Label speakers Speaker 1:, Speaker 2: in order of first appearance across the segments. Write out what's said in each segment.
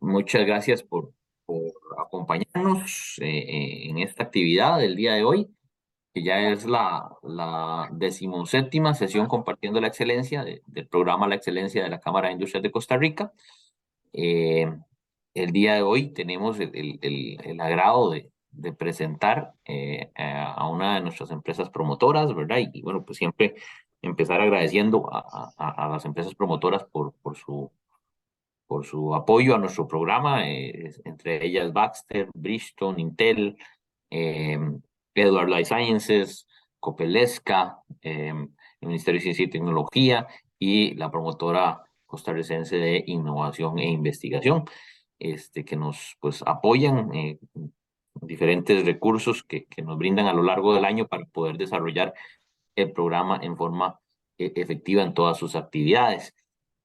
Speaker 1: Muchas gracias por acompañarnos en esta actividad del día de hoy, que ya es la 17ª sesión compartiendo la excelencia del programa La Excelencia de la Cámara de Industrias de Costa Rica. Eh, el día de hoy tenemos el agrado de presentar a una de nuestras empresas promotoras, ¿verdad? Y bueno, pues siempre empezar agradeciendo a las empresas promotoras por su apoyo a nuestro programa, entre ellas Baxter, Bridgestone, Intel, eh, Edward Life Sciences, Copelesca, el Ministerio de Ciencia y Tecnología y la promotora costarricense de Innovación e Investigación, que nos pues, apoyan diferentes recursos que nos brindan a lo largo del año para poder desarrollar el programa en forma efectiva en todas sus actividades.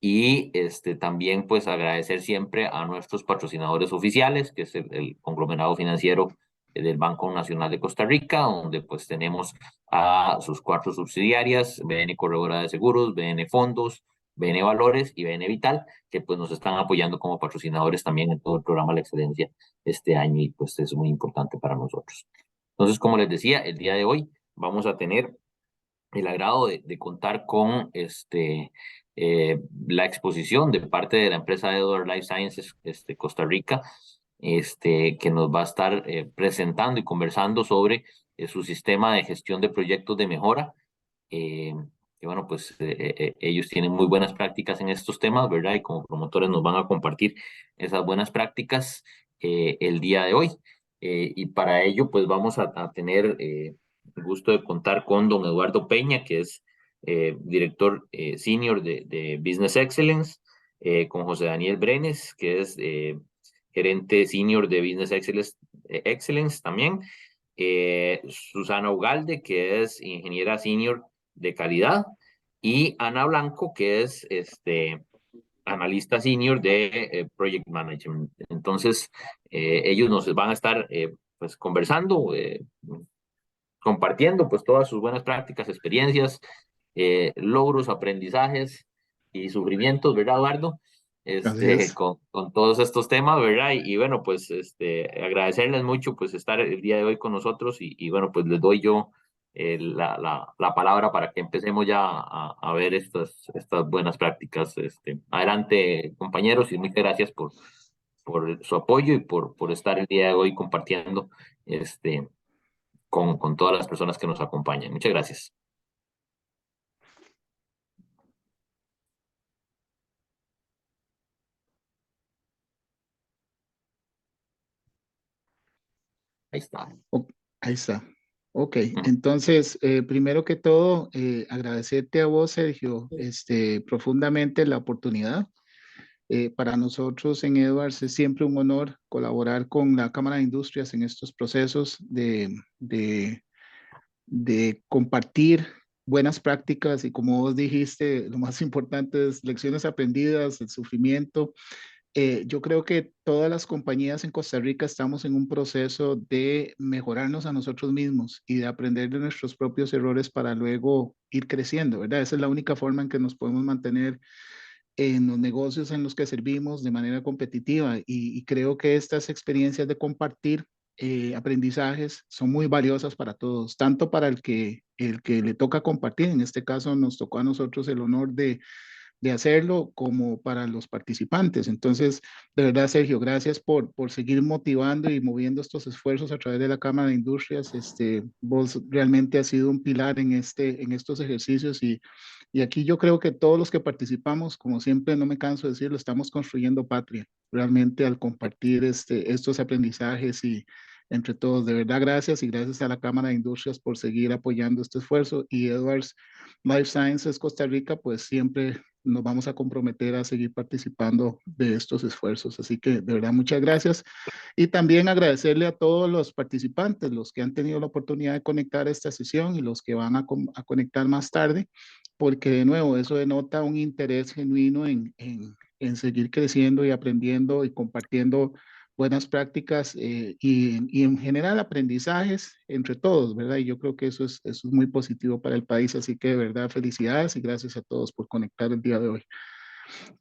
Speaker 1: Y también pues agradecer siempre a nuestros patrocinadores oficiales, que es el conglomerado financiero del Banco Nacional de Costa Rica, donde pues tenemos a sus 4 subsidiarias, BN Corredora de Seguros, BN Fondos, BN Valores y BN Vital, que pues nos están apoyando como patrocinadores también en todo el programa La Excelencia este año y pues es muy importante para nosotros. Entonces, como les decía, el día de hoy vamos a tener el agrado de contar con la exposición de parte de la empresa Edward Life Sciences Costa Rica, que nos va a estar presentando y conversando sobre su sistema de gestión de proyectos de mejora. eh, que bueno, pues ellos tienen muy buenas prácticas en estos temas, ¿verdad? Y como promotores nos van a compartir esas buenas prácticas el día de hoy. Y para ello, pues vamos a tener el gusto de contar con don Eduardo Peña, que es director senior de Business Excellence, con José Daniel Brenes, que es gerente senior de Business Excellence también, Susana Ugalde, que es ingeniera senior de calidad, y Ana Blanco, que es analista senior de Project Management. Entonces, ellos nos van a estar pues conversando, compartiendo pues todas sus buenas prácticas, experiencias, logros, aprendizajes y sufrimientos, ¿verdad, Eduardo?
Speaker 2: Así es.
Speaker 1: Con todos estos temas, ¿verdad? Y bueno, pues agradecerles mucho pues estar el día de hoy con nosotros y bueno, pues les doy yo la palabra para que empecemos ya a ver estas buenas prácticas. Adelante, compañeros, y muchas gracias por su apoyo y por estar el día de hoy compartiendo con todas las personas que nos acompañan. Muchas gracias. Ahí está.
Speaker 2: O- Ahí está. Ok,
Speaker 1: Mm.
Speaker 2: entonces, primero que todo, agradecerte a vos, Sergio, profundamente la oportunidad. Para nosotros en Edwards es siempre un honor colaborar con la Cámara de Industrias en estos procesos de compartir buenas prácticas y como vos dijiste, lo más importante es lecciones aprendidas, el sufrimiento. Yo creo que todas las compañías en Costa Rica estamos en un proceso de mejorarnos a nosotros mismos y de aprender de nuestros propios errores para luego ir creciendo, ¿verdad? Esa es la única forma en que nos podemos mantener en los negocios en los que servimos de manera competitiva y creo que estas experiencias de compartir aprendizajes son muy valiosas para todos, tanto para el que le toca compartir, en este caso nos tocó a nosotros el honor de hacerlo como para los participantes. Entonces, de verdad, Sergio, gracias por seguir motivando y moviendo estos esfuerzos a través de la Cámara de Industrias. Vos realmente has sido un pilar en estos ejercicios y aquí yo creo que todos los que participamos, como siempre, no me canso de decirlo, estamos construyendo patria, realmente al compartir estos aprendizajes y entre todos, de verdad, gracias y gracias a la Cámara de Industrias por seguir apoyando este esfuerzo y Edwards Life Sciences Costa Rica, pues siempre nos vamos a comprometer a seguir participando de estos esfuerzos. Así que de verdad muchas gracias. Y también agradecerle a todos los participantes, los que han tenido la oportunidad de conectar a esta sesión y los que van a conectar más tarde, porque de nuevo eso denota un interés genuino en seguir creciendo y aprendiendo y compartiendo buenas prácticas y en general aprendizajes entre todos, ¿verdad? Y yo creo que eso es muy positivo para el país, así que de verdad felicidades y gracias a todos por conectar el día de hoy.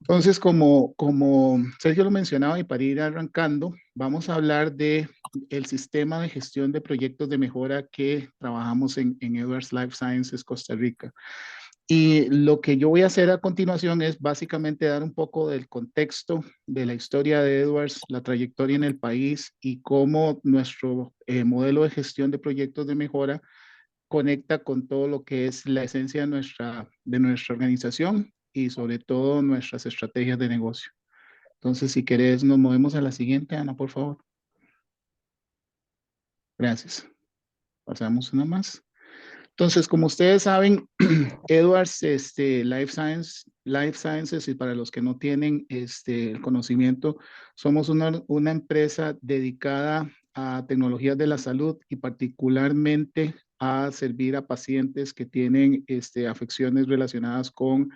Speaker 2: Entonces, como Sergio lo mencionaba y para ir arrancando, vamos a hablar de el sistema de gestión de proyectos de mejora que trabajamos en Edwards Life Sciences Costa Rica. Y lo que yo voy a hacer a continuación es básicamente dar un poco del contexto de la historia de Edwards, la trayectoria en el país y cómo nuestro modelo de gestión de proyectos de mejora conecta con todo lo que es la esencia de nuestra organización y sobre todo nuestras estrategias de negocio. Entonces, si querés, nos movemos a la siguiente, Ana, por favor. Gracias. Pasamos una más. Entonces, como ustedes saben, Edwards, Life Sciences, y para los que no tienen el conocimiento, somos una empresa dedicada a tecnologías de la salud y particularmente a servir a pacientes que tienen afecciones relacionadas con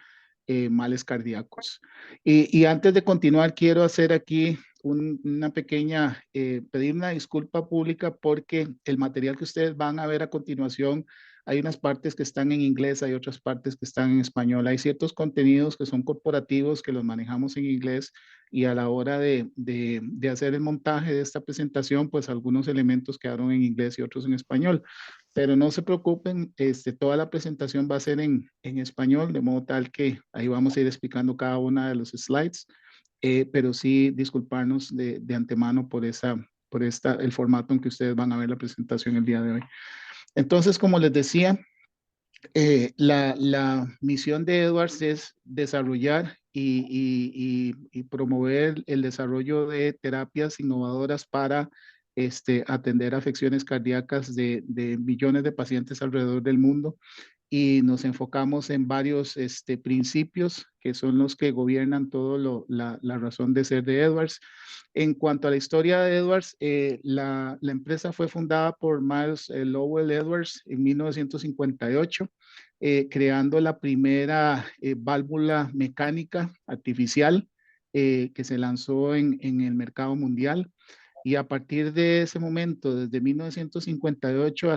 Speaker 2: males cardíacos. Y antes de continuar, quiero hacer aquí una pequeña, pedir una disculpa pública porque el material que ustedes van a ver a continuación, hay unas partes que están en inglés, hay otras partes que están en español. Hay ciertos contenidos que son corporativos que los manejamos en inglés y a la hora de hacer el montaje de esta presentación, pues algunos elementos quedaron en inglés y otros en español. Pero no se preocupen, toda la presentación va a ser en español, de modo tal que ahí vamos a ir explicando cada una de los slides, pero sí disculparnos de antemano por el formato en que ustedes van a ver la presentación el día de hoy. Entonces, como les decía, la misión de Edwards es desarrollar y promover el desarrollo de terapias innovadoras para atender afecciones cardíacas de millones de pacientes alrededor del mundo y nos enfocamos en varios principios que son los que gobiernan todo la razón de ser de Edwards. En cuanto a la historia de Edwards, la empresa fue fundada por Miles Lowell Edwards en 1958, creando la primera válvula mecánica artificial que se lanzó en el mercado mundial. Y a partir de ese momento, desde 1958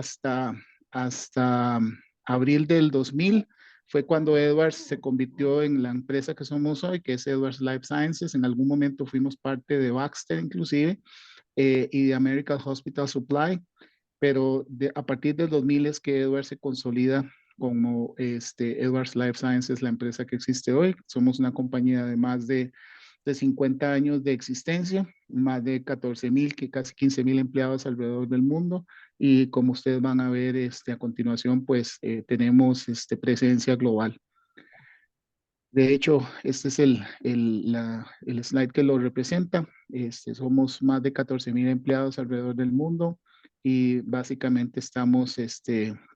Speaker 2: hasta abril del 2000, fue cuando Edwards se convirtió en la empresa que somos hoy, que es Edwards Life Sciences. En algún momento fuimos parte de Baxter inclusive y de American Hospital Supply, pero a partir del 2000 es que Edwards se consolida como Edwards Life Sciences, la empresa que existe hoy. Somos una compañía de más de 50 años de existencia, más de 14,000, que casi 15,000 empleados alrededor del mundo. Y como ustedes van a ver a continuación, pues tenemos presencia global. De hecho, este es el slide que lo representa. Somos más de 14,000 empleados alrededor del mundo y básicamente estamos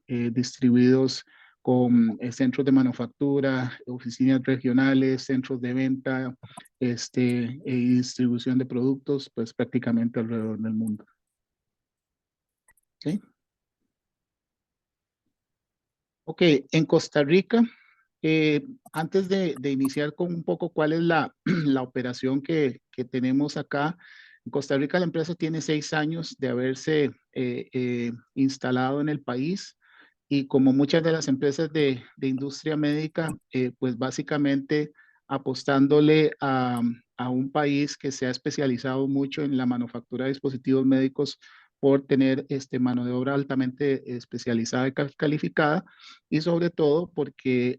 Speaker 2: distribuidos con centros de manufactura, oficinas regionales, centros de venta y distribución de productos, pues prácticamente alrededor del mundo. ¿Sí? Ok, en Costa Rica, antes de iniciar con un poco cuál es la operación que tenemos acá, en Costa Rica la empresa tiene 6 años de haberse instalado en el país y como muchas de las empresas de industria médica, pues básicamente apostándole a un país que se ha especializado mucho en la manufactura de dispositivos médicos por tener mano de obra altamente especializada y calificada y sobre todo porque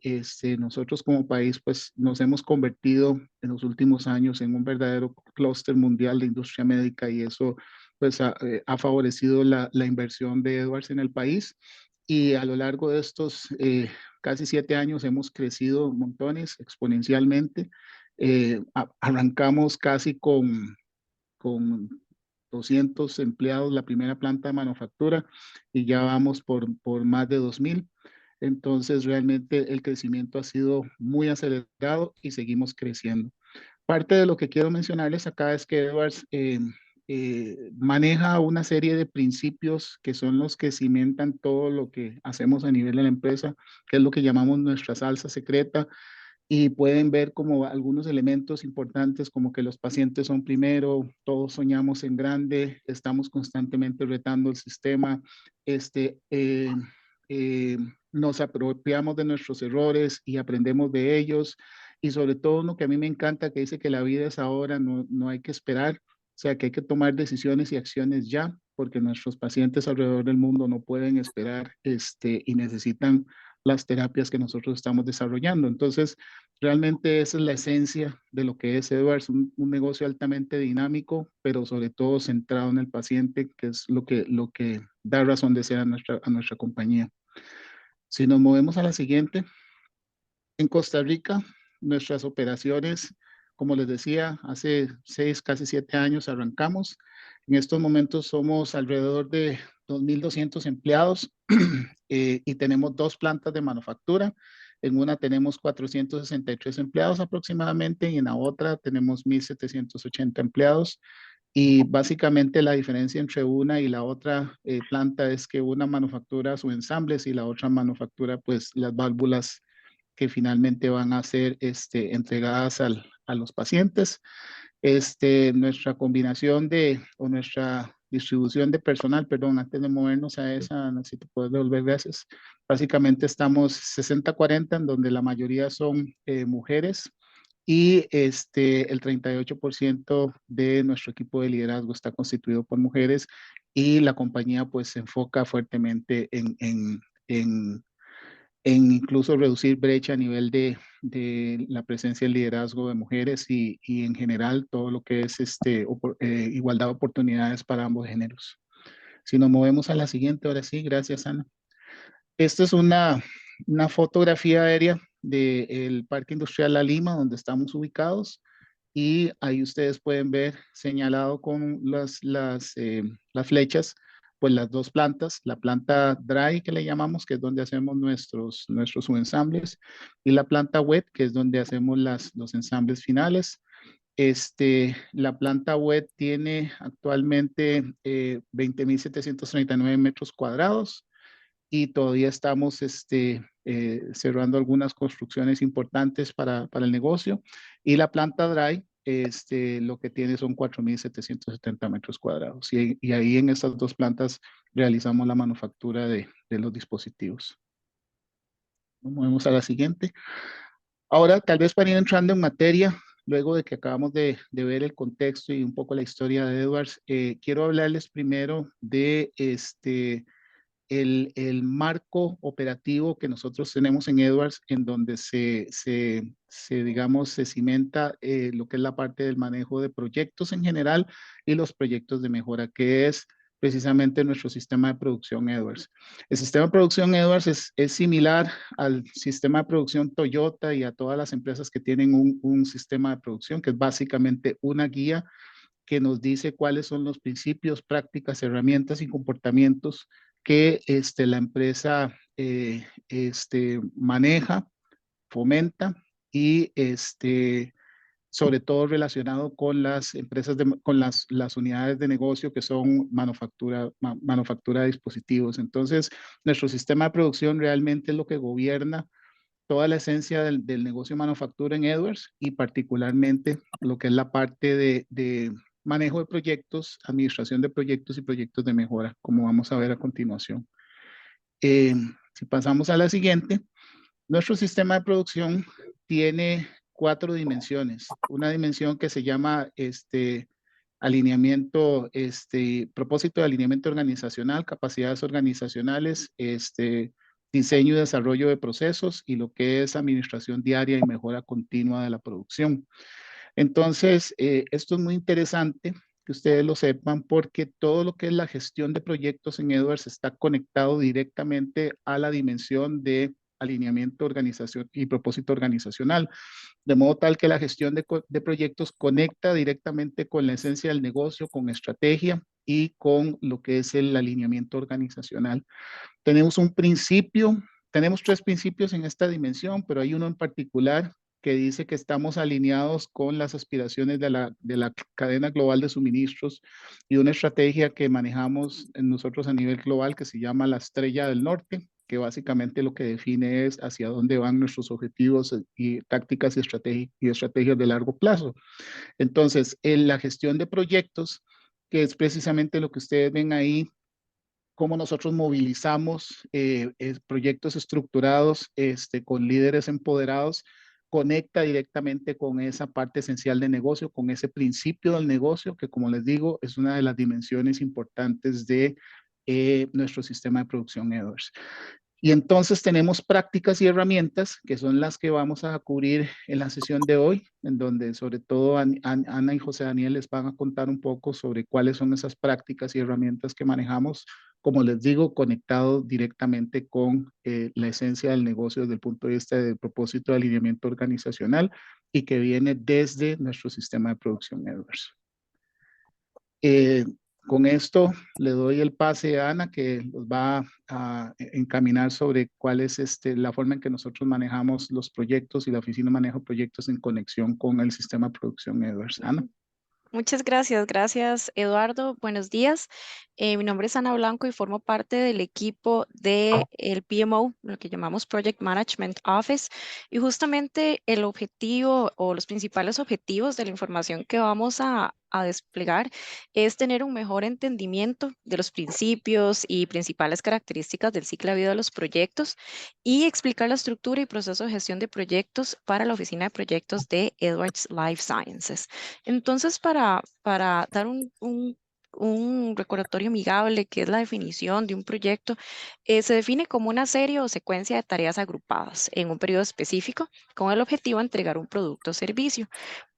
Speaker 2: nosotros como país pues nos hemos convertido en los últimos años en un verdadero clúster mundial de industria médica y eso pues ha favorecido la inversión de Edwards en el país y a lo largo de estos casi 7 años hemos crecido montones exponencialmente. Arrancamos casi con 200 empleados la primera planta de manufactura y ya vamos por más de 2,000. Entonces, realmente el crecimiento ha sido muy acelerado y seguimos creciendo. Parte de lo que quiero mencionarles acá es que Edwards maneja una serie de principios que son los que cimentan todo lo que hacemos a nivel de la empresa, que es lo que llamamos nuestra salsa secreta, y pueden ver como algunos elementos importantes como que los pacientes son primero, todos soñamos en grande, estamos constantemente retando el sistema, este, eh, nos apropiamos de nuestros errores y aprendemos de ellos y sobre todo uno que a mí me encanta, que dice que la vida es ahora, no hay que esperar, o sea, que hay que tomar decisiones y acciones ya, porque nuestros pacientes alrededor del mundo no pueden esperar y necesitan las terapias que nosotros estamos desarrollando. Entonces, realmente esa es la esencia de lo que es Edwards, un negocio altamente dinámico, pero sobre todo centrado en el paciente, que es lo que da razón de ser a nuestra compañía. Si nos movemos a la siguiente, en Costa Rica, nuestras operaciones, como les decía, hace 6, casi 7 años arrancamos. En estos momentos somos alrededor de 2.200 empleados y tenemos 2 plantas de manufactura. En una tenemos 463 empleados aproximadamente y en la otra tenemos 1.780 empleados. Y básicamente la diferencia entre una y la otra planta es que una manufactura sus ensambles y la otra manufactura pues las válvulas que finalmente van a ser entregadas a los pacientes. Nuestra combinación o nuestra distribución de personal, perdón, antes de movernos a esa, no sé si te puedes devolver, gracias. Básicamente estamos 60-40, en donde la mayoría son mujeres y el 38% de nuestro equipo de liderazgo está constituido por mujeres y la compañía pues se enfoca fuertemente en incluso reducir brecha a nivel de la presencia del liderazgo de mujeres y en general todo lo que es igualdad de oportunidades para ambos géneros. Si nos movemos a la siguiente, ahora sí, gracias Ana. Esta es una fotografía aérea del Parque Industrial La Lima, donde estamos ubicados. Y ahí ustedes pueden ver señalado con las flechas, pues las 2 plantas, la planta dry que le llamamos, que es donde hacemos nuestros subensambles, y la planta wet, que es donde hacemos los ensambles finales. La planta wet tiene actualmente 20.739 metros cuadrados y todavía estamos cerrando algunas construcciones importantes para el negocio. Y la planta dry, lo que tiene son 4.770 metros cuadrados. Y ahí en estas 2 plantas realizamos la manufactura de los dispositivos. Nos movemos a la siguiente. Ahora, tal vez para ir entrando en materia, luego de que acabamos de ver el contexto y un poco la historia de Edwards, quiero hablarles primero de el marco operativo que nosotros tenemos en Edwards, en donde digamos, se cimenta lo que es la parte del manejo de proyectos en general y los proyectos de mejora, que es precisamente nuestro sistema de producción Edwards. El sistema de producción Edwards es similar al sistema de producción Toyota y a todas las empresas que tienen un sistema de producción, que es básicamente una guía que nos dice cuáles son los principios, prácticas, herramientas y comportamientos que la empresa maneja, fomenta y sobre todo relacionado con las empresas, con las unidades de negocio que son manufactura de dispositivos. Entonces, nuestro sistema de producción realmente es lo que gobierna toda la esencia del negocio de manufactura en Edwards y particularmente lo que es la parte de manejo de proyectos, administración de proyectos y proyectos de mejora, como vamos a ver a continuación. Si pasamos a la siguiente, nuestro sistema de producción tiene 4 dimensiones. Una dimensión que se llama alineamiento, propósito de alineamiento organizacional, capacidades organizacionales, diseño y desarrollo de procesos y lo que es administración diaria y mejora continua de la producción. Entonces, esto es muy interesante que ustedes lo sepan porque todo lo que es la gestión de proyectos en Edwards está conectado directamente a la dimensión de alineamiento, organización y propósito organizacional, de modo tal que la gestión de proyectos conecta directamente con la esencia del negocio, con estrategia y con lo que es el alineamiento organizacional. Tenemos un principio, tenemos 3 principios en esta dimensión, pero hay uno en particular que dice que estamos alineados con las aspiraciones de la cadena global de suministros y una estrategia que manejamos nosotros a nivel global que se llama la Estrella del Norte, que básicamente lo que define es hacia dónde van nuestros objetivos y tácticas y estrategias de largo plazo. Entonces, en la gestión de proyectos, que es precisamente lo que ustedes ven ahí, cómo nosotros movilizamos proyectos estructurados con líderes empoderados, conecta directamente con esa parte esencial de negocio, con ese principio del negocio, que como les digo, es una de las dimensiones importantes de nuestro sistema de producción Edwards. Y entonces tenemos prácticas y herramientas que son las que vamos a cubrir en la sesión de hoy, en donde sobre todo Ana y José Daniel les van a contar un poco sobre cuáles son esas prácticas y herramientas que manejamos, como les digo, conectado directamente con la esencia del negocio desde el punto de vista del propósito de alineamiento organizacional y que viene desde nuestro sistema de producción Edwards. Eh, con esto le doy el pase a Ana, que nos va a encaminar sobre cuál es la forma en que nosotros manejamos los proyectos y la oficina maneja proyectos en conexión con el sistema de producción Edwards. Ana.
Speaker 3: Muchas gracias, gracias Eduardo. Buenos días. Mi nombre es Ana Blanco y formo parte del equipo del PMO, lo que llamamos Project Management Office. Y justamente el objetivo o los principales objetivos de la información que vamos a desplegar es tener un mejor entendimiento de los principios y principales características del ciclo de vida de los proyectos y explicar la estructura y proceso de gestión de proyectos para la oficina de proyectos de Edwards Life Sciences. Entonces, para dar un recordatorio amigable, que es la definición de un proyecto, se define como una serie o secuencia de tareas agrupadas en un periodo específico con el objetivo de entregar un producto o servicio.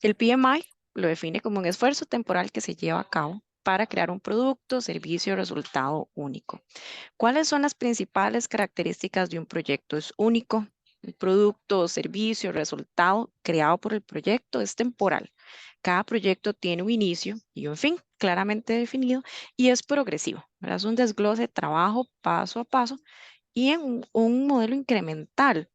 Speaker 3: El PMI lo define como un esfuerzo temporal que se lleva a cabo para crear un producto, servicio o resultado único. ¿Cuáles son las principales características de un proyecto? Es único. El producto, servicio, resultado creado por el proyecto es temporal. Cada proyecto tiene un inicio y un fin claramente definido y es progresivo, ¿verdad? Es un desglose de trabajo paso a paso y en un modelo incremental.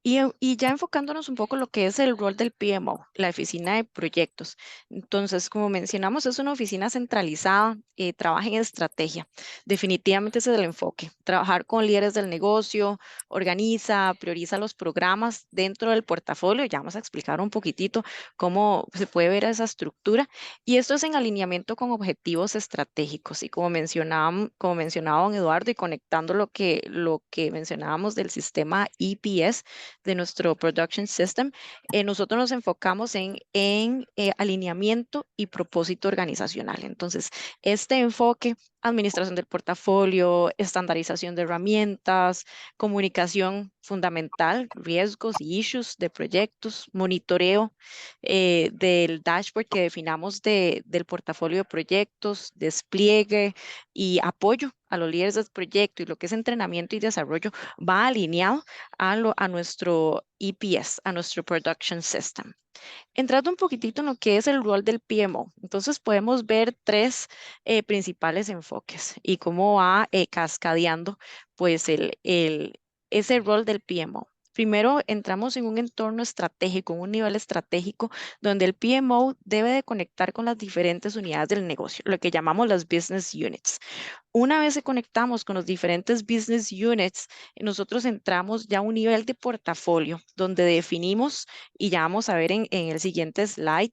Speaker 3: Y ya enfocándonos un poco en lo que es el rol del PMO, la oficina de proyectos. Entonces, como mencionamos, es una oficina centralizada, trabaja en estrategia. Definitivamente ese es el enfoque. Trabajar con líderes del negocio, organiza, prioriza los programas dentro del portafolio. Ya vamos a explicar un poquitito cómo se puede ver esa estructura. Y esto es en alineamiento con objetivos estratégicos. Y como mencionaba don Eduardo, y conectando lo que mencionábamos del sistema EPS, de nuestro production system, nosotros nos enfocamos en alineamiento y propósito organizacional. Entonces, este enfoque, administración del portafolio, estandarización de herramientas, comunicación fundamental, riesgos y issues de proyectos, monitoreo del dashboard que definamos del portafolio de proyectos, despliegue y apoyo a los líderes del proyecto y lo que es entrenamiento y desarrollo va alineado a nuestro EPS, a nuestro Production System. Entrando un poquitito en lo que es el rol del PMO, entonces podemos ver tres principales enfoques y cómo va cascadeando pues ese rol del PMO. Primero, entramos en un entorno estratégico, un nivel estratégico, donde el PMO debe de conectar con las diferentes unidades del negocio, lo que llamamos las business units. Una vez que conectamos con los diferentes business units, nosotros entramos ya a un nivel de portafolio donde definimos, y ya vamos a ver en el siguiente slide,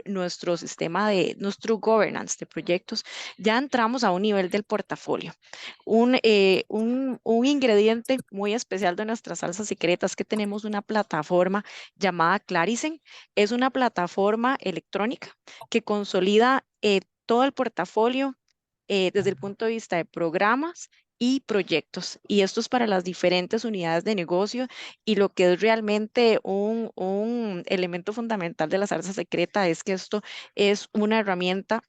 Speaker 3: nuestro sistema nuestro governance de proyectos. Ya entramos a un nivel del portafolio. Un ingrediente muy especial de nuestras salsas secretas es que tenemos una plataforma llamada Clarisen. Es una plataforma electrónica que consolida todo el portafolio desde el punto de vista de programas y proyectos. Y esto es para las diferentes unidades de negocio y lo que es realmente un elemento fundamental de la salsa secreta es que esto es una herramienta,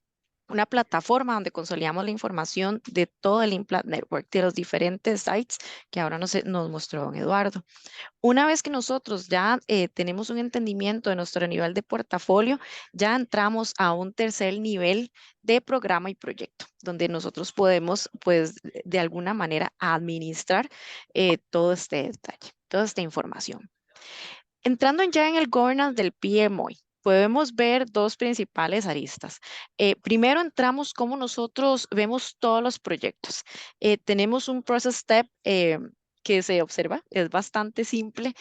Speaker 3: una plataforma donde consolidamos la información de todo el Implant Network, de los diferentes sites que ahora nos mostró don Eduardo. Una vez que nosotros ya tenemos un entendimiento de nuestro nivel de portafolio, ya entramos a un tercer nivel de programa y proyecto, donde nosotros podemos, pues, de alguna manera administrar todo este detalle, toda esta información. Entrando ya en el governance del PMO, podemos ver dos principales aristas. Primero entramos cómo nosotros vemos todos los proyectos. Tenemos un process step que se observa, es bastante simple,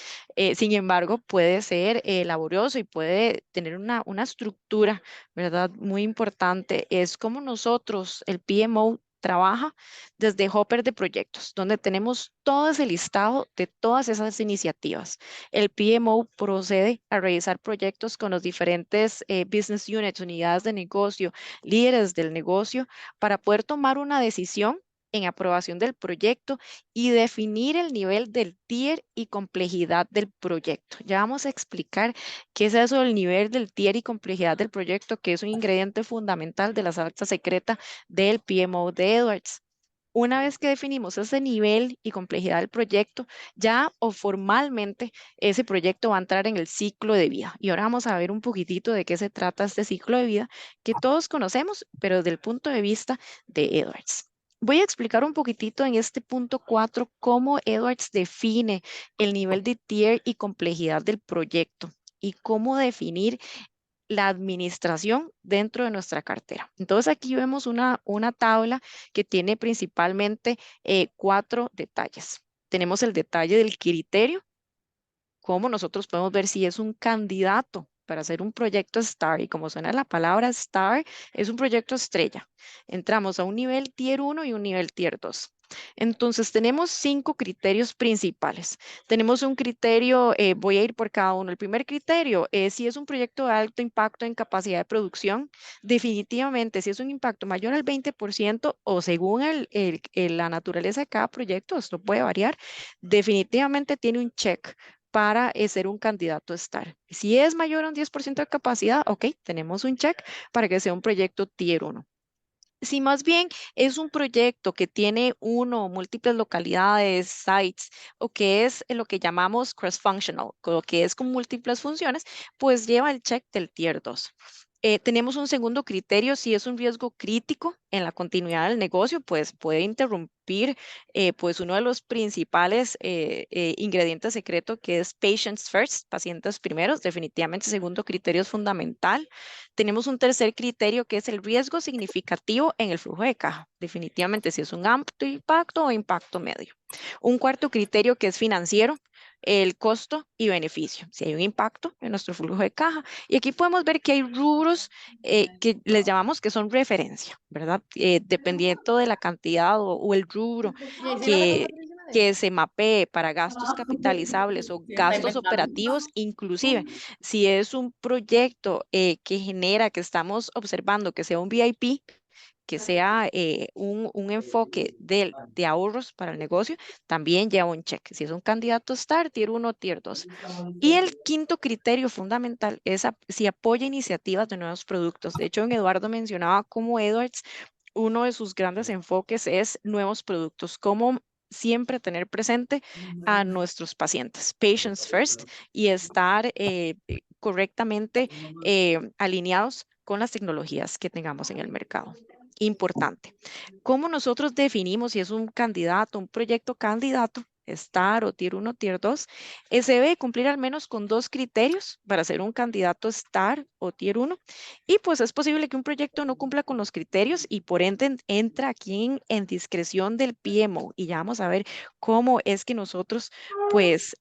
Speaker 3: sin embargo puede ser laborioso y puede tener una estructura, ¿verdad? Muy importante. Es como nosotros, el PMO, trabaja desde Hopper de proyectos, donde tenemos todo ese listado de todas esas iniciativas. El PMO procede a revisar proyectos con los diferentes business units, unidades de negocio, líderes del negocio, para poder tomar una decisión en aprobación del proyecto y definir el nivel del tier y complejidad del proyecto. Ya vamos a explicar qué es eso del nivel del tier y complejidad del proyecto, que es un ingrediente fundamental de la salsa secreta del PMO de Edwards. Una vez que definimos ese nivel y complejidad del proyecto, ya o formalmente ese proyecto va a entrar en el ciclo de vida. Y ahora vamos a ver un poquitito de qué se trata este ciclo de vida que todos conocemos, pero desde el punto de vista de Edwards. Voy a explicar un poquitito en este punto 4 cómo Edwards define el nivel de tier y complejidad del proyecto y cómo definir la administración dentro de nuestra cartera. Entonces aquí vemos una tabla que tiene principalmente 4 detalles. Tenemos el detalle del criterio, cómo nosotros podemos ver si es un candidato para hacer un proyecto STAR, y como suena la palabra STAR, es un proyecto estrella. Entramos a un nivel Tier 1 y un nivel Tier 2. Entonces, tenemos 5 criterios principales. Tenemos un criterio, voy a ir por cada uno. El primer criterio es si es un proyecto de alto impacto en capacidad de producción. Definitivamente, si es un impacto mayor al 20% o según la naturaleza de cada proyecto, esto puede variar, definitivamente tiene un check para ser un candidato a STAR. Si es mayor a un 10% de capacidad, ok, tenemos un check para que sea un proyecto Tier 1. Si más bien es un proyecto que tiene uno o múltiples localidades, sites, o que es lo que llamamos cross-functional, lo que es con múltiples funciones, pues lleva el check del Tier 2. Tenemos un segundo criterio, si es un riesgo crítico en la continuidad del negocio, pues puede interrumpir pues uno de los principales ingredientes secretos, que es patients first, pacientes primeros. Definitivamente, segundo criterio es fundamental. Tenemos un tercer criterio, que es el riesgo significativo en el flujo de caja. Definitivamente, si es un alto impacto o impacto medio. Un cuarto criterio, que es financiero, el costo y beneficio, si hay un impacto en nuestro flujo de caja. Y aquí podemos ver que hay rubros que les llamamos que son referencia, ¿verdad? Dependiendo de la cantidad o el rubro que se mapee para gastos capitalizables o gastos operativos, inclusive si es un proyecto que genera, que estamos observando que sea un VIP, que sea un enfoque de ahorros para el negocio, también lleva un check. Si es un candidato STAR, Tier 1, Tier 2. Y el quinto criterio fundamental es si apoya iniciativas de nuevos productos. De hecho, Eduardo mencionaba cómo Edwards, uno de sus grandes enfoques es nuevos productos, cómo siempre tener presente a nuestros pacientes, patients first, y estar correctamente alineados con las tecnologías que tengamos en el mercado. Importante. ¿Cómo nosotros definimos si es un candidato, un proyecto candidato, STAR o Tier 1, Tier 2? Se debe cumplir al menos con 2 criterios para ser un candidato STAR o Tier 1. Y pues es posible que un proyecto no cumpla con los criterios y por ende entra aquí en discreción del PMO. Y ya vamos a ver cómo es que nosotros pues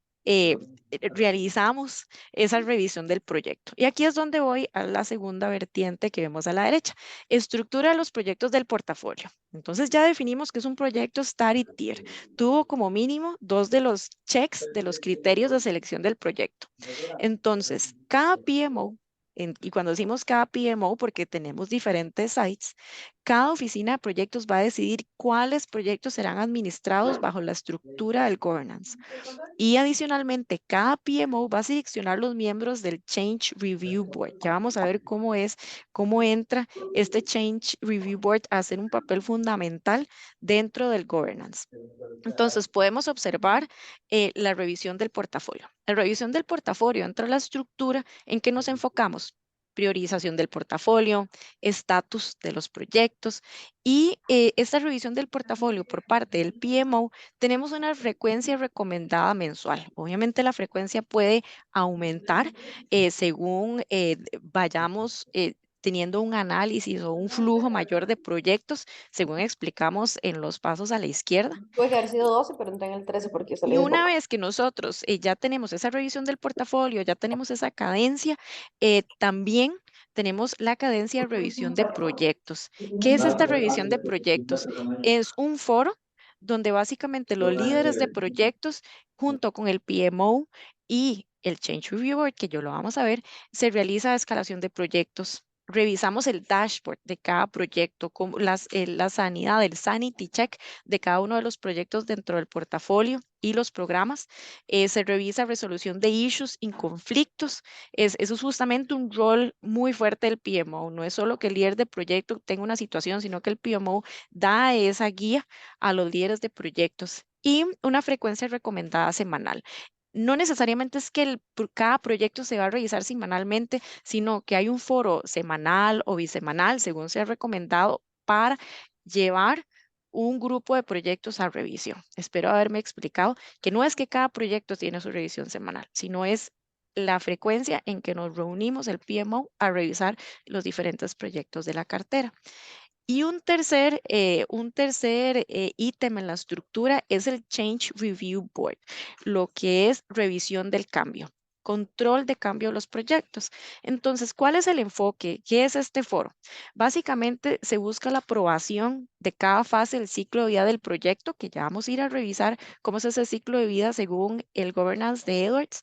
Speaker 3: realizamos esa revisión del proyecto. Y aquí es donde voy a la segunda vertiente que vemos a la derecha. Estructura de los proyectos del portafolio. Entonces ya definimos que es un proyecto STAR y Tier. Tuvo como mínimo 2 de los checks de los criterios de selección del proyecto. Entonces, cada PMO, y cuando decimos cada PMO, porque tenemos diferentes sites, cada oficina de proyectos va a decidir cuáles proyectos serán administrados bajo la estructura del governance. Y adicionalmente, cada PMO va a seleccionar los miembros del Change Review Board. Ya vamos a ver cómo entra este Change Review Board a hacer un papel fundamental dentro del governance. Entonces, podemos observar la revisión del portafolio. La revisión del portafolio entra a la estructura en que nos enfocamos. Priorización del portafolio, estatus de los proyectos y esta revisión del portafolio por parte del PMO, tenemos una frecuencia recomendada mensual. Obviamente la frecuencia puede aumentar según vayamos teniendo un análisis o un flujo mayor de proyectos, según explicamos en los pasos a la izquierda.
Speaker 4: Puede haber sido 12, pero entré en el 13 porque salí
Speaker 3: Y
Speaker 4: de
Speaker 3: una
Speaker 4: foco.
Speaker 3: vez que nosotros ya tenemos esa revisión del portafolio, ya tenemos esa cadencia, también tenemos la cadencia de revisión de proyectos. ¿Qué es esta revisión de proyectos? Es un foro donde básicamente los líderes de proyectos, junto con el PMO y el Change Review Board, que yo lo vamos a ver, se realiza escalación de proyectos. Revisamos el dashboard de cada proyecto, como la sanidad, el sanity check de cada uno de los proyectos dentro del portafolio y los programas. Se revisa resolución de issues y conflictos. Eso es justamente un rol muy fuerte del PMO. No es solo que el líder de proyecto tenga una situación, sino que el PMO da esa guía a los líderes de proyectos y una frecuencia recomendada semanal. No necesariamente es que cada proyecto se va a revisar semanalmente, sino que hay un foro semanal o bisemanal, según sea recomendado, para llevar un grupo de proyectos a revisión. Espero haberme explicado que no es que cada proyecto tiene su revisión semanal, sino es la frecuencia en que nos reunimos el PMO a revisar los diferentes proyectos de la cartera. Y un tercer ítem en la estructura es el Change Review Board, lo que es revisión del cambio, control de cambio de los proyectos. Entonces, ¿cuál es el enfoque? ¿Qué es este foro? Básicamente se busca la aprobación de cada fase del ciclo de vida del proyecto, que ya vamos a ir a revisar cómo es ese ciclo de vida según el governance de Edwards.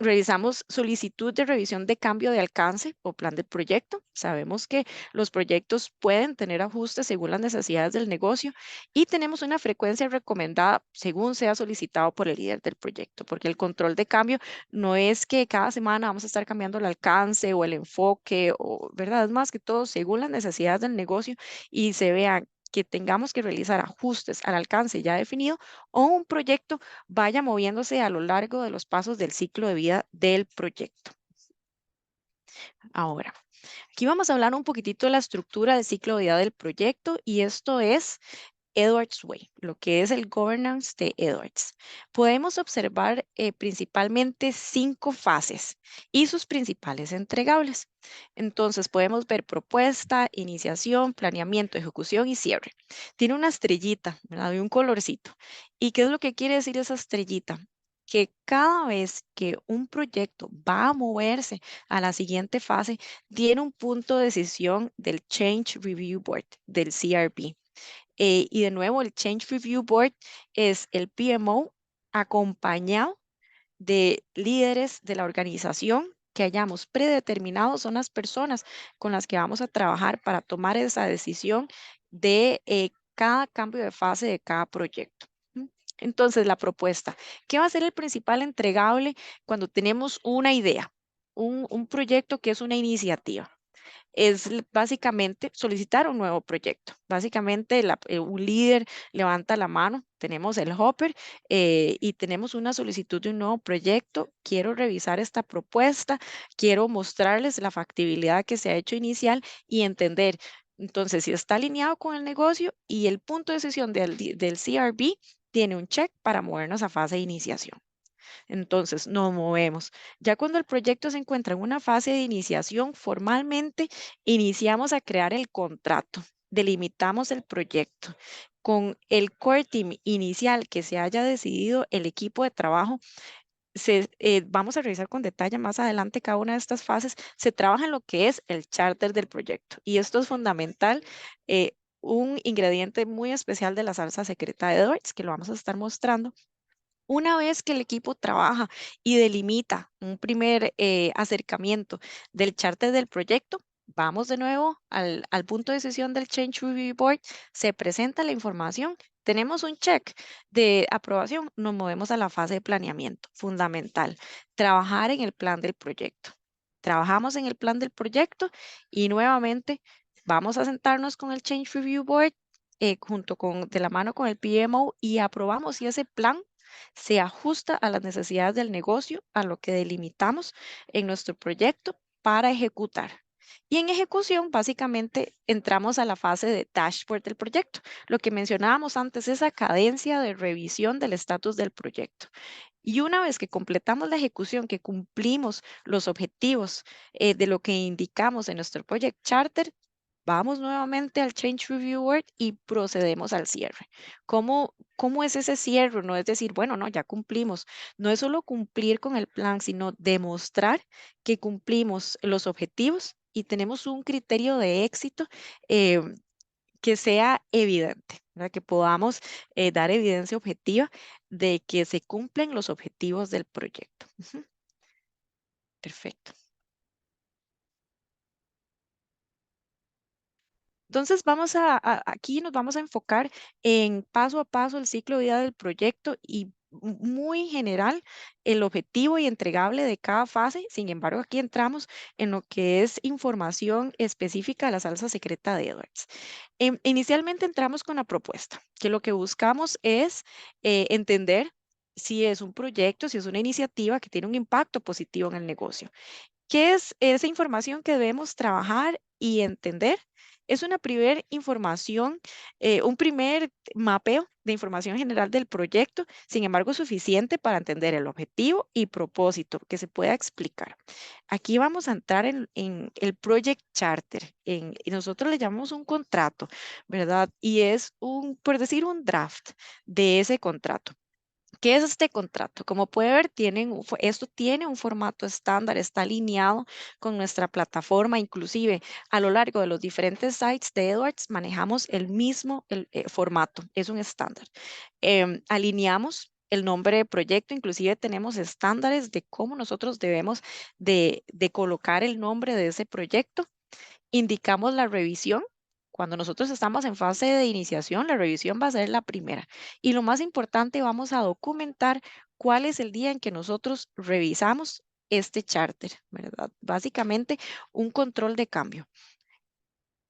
Speaker 3: Revisamos solicitud de revisión de cambio de alcance o plan de proyecto. Sabemos que los proyectos pueden tener ajustes según las necesidades del negocio y tenemos una frecuencia recomendada según sea solicitado por el líder del proyecto, porque el control de cambio no es que cada semana vamos a estar cambiando el alcance o el enfoque, o, ¿verdad? Es más que todo según las necesidades del negocio y se vean que tengamos que realizar ajustes al alcance ya definido o un proyecto vaya moviéndose a lo largo de los pasos del ciclo de vida del proyecto. Ahora, aquí vamos a hablar un poquitito de la estructura del ciclo de vida del proyecto y esto es Edwards Way, lo que es el governance de Edwards. Podemos observar principalmente 5 fases y sus principales entregables. Entonces podemos ver propuesta, iniciación, planeamiento, ejecución y cierre. Tiene una estrellita, ¿verdad? Y un colorcito. ¿Y qué es lo que quiere decir esa estrellita? Que cada vez que un proyecto va a moverse a la siguiente fase, tiene un punto de decisión del Change Review Board, del CRB. Y de nuevo, el Change Review Board es el PMO acompañado de líderes de la organización que hayamos predeterminado, son las personas con las que vamos a trabajar para tomar esa decisión de cada cambio de fase de cada proyecto. ¿M? Entonces, la propuesta, ¿qué va a ser el principal entregable cuando tenemos una idea, un proyecto que es una iniciativa? Es básicamente solicitar un nuevo proyecto. Básicamente un líder levanta la mano, tenemos el hopper y tenemos una solicitud de un nuevo proyecto. Quiero revisar esta propuesta, quiero mostrarles la factibilidad que se ha hecho inicial y entender. Entonces, si está alineado con el negocio y el punto de decisión del CRB tiene un check para movernos a fase de iniciación. Entonces, nos movemos. Ya cuando el proyecto se encuentra en una fase de iniciación, formalmente iniciamos a crear el contrato, delimitamos el proyecto. Con el core team inicial que se haya decidido, el equipo de trabajo, vamos a revisar con detalle más adelante cada una de estas fases, se trabaja en lo que es el charter del proyecto. Y esto es fundamental. Un ingrediente muy especial de la salsa secreta de Edwards, que lo vamos a estar mostrando. Una vez que el equipo trabaja y delimita un primer acercamiento del charter del proyecto, vamos de nuevo al punto de decisión del Change Review Board, se presenta la información, tenemos un check de aprobación, nos movemos a la fase de planeamiento. Fundamental, trabajar en el plan del proyecto. Trabajamos en el plan del proyecto y nuevamente vamos a sentarnos con el Change Review Board de la mano con el PMO y aprobamos si ese plan se ajusta a las necesidades del negocio, a lo que delimitamos en nuestro proyecto para ejecutar. Y en ejecución, básicamente, entramos a la fase de dashboard del proyecto. Lo que mencionábamos antes, esa cadencia de revisión del estatus del proyecto. Y una vez que completamos la ejecución, que cumplimos los objetivos de lo que indicamos en nuestro Project Charter, vamos nuevamente al Change Review Board y procedemos al cierre. ¿Cómo es ese cierre? No es decir, bueno, no, ya cumplimos. No es solo cumplir con el plan, sino demostrar que cumplimos los objetivos y tenemos un criterio de éxito que sea evidente, ¿verdad? Que podamos dar evidencia objetiva de que se cumplen los objetivos del proyecto. Ujú. Perfecto. Entonces aquí nos vamos a enfocar en paso a paso el ciclo de vida del proyecto y muy general el objetivo y entregable de cada fase. Sin embargo, aquí entramos en lo que es información específica de la salsa secreta de Edwards. Inicialmente entramos con la propuesta, que lo que buscamos es entender si es un proyecto, si es una iniciativa que tiene un impacto positivo en el negocio. ¿Qué es esa información que debemos trabajar y entender? Es una primera información, un primer mapeo de información general del proyecto, sin embargo, suficiente para entender el objetivo y propósito que se pueda explicar. Aquí vamos a entrar en el Project Charter, y nosotros le llamamos un contrato, ¿verdad? Y es por decir, un draft de ese contrato. ¿Qué es este contrato? Como puede ver, esto tiene un formato estándar, está alineado con nuestra plataforma, inclusive a lo largo de los diferentes sites de Edwards manejamos el mismo formato, es un estándar. Alineamos el nombre de proyecto, inclusive tenemos estándares de cómo nosotros debemos de colocar el nombre de ese proyecto. Indicamos la revisión. Cuando nosotros estamos en fase de iniciación, la revisión va a ser la primera. Y lo más importante, vamos a documentar cuál es el día en que nosotros revisamos este charter, ¿verdad? Básicamente, un control de cambio.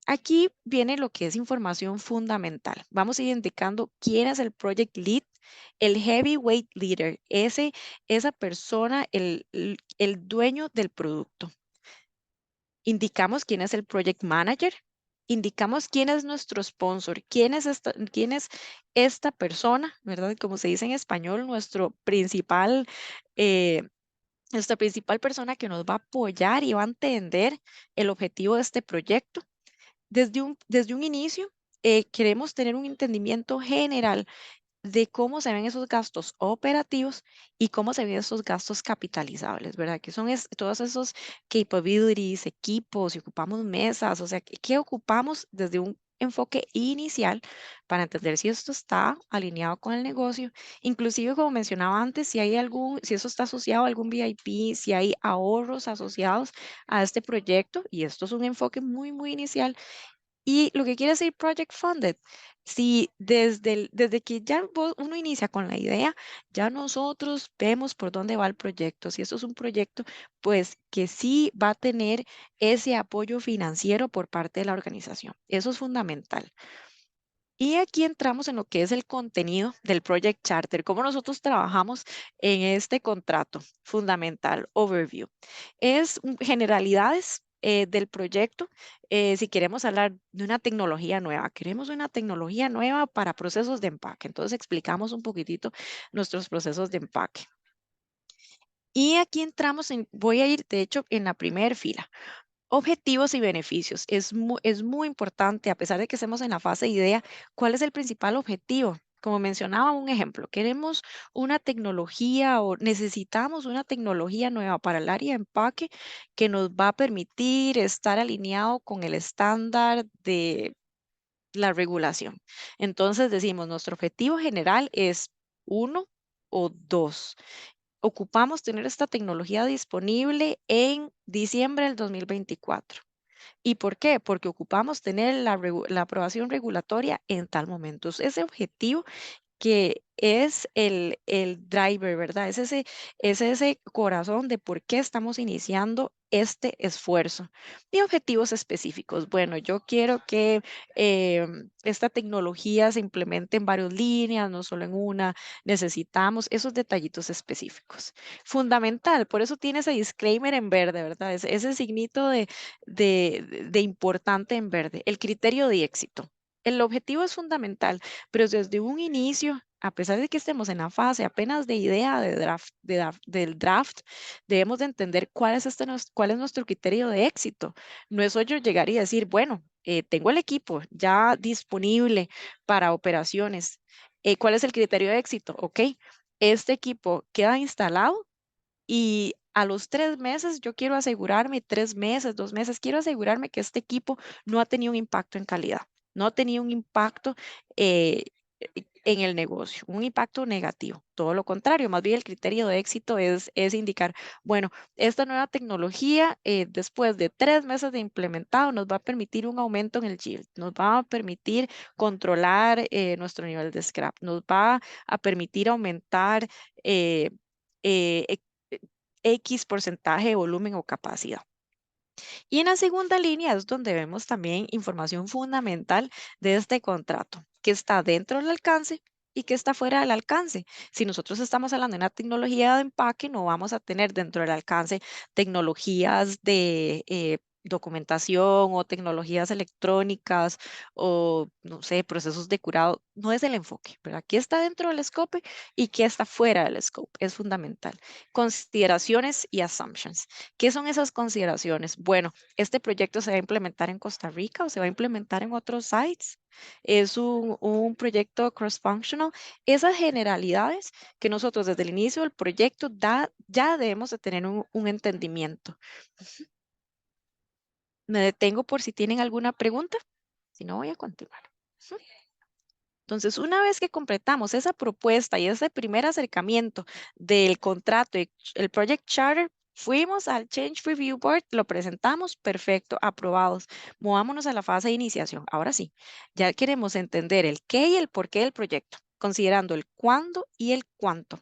Speaker 3: Aquí viene lo que es información fundamental. Vamos a ir indicando quién es el project lead, el heavyweight leader, esa persona, el dueño del producto. Indicamos quién es el project manager, indicamos quién es nuestro sponsor, quién es esta persona, ¿verdad? Como se dice en español, eh, nuestra principal persona que nos va a apoyar y va a entender el objetivo de este proyecto. Desde un inicio, queremos tener un entendimiento general de cómo se ven esos gastos operativos y cómo se ven esos gastos capitalizables, ¿verdad? Que son todos esos capabilities, equipos, y ocupamos mesas, o sea, ¿qué ocupamos desde un enfoque inicial para entender si esto está alineado con el negocio? Inclusive, como mencionaba antes, si eso está asociado a algún VIP, si hay ahorros asociados a este proyecto, y esto es un enfoque muy, muy inicial. Y lo que quiere decir Project Funded, si desde que ya uno inicia con la idea, ya nosotros vemos por dónde va el proyecto. Si esto es un proyecto, pues que sí va a tener ese apoyo financiero por parte de la organización. Eso es fundamental. Y aquí entramos en lo que es el contenido del Project Charter, cómo nosotros trabajamos en este contrato fundamental, overview. Es generalidades del proyecto. Si queremos hablar de una tecnología nueva, queremos una tecnología nueva para procesos de empaque. Entonces explicamos un poquitito nuestros procesos de empaque. Y aquí entramos voy a ir de hecho en la primera fila. Objetivos y beneficios. Es muy importante, a pesar de que estemos en la fase de idea, ¿cuál es el principal objetivo? Como mencionaba un ejemplo, queremos una tecnología o necesitamos una tecnología nueva para el área de empaque que nos va a permitir estar alineado con el estándar de la regulación. Entonces decimos, nuestro objetivo general es 1 o 2. Ocupamos tener esta tecnología disponible en diciembre del 2024. ¿Y por qué? Porque ocupamos tener la aprobación regulatoria en tal momento. Ese objetivo que es el driver, ¿verdad? Es ese corazón de por qué estamos iniciando este esfuerzo. Y objetivos específicos. Bueno, yo quiero que esta tecnología se implemente en varias líneas, no solo en una. Necesitamos esos detallitos específicos. Fundamental, por eso tiene ese disclaimer en verde, ¿verdad? Ese signito de importante en verde. El criterio de éxito. El objetivo es fundamental, pero desde un inicio, a pesar de que estemos en la fase apenas de idea del draft, debemos de entender cuál es nuestro criterio de éxito. No es yo llegar y decir, bueno, tengo el equipo ya disponible para operaciones. ¿Cuál es el criterio de éxito? Ok, este equipo queda instalado y A los 3 meses, yo quiero asegurarme, 3 meses, 2 meses, quiero asegurarme que este equipo no ha tenido un impacto en calidad, no ha tenido un impacto eh, en el negocio, un impacto negativo. Todo lo contrario, más bien el criterio de éxito es indicar, bueno, esta nueva tecnología, después de 3 meses de implementado, nos va a permitir un aumento en el yield, nos va a permitir controlar nuestro nivel de scrap, nos va a permitir aumentar eh, eh, e- X porcentaje de volumen o capacidad. Y en la segunda línea es donde vemos también información fundamental de este contrato, que está dentro del alcance y que está fuera del alcance. Si nosotros estamos hablando de una tecnología de empaque, no vamos a tener dentro del alcance tecnologías de documentación o tecnologías electrónicas o, no sé, procesos de curado. No es el enfoque, pero aquí está dentro del scope y que está fuera del scope. Es fundamental. Consideraciones y assumptions. ¿Qué son esas consideraciones? Bueno, este proyecto se va a implementar en Costa Rica o se va a implementar en otros sites. Es un proyecto cross-functional. Esas generalidades que nosotros desde el inicio del proyecto ya debemos de tener un entendimiento. Me detengo por si tienen alguna pregunta. Si no, voy a continuar. Entonces, una vez que completamos esa propuesta y ese primer acercamiento del contrato y el Project Charter, fuimos al Change Review Board, lo presentamos, perfecto, aprobados. Movámonos a la fase de iniciación. Ahora sí, ya queremos entender el qué y el por qué del proyecto, considerando el cuándo y el cuánto.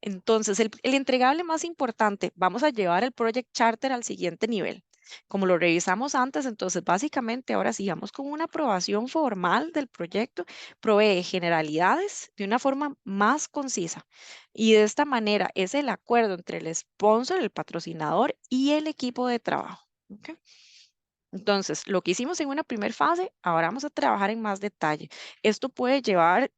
Speaker 3: Entonces, el entregable más importante, vamos a llevar el Project Charter al siguiente nivel. Como lo revisamos antes, entonces básicamente ahora sí vamos con una aprobación formal del proyecto, provee generalidades de una forma más concisa y de esta manera es el acuerdo entre el sponsor, el patrocinador y el equipo de trabajo. ¿Ok? Entonces, lo que hicimos en una primera fase, ahora vamos a trabajar en más detalle. Esto puede llevar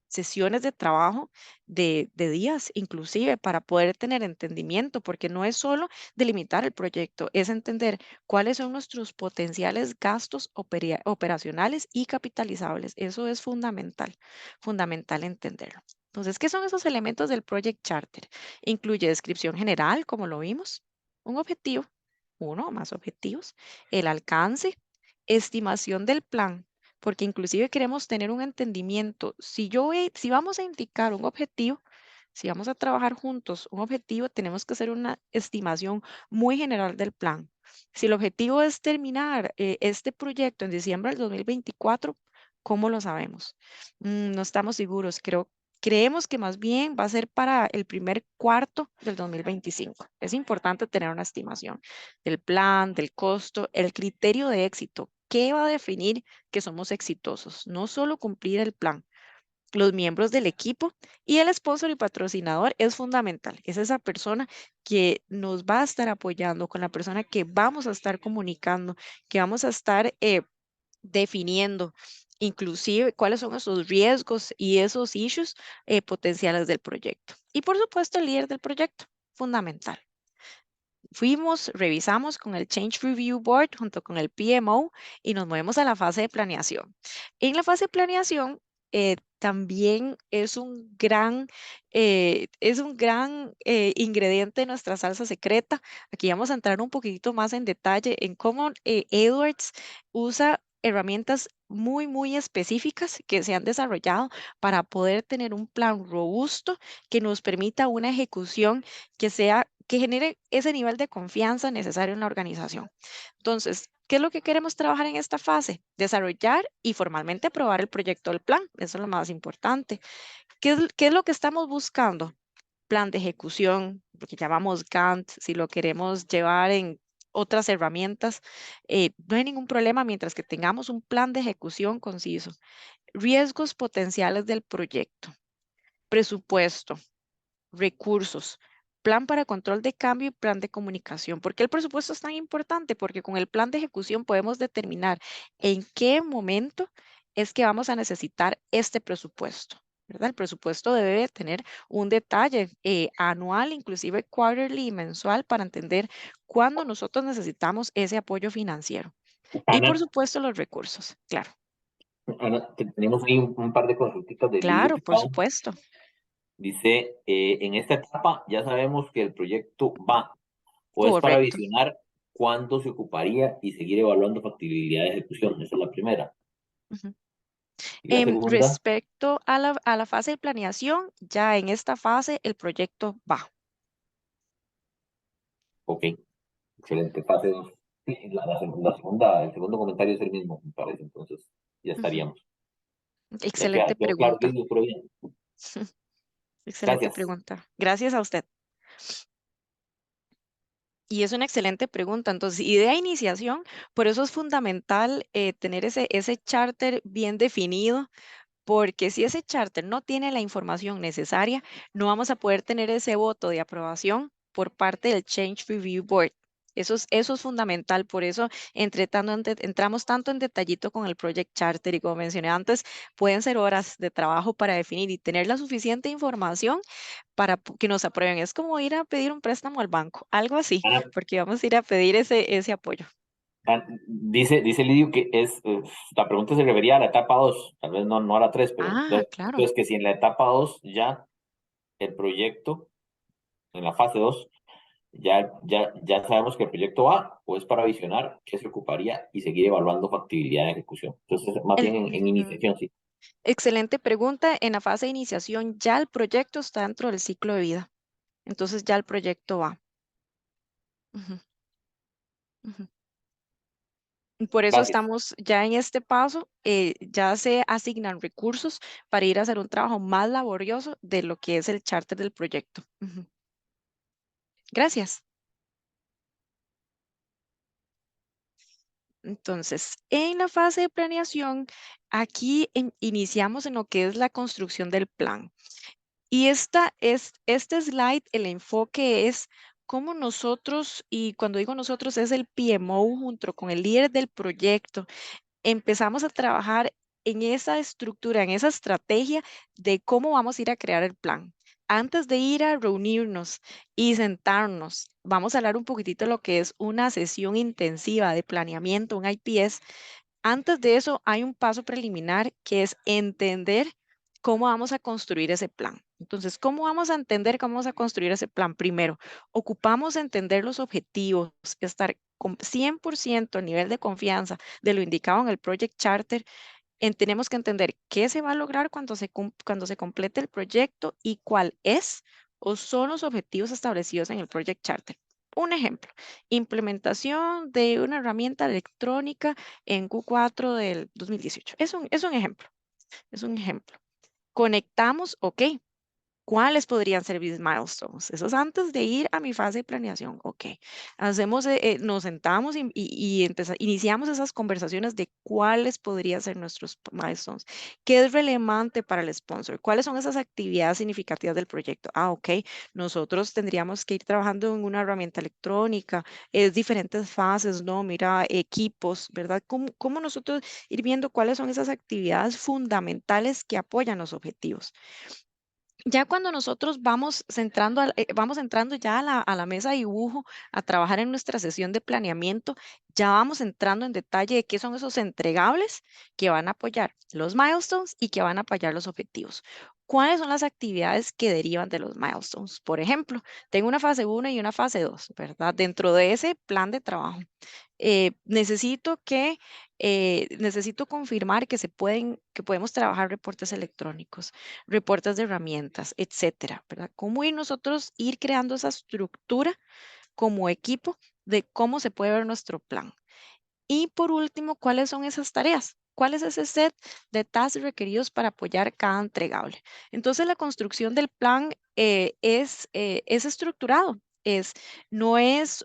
Speaker 3: sesiones de trabajo de días, inclusive, para poder tener entendimiento, porque no es solo delimitar el proyecto, es entender cuáles son nuestros potenciales gastos operacionales y capitalizables. Eso es fundamental, fundamental entenderlo. Entonces, ¿qué son esos elementos del Project Charter? Incluye descripción general, como lo vimos, un objetivo, uno o más objetivos, el alcance, estimación del plan, porque inclusive queremos tener un entendimiento. Si vamos a indicar un objetivo, si vamos a trabajar juntos un objetivo, tenemos que hacer una estimación muy general del plan. Si el objetivo es terminar este proyecto en diciembre del 2024, ¿cómo lo sabemos? No estamos seguros. Creemos que más bien va a ser para el primer cuarto del 2025. Es importante tener una estimación del plan, del costo, el criterio de éxito. ¿Qué va a definir que somos exitosos? No solo cumplir el plan. Los miembros del equipo y el sponsor y patrocinador es fundamental. Es esa persona que nos va a estar apoyando, con la persona que vamos a estar comunicando, que vamos a estar definiendo inclusive cuáles son esos riesgos y esos issues potenciales del proyecto. Y por supuesto, el líder del proyecto, fundamental. Fuimos, revisamos con el Change Review Board junto con el PMO y nos movemos a la fase de planeación. En la fase de planeación también es un gran ingrediente de nuestra salsa secreta. Aquí vamos a entrar un poquitito más en detalle en cómo Edwards usa herramientas muy, muy específicas que se han desarrollado para poder tener un plan robusto que nos permita una ejecución que genere ese nivel de confianza necesario en la organización. Entonces, ¿qué es lo que queremos trabajar en esta fase? Desarrollar y formalmente aprobar el proyecto del plan. Eso es lo más importante. ¿Qué es lo que estamos buscando? Plan de ejecución, lo que llamamos Gantt, si lo queremos llevar en otras herramientas, no hay ningún problema mientras que tengamos un plan de ejecución conciso. Riesgos potenciales del proyecto, presupuesto, recursos, plan para control de cambio y plan de comunicación. ¿Por qué el presupuesto es tan importante? Porque con el plan de ejecución podemos determinar en qué momento es que vamos a necesitar este presupuesto. ¿Verdad? El presupuesto debe tener un detalle anual, inclusive quarterly y mensual, para entender cuándo nosotros necesitamos ese apoyo financiero. Y por
Speaker 1: Ana,
Speaker 3: supuesto los recursos, claro,
Speaker 1: Ana, tenemos ahí un par de consultitas de
Speaker 3: claro,
Speaker 1: Lilian.
Speaker 3: por supuesto.
Speaker 1: Dice, en esta etapa ya sabemos que el proyecto va, o es para
Speaker 3: Correcto.
Speaker 1: visionar cuándo se ocuparía y seguir evaluando factibilidad de ejecución. Esa es la primera.
Speaker 3: Ujú.
Speaker 1: Y la segunda,
Speaker 3: Respecto a la fase de planeación, ya en esta fase el proyecto va.
Speaker 1: ok, excelente, fase 2. Sí, la segunda, el segundo comentario es el mismo, me parece, entonces ya
Speaker 3: Ujú.
Speaker 1: estaríamos. Ya
Speaker 3: Excelente
Speaker 1: quedó claro,
Speaker 3: pregunta.
Speaker 1: pero bien.
Speaker 3: Excelente
Speaker 1: Gracias.
Speaker 3: pregunta. Gracias a usted. Y es una excelente pregunta. Entonces, idea de iniciación, por eso es fundamental tener ese charter bien definido, porque si ese charter no tiene la información necesaria, no vamos a poder tener ese voto de aprobación por parte del Change Review Board. Eso es fundamental, por eso entramos tanto en detallito con el Project Charter y como mencioné antes, pueden ser horas de trabajo para definir y tener la suficiente información para que nos aprueben. Es como ir a pedir un préstamo al banco, algo así,
Speaker 1: Ana,
Speaker 3: porque vamos a ir a pedir ese apoyo.
Speaker 1: dice Lidio que la pregunta se refería a la etapa 2, tal vez no a la 3, pero
Speaker 3: Ah, claro.
Speaker 1: entonces que si en la etapa 2 ya el proyecto, en la fase 2 ya sabemos que el proyecto va, o es para visionar qué se ocuparía y seguir evaluando factibilidad de ejecución. Entonces, más bien en
Speaker 3: Ujú.
Speaker 1: iniciación, sí.
Speaker 3: Excelente pregunta. En la fase de iniciación ya el proyecto está dentro del ciclo de vida. Entonces ya el proyecto va. Ujú, ujú. Y por eso
Speaker 1: Gracias.
Speaker 3: estamos ya en este paso, ya se asignan recursos para ir a hacer un trabajo más laborioso de lo que es el charter del proyecto. Ujú. Gracias. Entonces, en la fase de planeación, aquí iniciamos en lo que es la construcción del plan. Y este slide, el enfoque es cómo nosotros, y cuando digo nosotros es el PMO junto con el líder del proyecto, empezamos a trabajar en esa estructura, en esa estrategia de cómo vamos a ir a crear el plan. Antes de ir a reunirnos y sentarnos, vamos a hablar un poquitito de lo que es una sesión intensiva de planeamiento, un IPS. Antes de eso, hay un paso preliminar que es entender cómo vamos a construir ese plan. Entonces, ¿cómo vamos a entender cómo vamos a construir ese plan? Primero, ocupamos entender los objetivos, estar con 100% a nivel de confianza de lo indicado en el Project Charter. Tenemos que entender qué se va a lograr cuando se complete el proyecto y cuál es o son los objetivos establecidos en el Project Charter. Un ejemplo, implementación de una herramienta electrónica en Q4 del 2018. Es un ejemplo, es un ejemplo. Conectamos, ok, ¿cuáles podrían ser mis milestones? Eso es antes de ir a mi fase de planeación. Ok, nos sentamos iniciamos esas conversaciones de cuáles podrían ser nuestros milestones. ¿Qué es relevante para el sponsor? ¿Cuáles son esas actividades significativas del proyecto? Ah, ok, nosotros tendríamos que ir trabajando en una herramienta electrónica, es diferentes fases, ¿no? Mira, equipos, ¿verdad? ¿Cómo nosotros ir viendo cuáles son esas actividades fundamentales que apoyan los objetivos? Ya cuando nosotros vamos entrando ya a la mesa de dibujo, a trabajar en nuestra sesión de planeamiento, ya vamos entrando en detalle de qué son esos entregables que van a apoyar los milestones y que van a apoyar los objetivos. ¿Cuáles son las actividades que derivan de los milestones? Por ejemplo, tengo una fase 1 y una fase 2, ¿verdad? Dentro de ese plan de trabajo, necesito confirmar que podemos trabajar reportes electrónicos, reportes de herramientas, etcétera, ¿verdad? ¿Cómo ir creando esa estructura como equipo de cómo se puede ver nuestro plan? Y por último, ¿cuáles son esas tareas? ¿Cuál es ese set de tasks requeridos para apoyar cada entregable? Entonces, la construcción del plan es estructurado. No es,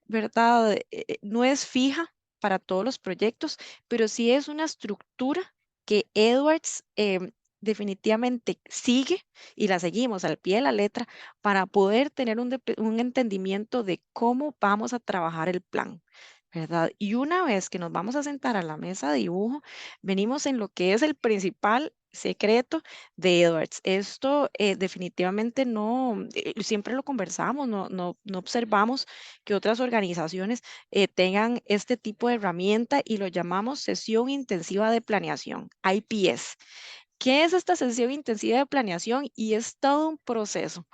Speaker 3: ¿verdad? No es fija para todos los proyectos, pero sí es una estructura que Edwards definitivamente sigue y la seguimos al pie de la letra para poder tener un entendimiento de cómo vamos a trabajar el plan, ¿verdad? Y una vez que nos vamos a sentar a la mesa de dibujo, venimos en lo que es el principal secreto de Edwards. Esto definitivamente no, siempre lo conversamos, no observamos que otras organizaciones tengan este tipo de herramienta y lo llamamos sesión intensiva de planeación, IPS. ¿Qué es esta sesión intensiva de planeación? Y es todo un proceso.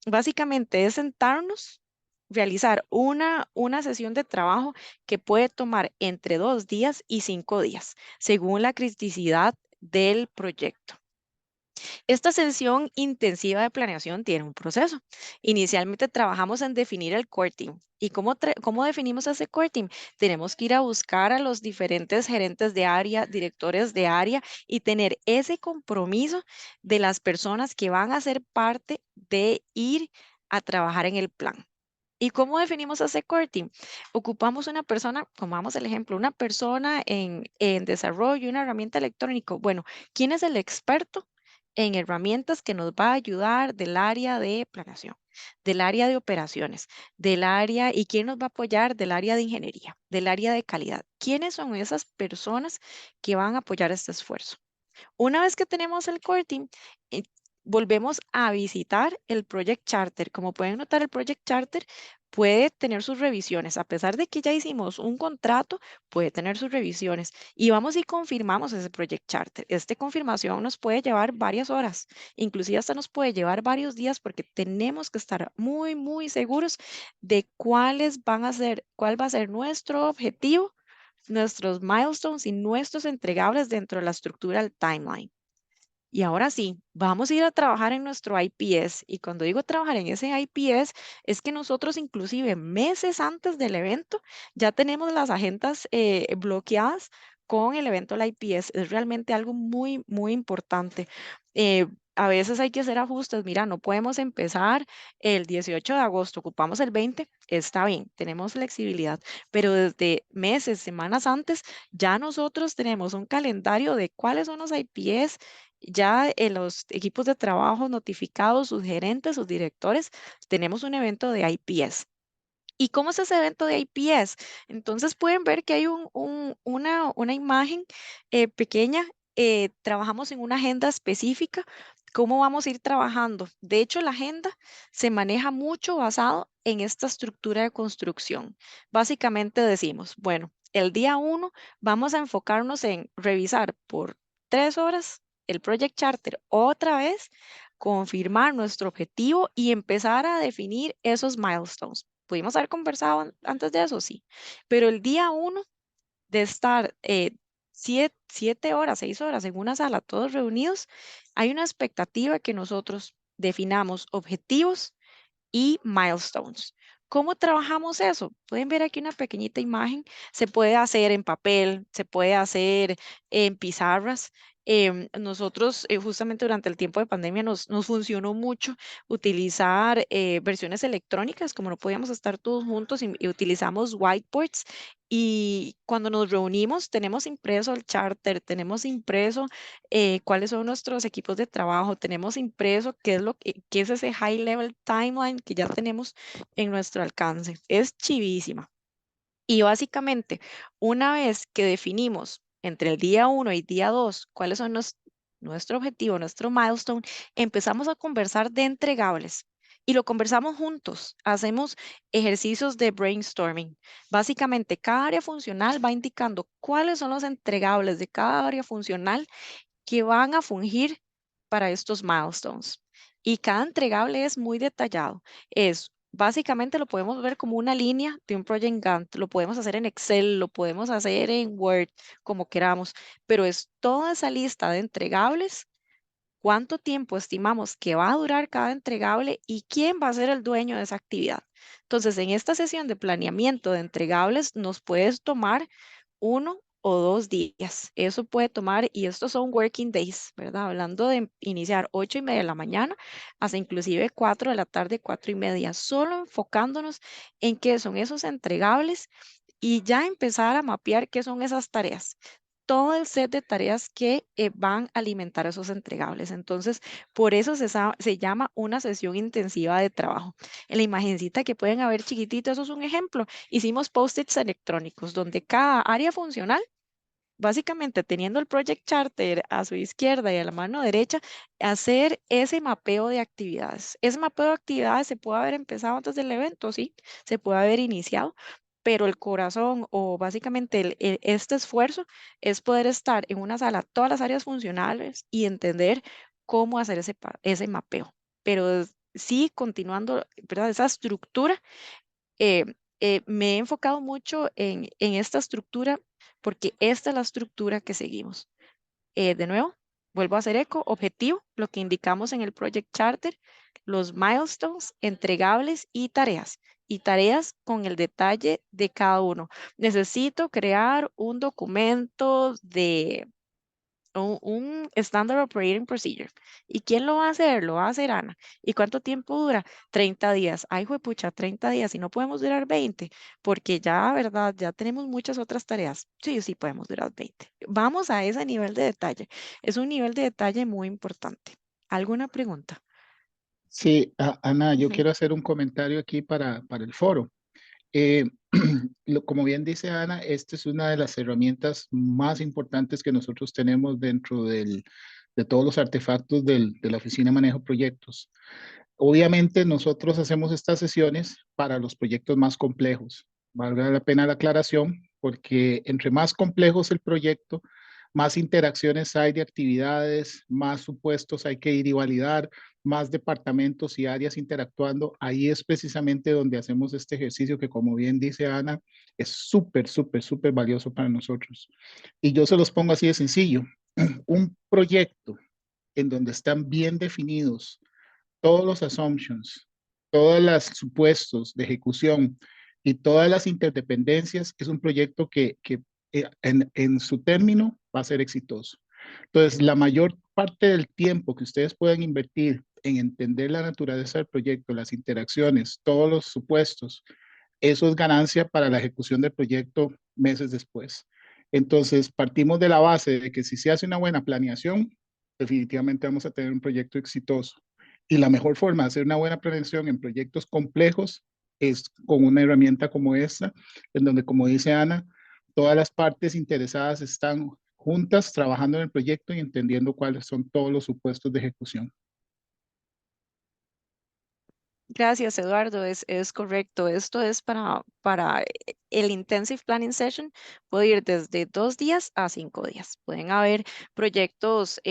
Speaker 3: Básicamente es sentarnos, realizar una sesión de trabajo que puede tomar entre 2 días y 5 días, según la criticidad del proyecto. Esta sesión intensiva de planeación tiene un proceso. Inicialmente trabajamos en definir el core team. ¿Y cómo definimos ese core team? Tenemos que ir a buscar a los diferentes gerentes de área, directores de área y tener ese compromiso de las personas que van a ser parte de ir a trabajar en el plan. ¿Y cómo definimos ese core team? Ocupamos una persona, tomamos el ejemplo, una persona en desarrollo, una herramienta electrónica. Bueno, ¿quién es el experto en herramientas que nos va a ayudar del área de planeación, del área de operaciones, del área y quién nos va a apoyar del área de ingeniería, del área de calidad? ¿Quiénes son esas personas que van a apoyar este esfuerzo? Una vez que tenemos el core team, eh, volvemos a visitar el Project Charter. Como pueden notar, el Project Charter puede tener sus revisiones. A pesar de que ya hicimos un contrato, puede tener sus revisiones. Y vamos y confirmamos ese Project Charter. Esta confirmación nos puede llevar varias horas, inclusive hasta nos puede llevar varios días porque tenemos que estar muy, muy seguros de cuál va a ser nuestro objetivo, nuestros milestones y nuestros entregables dentro de la estructura del timeline. Y ahora sí, vamos a ir a trabajar en nuestro IPS. Y cuando digo trabajar en ese IPS, es que nosotros inclusive meses antes del evento ya tenemos las agendas bloqueadas con el evento del IPS. Es realmente algo muy, muy importante. Eh, a veces hay que hacer ajustes. Mira, no podemos empezar el 18 de agosto, ocupamos el 20, está bien, tenemos flexibilidad, pero desde meses, semanas antes, ya nosotros tenemos un calendario de cuáles son los IPS, ya en los equipos de trabajo notificados, sus gerentes, sus directores, tenemos un evento de IPS. ¿Y cómo es ese evento de IPS? Entonces pueden ver que hay una imagen pequeña. Trabajamos en una agenda específica. ¿Cómo vamos a ir trabajando? De hecho, la agenda se maneja mucho basado en esta estructura de construcción. Básicamente decimos, bueno, el día 1 vamos a enfocarnos en revisar por 3 horas el Project Charter otra vez, confirmar nuestro objetivo y empezar a definir esos milestones. Pudimos haber conversado antes de eso, sí, pero el día 1 de estar 7 horas, 6 horas en una sala, todos reunidos, hay una expectativa que nosotros definamos objetivos y milestones. ¿Cómo trabajamos eso? Pueden ver aquí una pequeñita imagen. Se puede hacer en papel, se puede hacer en pizarras. Nosotros justamente durante el tiempo de pandemia nos funcionó mucho utilizar versiones electrónicas, como no podíamos estar todos juntos y utilizamos whiteboards. Y cuando nos reunimos, tenemos impreso el charter, tenemos impreso cuáles son nuestros equipos de trabajo, tenemos impreso qué es ese high level timeline que ya tenemos en nuestro alcance. Es chivísima. Y básicamente, una vez que definimos entre el día 1 y día 2 cuáles son nuestro objetivo, nuestro milestone, empezamos a conversar de entregables. Y lo conversamos juntos, hacemos ejercicios de brainstorming. Básicamente, cada área funcional va indicando cuáles son los entregables de cada área funcional que van a fungir para estos milestones. Y cada entregable es muy detallado. Básicamente lo podemos ver como una línea de un Project Gantt. Lo podemos hacer en Excel, lo podemos hacer en Word, como queramos, pero es toda esa lista de entregables, cuánto tiempo estimamos que va a durar cada entregable y quién va a ser el dueño de esa actividad. Entonces, en esta sesión de planeamiento de entregables nos puedes tomar 1 o 2 días. Eso puede tomar, y estos son working days, ¿verdad? Hablando de iniciar 8:30 de la mañana hasta inclusive 4 de la tarde, 4:30, solo enfocándonos en qué son esos entregables y ya empezar a mapear qué son esas tareas, todo el set de tareas que van a alimentar esos entregables. Entonces, por eso se llama una sesión intensiva de trabajo. En la imagencita que pueden ver chiquitito, eso es un ejemplo. Hicimos post-its electrónicos donde cada área funcional, básicamente teniendo el Project Charter a su izquierda y a la mano derecha, hacer ese mapeo de actividades. Ese mapeo de actividades se puede haber empezado antes del evento, sí, se puede haber iniciado, pero el corazón o básicamente este esfuerzo es poder estar en una sala, todas las áreas funcionales y entender cómo hacer ese mapeo. Pero sí, continuando, ¿verdad? Esa estructura, eh, me he enfocado mucho en esta estructura porque esta es la estructura que seguimos. De nuevo, vuelvo a hacer eco, objetivo, lo que indicamos en el Project Charter, los milestones, entregables y tareas. Y tareas con el detalle de cada uno. Necesito crear un documento de un Standard Operating Procedure. ¿Y quién lo va a hacer? Lo va a hacer Ana. ¿Y cuánto tiempo dura? 30 días. Ay, juepucha, 30 días y no podemos durar 20 porque ya, ¿verdad? Ya tenemos muchas otras tareas. Sí, sí podemos durar 20. Vamos a ese nivel de detalle. Es un nivel de detalle muy importante. ¿Alguna pregunta?
Speaker 2: Sí, Ana, yo
Speaker 3: Ujú.
Speaker 2: quiero hacer un comentario aquí para el foro. Eh, como bien dice Ana, esta es una de las herramientas más importantes que nosotros tenemos dentro de todos los artefactos de la Oficina de Manejo de Proyectos. Obviamente nosotros hacemos estas sesiones para los proyectos más complejos. Valga la pena la aclaración, porque entre más complejo es el proyecto, más interacciones hay de actividades, más supuestos hay que ir y validar, más departamentos y áreas interactuando. Ahí es precisamente donde hacemos este ejercicio que, como bien dice Ana, es súper, súper, súper valioso para nosotros. Y yo se los pongo así de sencillo. Un proyecto en donde están bien definidos todos los assumptions, todos los supuestos de ejecución y todas las interdependencias, es un proyecto que en su término va a ser exitoso. Entonces, la mayor parte del tiempo que ustedes puedan invertir en entender la naturaleza del proyecto, las interacciones, todos los supuestos, eso es ganancia para la ejecución del proyecto meses después. Entonces, partimos de la base de que si se hace una buena planeación, definitivamente vamos a tener un proyecto exitoso. Y la mejor forma de hacer una buena planeación en proyectos complejos es con una herramienta como esta, en donde, como dice Ana, todas las partes interesadas están juntas trabajando en el proyecto y entendiendo cuáles son todos los supuestos de ejecución.
Speaker 3: Gracias, Eduardo. Es correcto. Esto es para el Intensive Planning Session. Puede ir desde 2 días a 5 días. Pueden haber proyectos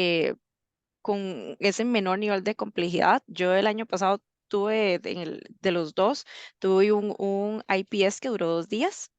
Speaker 3: con ese menor nivel de complejidad. Yo el año pasado tuve, de los dos, tuve un IPS que duró 2 días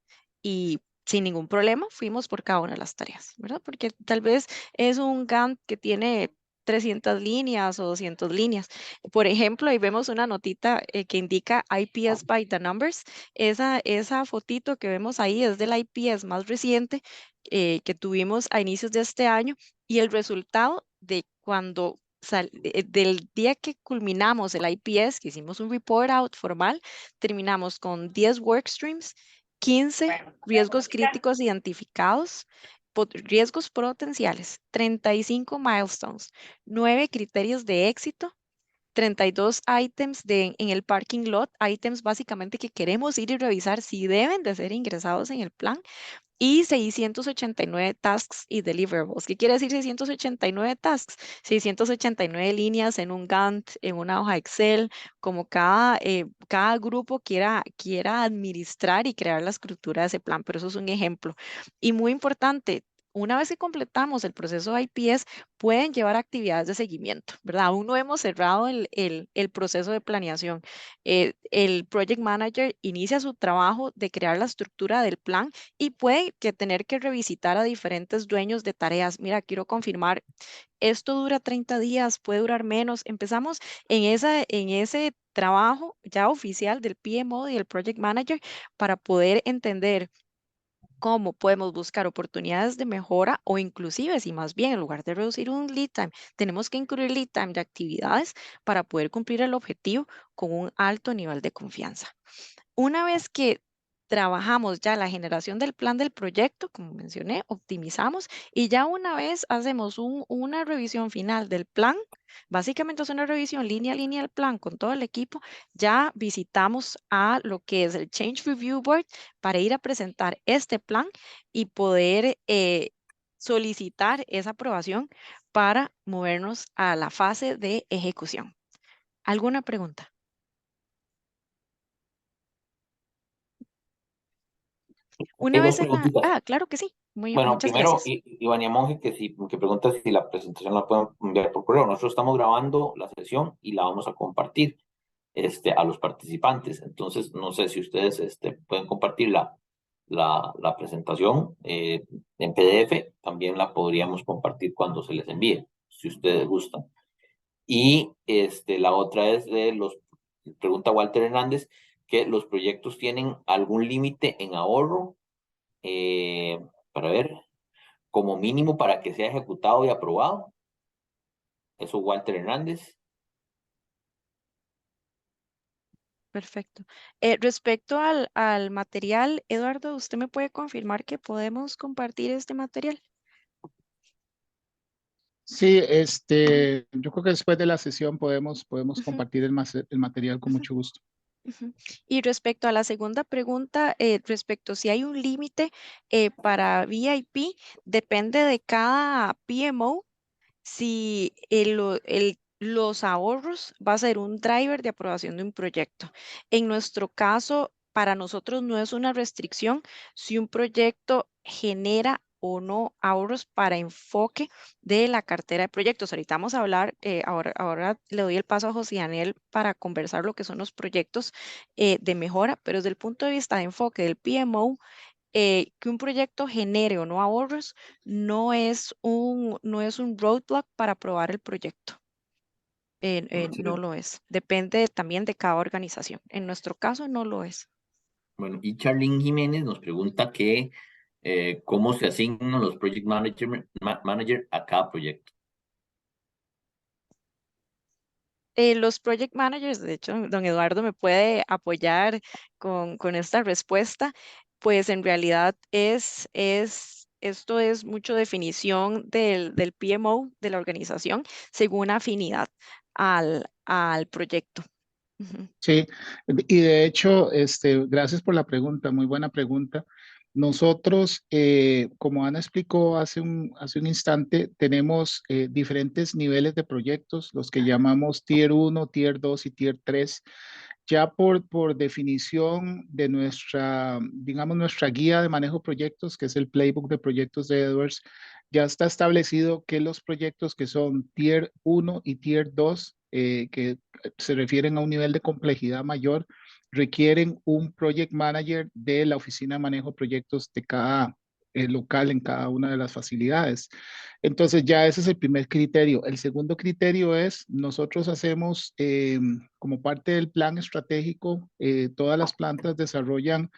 Speaker 3: y sin ningún problema fuimos por cada una de las tareas, ¿verdad? Porque tal vez es un Gantt que tiene 300 líneas o 200 líneas. Por ejemplo, ahí vemos una notita que indica IPS by the numbers. Esa fotito que vemos ahí es del IPS más reciente que tuvimos a inicios de este año y el resultado de cuando del día que culminamos el IPS, que hicimos un report out formal, terminamos con 10 work streams, 15 riesgos críticos identificados, riesgos potenciales, 35 milestones, 9 criterios de éxito, 32 ítems en el parking lot, ítems básicamente que queremos ir y revisar si deben de ser ingresados en el plan y 689 tasks y deliverables. ¿Qué quiere decir 689 tasks? 689 líneas en un Gantt, en una hoja Excel, como cada grupo quiera administrar y crear la estructura de ese plan, pero eso es un ejemplo. Y muy importante, una vez que completamos el proceso de IPS, pueden llevar actividades de seguimiento, ¿verdad? Aún no hemos cerrado el proceso de planeación. El Project Manager inicia su trabajo de crear la estructura del plan y puede que tener que revisitar a diferentes dueños de tareas. Mira, quiero confirmar, esto dura 30 días, puede durar menos. Empezamos en ese trabajo ya oficial del PMO y del Project Manager para poder entender cómo podemos buscar oportunidades de mejora o inclusive si más bien en lugar de reducir un lead time, tenemos que incluir lead time de actividades para poder cumplir el objetivo con un alto nivel de confianza. Una vez que trabajamos ya la generación del plan del proyecto, como mencioné, optimizamos y ya una vez hacemos una revisión final del plan, básicamente es una revisión línea a línea del plan con todo el equipo, ya visitamos a lo que es el Change Review Board para ir a presentar este plan y poder solicitar esa aprobación para movernos a la fase de ejecución. ¿Alguna pregunta? Una
Speaker 1: Hay dos
Speaker 3: vez en la...
Speaker 1: preguntitas.
Speaker 3: Ah, claro que sí.
Speaker 1: Bueno,
Speaker 3: Muchas
Speaker 1: primero,
Speaker 3: gracias.
Speaker 1: Ivania Monge, que pregunta si la presentación la pueden enviar por correo. Nosotros estamos grabando la sesión y la vamos a compartir a los participantes. Entonces, no sé si ustedes pueden compartir la presentación en PDF. También la podríamos compartir cuando se les envíe, si ustedes gustan. Y la otra es pregunta Walter Hernández, que los proyectos tienen algún límite en ahorro, para ver, como mínimo para que sea ejecutado y aprobado. Eso Walter Hernández.
Speaker 3: Perfecto. Respecto al material, Eduardo, ¿usted me puede confirmar que podemos compartir este material?
Speaker 2: Sí, yo creo que después de la sesión podemos
Speaker 3: Ujú,
Speaker 2: compartir el material con
Speaker 3: ujú,
Speaker 2: mucho gusto.
Speaker 3: ujú. Y respecto a la segunda pregunta, respecto si hay un límite para VIP, depende de cada PMO. Si los ahorros va a ser un driver de aprobación de un proyecto. En nuestro caso, para nosotros no es una restricción si un proyecto genera o no ahorros para enfoque de la cartera de proyectos. Ahorita vamos a hablar, ahora le doy el paso a José Daniel para conversar lo que son los proyectos de mejora, pero desde el punto de vista de enfoque del PMO, que un proyecto genere o no ahorros no es un roadblock para aprobar el proyecto. No lo es. Depende también de cada organización. En nuestro caso no lo es.
Speaker 1: Bueno, y Charlene Jiménez nos pregunta cómo se asignan los project manager a cada proyecto.
Speaker 3: Los project managers, de hecho, don Eduardo me puede apoyar con esta respuesta, pues en realidad esto es mucho definición del PMO, de la organización, según afinidad al proyecto. Ujú.
Speaker 2: Sí, y de hecho, gracias por la pregunta, muy buena pregunta. Nosotros, como Ana explicó hace un instante, tenemos diferentes niveles de proyectos, los que llamamos Tier 1, Tier 2 y Tier 3. Ya por definición de digamos, nuestra guía de manejo de proyectos, que es el Playbook de proyectos de Edwards, ya está establecido que los proyectos que son Tier 1 y Tier 2, que se refieren a un nivel de complejidad mayor, requieren un project manager de la oficina de manejo de proyectos de cada local en cada una de las facilidades. Entonces ya ese es el primer criterio. El segundo criterio es, nosotros hacemos como parte del plan estratégico, todas las plantas desarrollan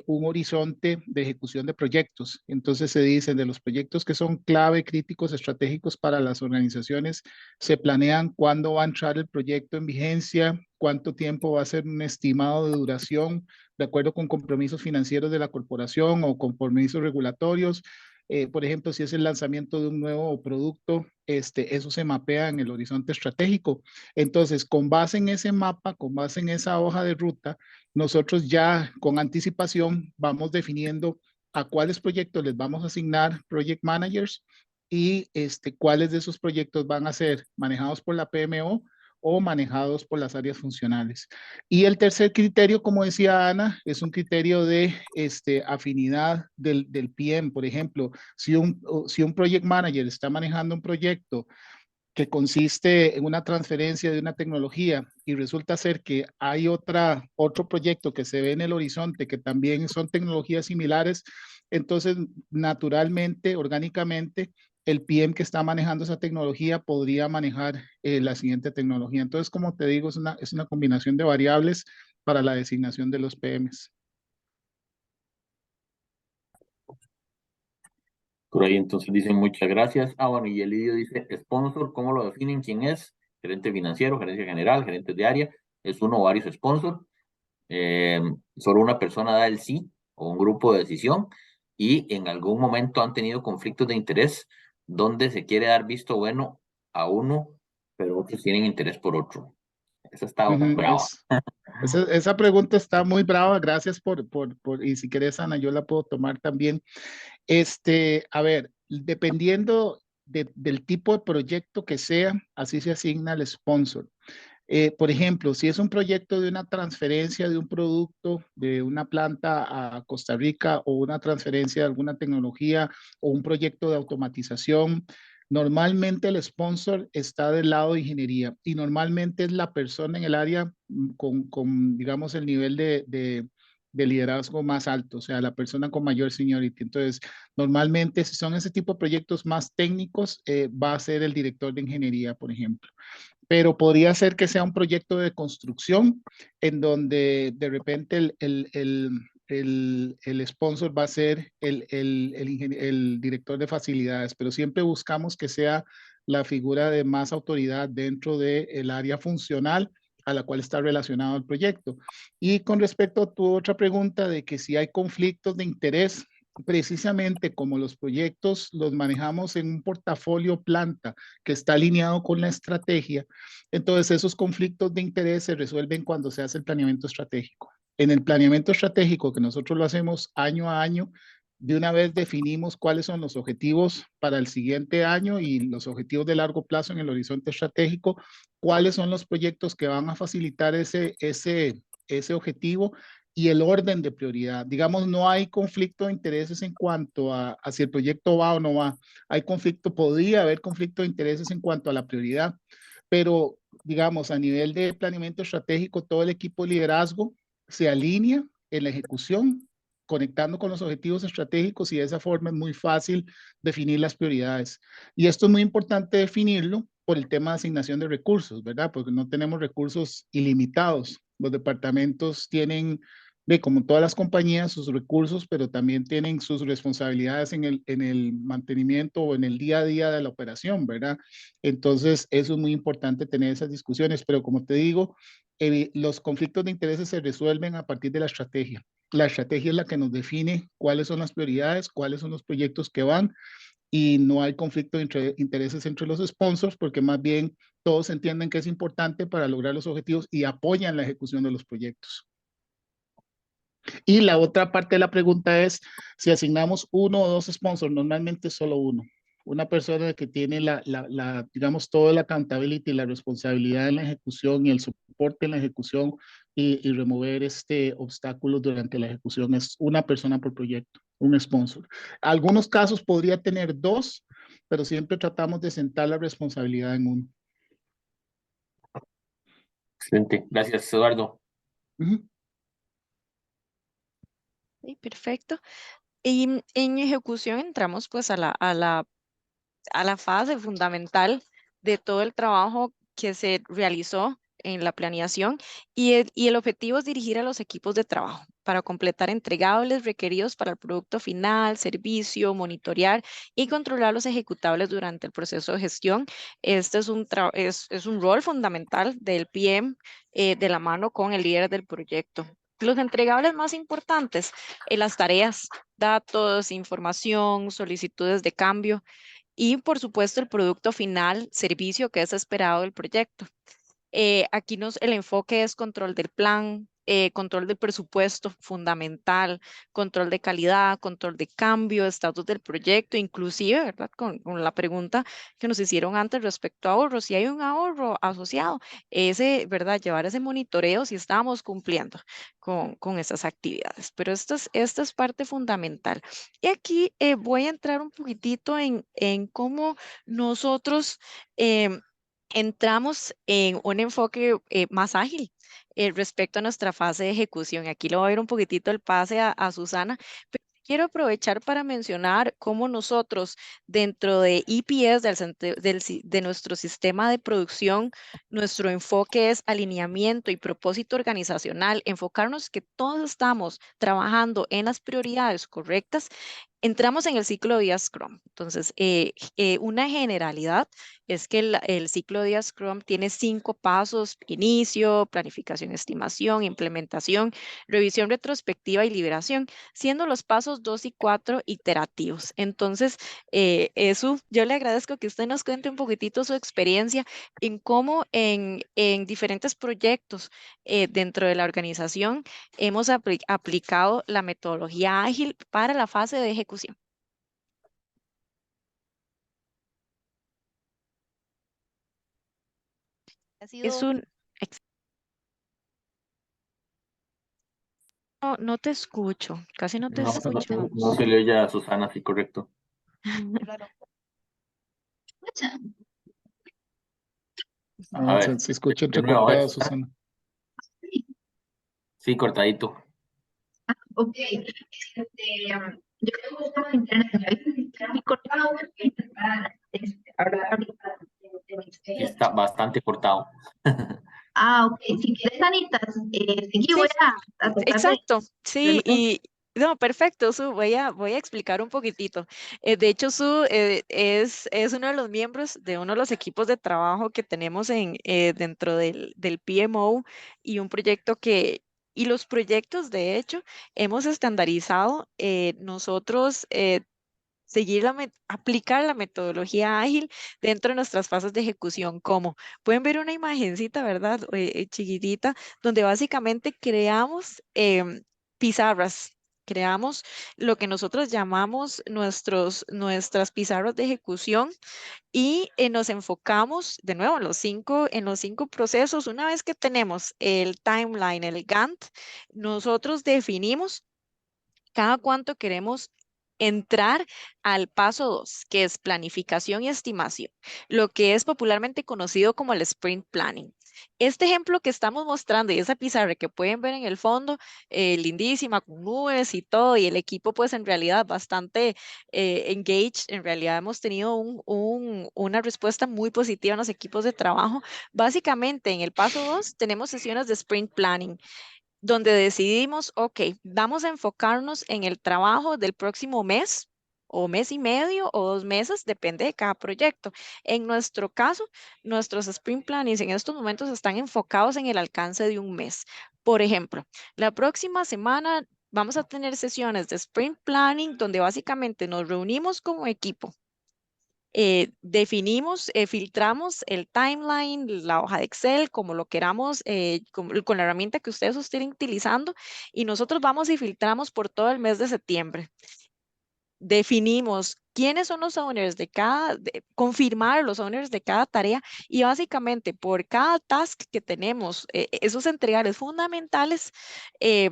Speaker 2: un horizonte de ejecución de proyectos. Entonces se dicen de los proyectos que son clave, críticos, estratégicos para las organizaciones, se planean cuándo va a entrar el proyecto en vigencia, cuánto tiempo va a ser un estimado de duración, de acuerdo con compromisos financieros de la corporación o compromisos regulatorios. Por ejemplo, si es el lanzamiento de un nuevo producto, eso se mapea en el horizonte estratégico. Entonces, con base en ese mapa, con base en esa hoja de ruta, nosotros ya con anticipación vamos definiendo a cuáles proyectos les vamos a asignar project managers y cuáles de esos proyectos van a ser manejados por la PMO o manejados por las áreas funcionales. Y el tercer criterio, como decía Ana, es un criterio de afinidad del PM. Por ejemplo, si un project manager está manejando un proyecto que consiste en una transferencia de una tecnología y resulta ser que hay otro proyecto que se ve en el horizonte que también son tecnologías similares, entonces naturalmente, orgánicamente, el PM que está manejando esa tecnología podría manejar la siguiente tecnología. Entonces, como te digo, es una combinación de variables para la designación de los PMs.
Speaker 1: Por ahí entonces dicen muchas gracias. Bueno, y Elidio dice, sponsor, ¿cómo lo definen? ¿Quién es? Gerente financiero, gerencia general, gerente de área. ¿Es uno o varios sponsors? Solo una persona da el sí o un grupo de decisión y en algún momento han tenido conflictos de interés donde se quiere dar visto bueno a uno, pero otros tienen interés por otro. Esa está
Speaker 2: Ujú,
Speaker 1: brava.
Speaker 2: esa pregunta está muy brava. Gracias y si querés, Ana, yo la puedo tomar también. A ver, dependiendo del tipo de proyecto que sea, así se asigna el sponsor. Por ejemplo, si es un proyecto de una transferencia de un producto de una planta a Costa Rica o una transferencia de alguna tecnología o un proyecto de automatización, normalmente el sponsor está del lado de ingeniería y normalmente es la persona en el área digamos, el nivel de liderazgo más alto, o sea, la persona con mayor seniority. Entonces, normalmente, si son ese tipo de proyectos más técnicos, va a ser el director de ingeniería, por ejemplo. Pero podría ser que sea un proyecto de construcción en donde de repente el sponsor va a ser el director de facilidades, pero siempre buscamos que sea la figura de más autoridad dentro del área funcional a la cual está relacionado el proyecto. Y con respecto a tu otra pregunta de que si hay conflictos de interés, precisamente como los proyectos los manejamos en un portafolio planta que está alineado con la estrategia, entonces esos conflictos de interés se resuelven cuando se hace el planeamiento estratégico. En el planeamiento estratégico, que nosotros lo hacemos año a año, de una vez definimos cuáles son los objetivos para el siguiente año y los objetivos de largo plazo en el horizonte estratégico, cuáles son los proyectos que van a facilitar ese objetivo y el orden de prioridad. Digamos, no hay conflicto de intereses en cuanto a si el proyecto va o no va. Hay conflicto, podría haber conflicto de intereses en cuanto a la prioridad, pero digamos, a nivel de planeamiento estratégico, todo el equipo de liderazgo se alinea en la ejecución, conectando con los objetivos estratégicos y de esa forma es muy fácil definir las prioridades. Y esto es muy importante definirlo por el tema de asignación de recursos, ¿verdad? Porque no tenemos recursos ilimitados. Los departamentos tienen, como todas las compañías, sus recursos, pero también tienen sus responsabilidades en el mantenimiento o en el día a día de la operación, ¿verdad? Entonces, eso es muy importante tener esas discusiones, pero como te digo, los conflictos de intereses se resuelven a partir de la estrategia. La estrategia es la que nos define cuáles son las prioridades, cuáles son los proyectos que van y no hay conflicto de intereses entre los sponsors porque más bien todos entienden que es importante para lograr los objetivos y apoyan la ejecución de los proyectos. Y la otra parte de la pregunta es si asignamos uno o dos sponsors, normalmente solo uno. Una persona que tiene digamos, toda la accountability, la responsabilidad en la ejecución y el soporte en la ejecución y remover obstáculos durante la ejecución es una persona por proyecto, un sponsor. Algunos casos podría tener dos, pero siempre tratamos de sentar la responsabilidad en uno.
Speaker 1: Excelente. Gracias, Eduardo.
Speaker 2: Ujú.
Speaker 3: Sí, perfecto. Y en ejecución entramos pues a la fase fundamental de todo el trabajo que se realizó en la planeación y el objetivo es dirigir a los equipos de trabajo para completar entregables requeridos para el producto final, servicio, monitorear y controlar los ejecutables durante el proceso de gestión. Este es un rol fundamental del PM de la mano con el líder del proyecto. Los entregables más importantes, las tareas, datos, información, solicitudes de cambio y por supuesto el producto final, servicio que es esperado del proyecto. Aquí el enfoque es control del plan, control del presupuesto fundamental, control de calidad, control de cambio, estatus del proyecto, inclusive, ¿verdad? Con la pregunta que nos hicieron antes respecto a ahorros, si hay un ahorro asociado, ¿verdad? Llevar ese monitoreo si estamos cumpliendo con esas actividades. Pero esta es parte fundamental. Y aquí voy a entrar un poquitito en cómo nosotros... em, entramos en un enfoque más ágil respecto a nuestra fase de ejecución. Aquí le voy a ir un poquitito el pase a Susana, pero quiero aprovechar para mencionar cómo nosotros dentro de EPS, de nuestro sistema de producción, nuestro enfoque es alineamiento y propósito organizacional, enfocarnos que todos estamos trabajando en las prioridades correctas. Entramos en el ciclo de Scrum. Entonces, una generalidad es que el ciclo de Scrum tiene 5 pasos: inicio, planificación, estimación, implementación, revisión retrospectiva y liberación, siendo los pasos 2 y 4 iterativos. Entonces, eso, yo le agradezco que usted nos cuente un poquitito su experiencia en cómo en diferentes proyectos dentro de la organización hemos aplicado la metodología ágil para la fase de ejecución.
Speaker 4: Ha
Speaker 3: Es
Speaker 4: sido,
Speaker 3: un, No, no te escucho, casi no te
Speaker 1: No, no
Speaker 3: escuchamos.
Speaker 1: se le oye a Susana, sí, correcto. A ver,
Speaker 2: Se escucha
Speaker 1: de nuevo, a ver,
Speaker 2: entrecortada,
Speaker 1: Susana.
Speaker 2: Susana.
Speaker 1: Sí, cortadito.
Speaker 5: Ok, yo creo que estaba en internet, me había registrado mi correo, voy a intentar hablar ahorita de mi
Speaker 1: Sí,
Speaker 5: experiencia.
Speaker 1: está bastante cortado.
Speaker 5: Ok, si quieres, Anita, seguí,
Speaker 3: Sí,
Speaker 5: voy a tratar de
Speaker 3: exacto, sí,
Speaker 5: verlo.
Speaker 3: y no, perfecto, Su, voy a explicar un poquitito. De hecho, Su es uno de los miembros de uno de los equipos de trabajo que tenemos dentro del PMO y un proyecto y los proyectos, de hecho, hemos estandarizado nosotros aplicar la metodología ágil dentro de nuestras fases de ejecución, como pueden ver una imagencita, ¿verdad? Chiquitita, donde básicamente creamos pizarras. Creamos lo que nosotros llamamos nuestras pizarras de ejecución y nos enfocamos de nuevo en los cinco procesos. Una vez que tenemos el timeline, el Gantt, nosotros definimos cada cuánto queremos entrar al paso 2, que es planificación y estimación, lo que es popularmente conocido como el sprint planning. Este ejemplo que estamos mostrando y esa pizarra que pueden ver en el fondo, lindísima, con nubes y todo, y el equipo pues en realidad bastante engaged, en realidad hemos tenido una respuesta muy positiva en los equipos de trabajo. Básicamente en el paso 2 tenemos sesiones de sprint planning donde decidimos, ok, vamos a enfocarnos en el trabajo del próximo mes o mes y medio o 2 meses, depende de cada proyecto. En nuestro caso, nuestros sprint plannings en estos momentos están enfocados en el alcance de un mes. Por ejemplo, la próxima semana vamos a tener sesiones de sprint planning donde básicamente nos reunimos como equipo, definimos, filtramos el timeline, la hoja de Excel, como lo queramos, con la herramienta que ustedes estén utilizando, y nosotros vamos y filtramos por todo el mes de septiembre. Definimos quiénes son los owners confirmar los owners de cada tarea y básicamente por cada task que tenemos, esos entregables fundamentales,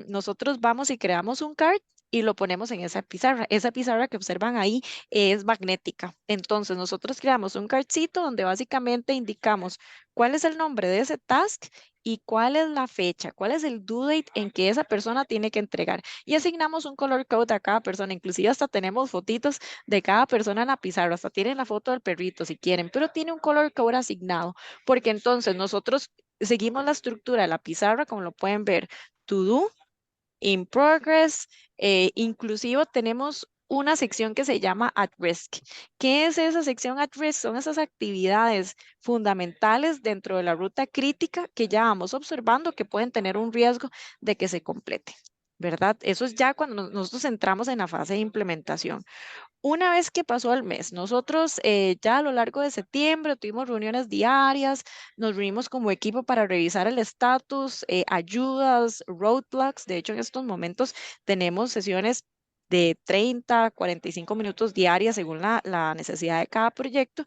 Speaker 3: nosotros vamos y creamos un card y lo ponemos en esa pizarra. Esa pizarra que observan ahí es magnética. Entonces nosotros creamos un cardcito donde básicamente indicamos cuál es el nombre de ese task y cuál es la fecha, cuál es el due date en que esa persona tiene que entregar y asignamos un color code a cada persona. Inclusive hasta tenemos fotitos de cada persona en la pizarra, hasta tienen la foto del perrito si quieren, pero tiene un color code asignado, porque entonces nosotros seguimos la estructura de la pizarra, como lo pueden ver, to do, in progress, inclusive tenemos una sección que se llama at risk. ¿Qué es esa sección at risk? Son esas actividades fundamentales dentro de la ruta crítica que ya vamos observando que pueden tener un riesgo de que se complete, ¿verdad? Eso es ya cuando nosotros entramos en la fase de implementación. Una vez que pasó el mes, nosotros ya a lo largo de septiembre tuvimos reuniones diarias, nos reunimos como equipo para revisar el estatus, ayudas, roadblocks. De hecho, en estos momentos tenemos sesiones de 30, 45 minutos diarias según la necesidad de cada proyecto.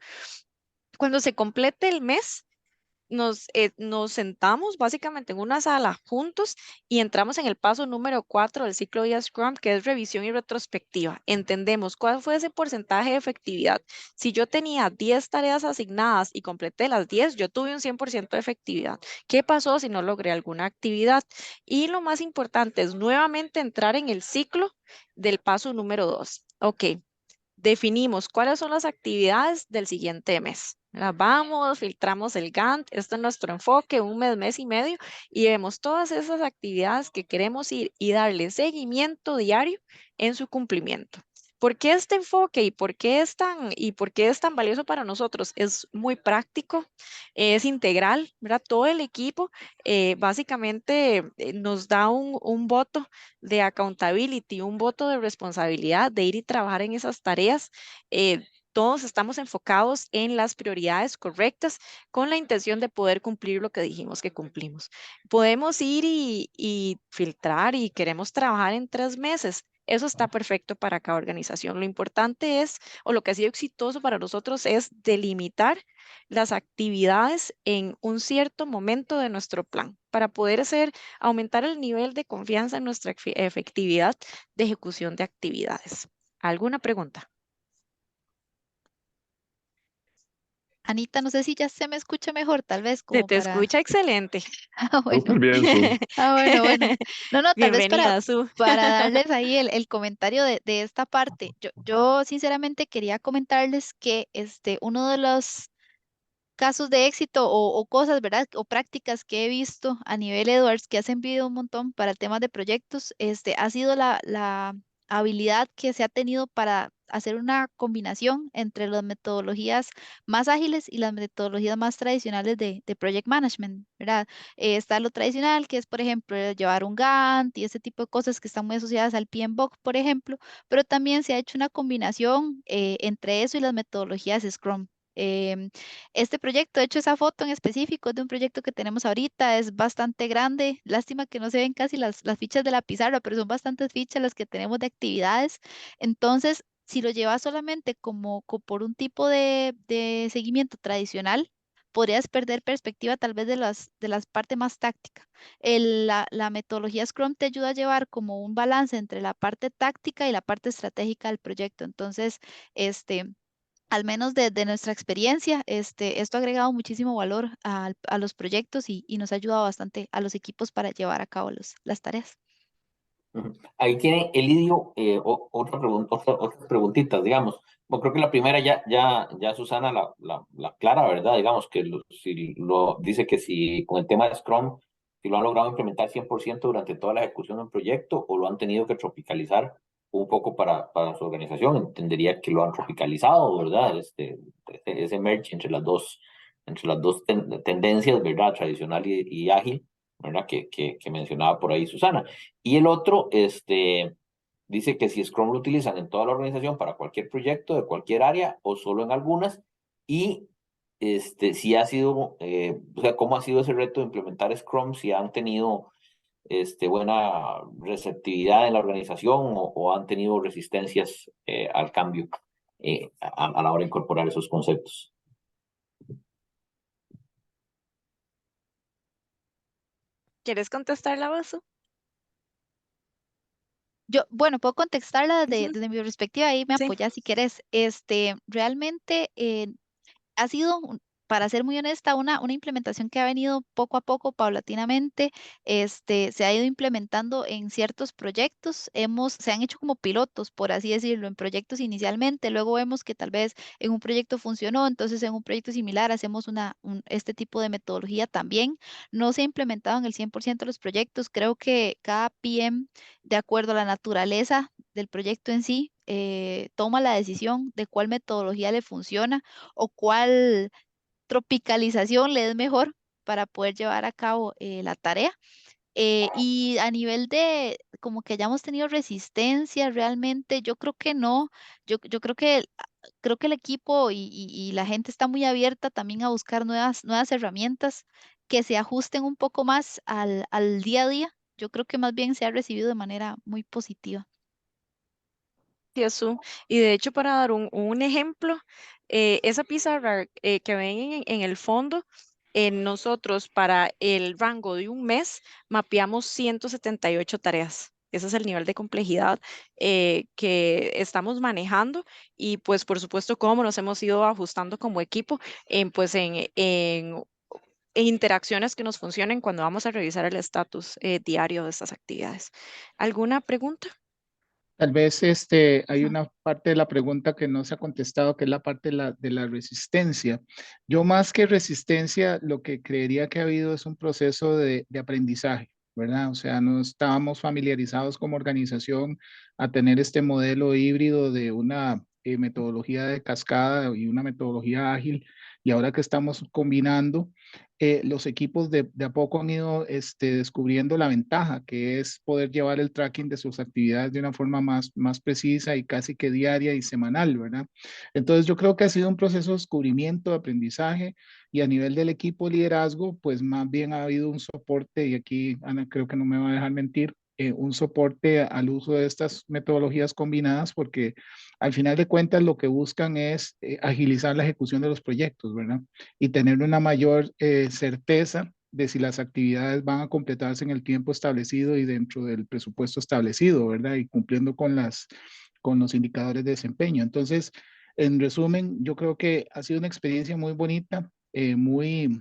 Speaker 3: Cuando se complete el mes, nos sentamos básicamente en una sala juntos y entramos en el paso número 4 del ciclo de Scrum, que es revisión y retrospectiva. Entendemos cuál fue ese porcentaje de efectividad. Si yo tenía 10 tareas asignadas y completé las 10, yo tuve un 100% de efectividad. ¿Qué pasó si no logré alguna actividad? Y lo más importante es nuevamente entrar en el ciclo del paso número 2. Ok, definimos cuáles son las actividades del siguiente mes. ¿Verdad? Vamos, filtramos el Gantt, este es nuestro enfoque, un mes, mes y medio, y vemos todas esas actividades que queremos ir y darle seguimiento diario en su cumplimiento. ¿Por qué este enfoque y por qué es tan valioso para nosotros? Es muy práctico, es integral, ¿verdad? Todo el equipo básicamente nos da un voto de accountability, un voto de responsabilidad de ir y trabajar en esas tareas. Todos estamos enfocados en las prioridades correctas con la intención de poder cumplir lo que dijimos que cumplimos. Podemos ir y filtrar y queremos trabajar en 3 meses. Eso está perfecto para cada organización. Lo importante es, o lo que ha sido exitoso para nosotros es delimitar las actividades en un cierto momento de nuestro plan para poder aumentar el nivel de confianza en nuestra efectividad de ejecución de actividades. ¿Alguna pregunta?
Speaker 6: Anita, no sé si ya se me escucha mejor, tal vez
Speaker 3: Se
Speaker 6: como
Speaker 3: te
Speaker 6: para...
Speaker 3: escucha excelente.
Speaker 6: Ah,
Speaker 7: Súper
Speaker 6: bueno.
Speaker 7: bien, Su.
Speaker 6: Ah, bueno, bueno. No, no, tal vez
Speaker 3: Bienvenida, Su.
Speaker 6: para darles ahí el comentario de esta parte. Yo sinceramente quería comentarles que uno de los casos de éxito o cosas, ¿verdad? O prácticas que he visto a nivel Edwards que ha servido un montón para temas de proyectos, ha sido la habilidad que se ha tenido para hacer una combinación entre las metodologías más ágiles y las metodologías más tradicionales de project management, ¿verdad? Está lo tradicional, que es, por ejemplo, llevar un Gantt y ese tipo de cosas que están muy asociadas al PMBOK, por ejemplo, pero también se ha hecho una combinación entre eso y las metodologías Scrum. Em, este proyecto, de hecho, esa foto en específico es de un proyecto que tenemos ahorita, es bastante grande. Lástima que no se ven casi las fichas de la pizarra, pero son bastantes fichas las que tenemos de actividades. Entonces, si lo llevas solamente como, por un tipo de seguimiento tradicional, podrías perder perspectiva tal vez de las partes más tácticas. La metodología Scrum te ayuda a llevar como un balance entre la parte táctica y la parte estratégica del proyecto. Entonces, al menos de nuestra experiencia, esto ha agregado muchísimo valor a los proyectos y nos ha ayudado bastante a los equipos para llevar a cabo las tareas.
Speaker 1: Ujú. Ahí tiene Elidio otra pregunta, otras preguntitas, digamos. Bueno, creo que la primera ya Susana la aclara, ¿verdad? Digamos que si dice que si con el tema de Scrum, si lo han logrado implementar 100% durante toda la ejecución de un proyecto o lo han tenido que tropicalizar un poco para su organización, entendería que lo han tropicalizado, ¿verdad? Ese merge entre las dos tendencias, ¿verdad? Tradicional y ágil, ¿verdad? Que mencionaba por ahí Susana. Y el otro, dice que si Scrum lo utilizan en toda la organización para cualquier proyecto de cualquier área o solo en algunas, y si ha sido, o sea, cómo ha sido ese reto de implementar Scrum, si han tenido buena receptividad en la organización o han tenido resistencias al cambio a la hora de incorporar esos conceptos.
Speaker 3: ¿Quieres contestar la voz?
Speaker 6: Bueno, puedo contestarla
Speaker 3: Ujú.
Speaker 6: desde mi perspectiva, ahí me
Speaker 3: Sí.
Speaker 6: apoyas si querés. Realmente ha sido, para ser muy honesta, una implementación que ha venido poco a poco, paulatinamente. Se ha ido implementando en ciertos proyectos. Se han hecho como pilotos, por así decirlo, en proyectos inicialmente. Luego vemos que tal vez en un proyecto funcionó, entonces en un proyecto similar hacemos este tipo de metodología también. No se ha implementado en el 100% de los proyectos. Creo que cada PM, de acuerdo a la naturaleza del proyecto en sí, toma la decisión de cuál metodología le funciona o cuál tropicalización le es mejor para poder llevar a cabo la tarea. Y a nivel de como que hayamos tenido resistencia, realmente yo creo que no. Yo creo que el equipo y la gente está muy abierta también a buscar nuevas herramientas que se ajusten un poco más al día a día. Yo creo que más bien se ha recibido de manera muy positiva.
Speaker 3: Jesús. Y de hecho, para dar un ejemplo, esa pizarra que ven en el fondo, nosotros para el rango de un mes mapeamos 178 tareas. Ese es el nivel de complejidad que estamos manejando y pues por supuesto cómo nos hemos ido ajustando como equipo en interacciones que nos funcionen cuando vamos a revisar el estatus diario de estas actividades. ¿Alguna pregunta?
Speaker 2: Tal vez hay una parte de la pregunta que no se ha contestado, que es la parte de la resistencia. Yo más que resistencia, lo que creería que ha habido es un proceso de aprendizaje, ¿verdad? O sea, no estábamos familiarizados como organización a tener este modelo híbrido de una metodología de cascada y una metodología ágil. Y ahora que estamos combinando, los equipos de a poco han ido descubriendo la ventaja, que es poder llevar el tracking de sus actividades de una forma más precisa y casi que diaria y semanal, ¿verdad? Entonces yo creo que ha sido un proceso de descubrimiento, de aprendizaje, y a nivel del equipo de liderazgo, pues más bien ha habido un soporte, y aquí Ana creo que no me va a dejar mentir, un soporte al uso de estas metodologías combinadas, porque al final de cuentas lo que buscan es agilizar la ejecución de los proyectos, ¿verdad? Y tener una mayor certeza de si las actividades van a completarse en el tiempo establecido y dentro del presupuesto establecido, ¿verdad? Y cumpliendo con los indicadores de desempeño. Entonces, en resumen, yo creo que ha sido una experiencia muy bonita, muy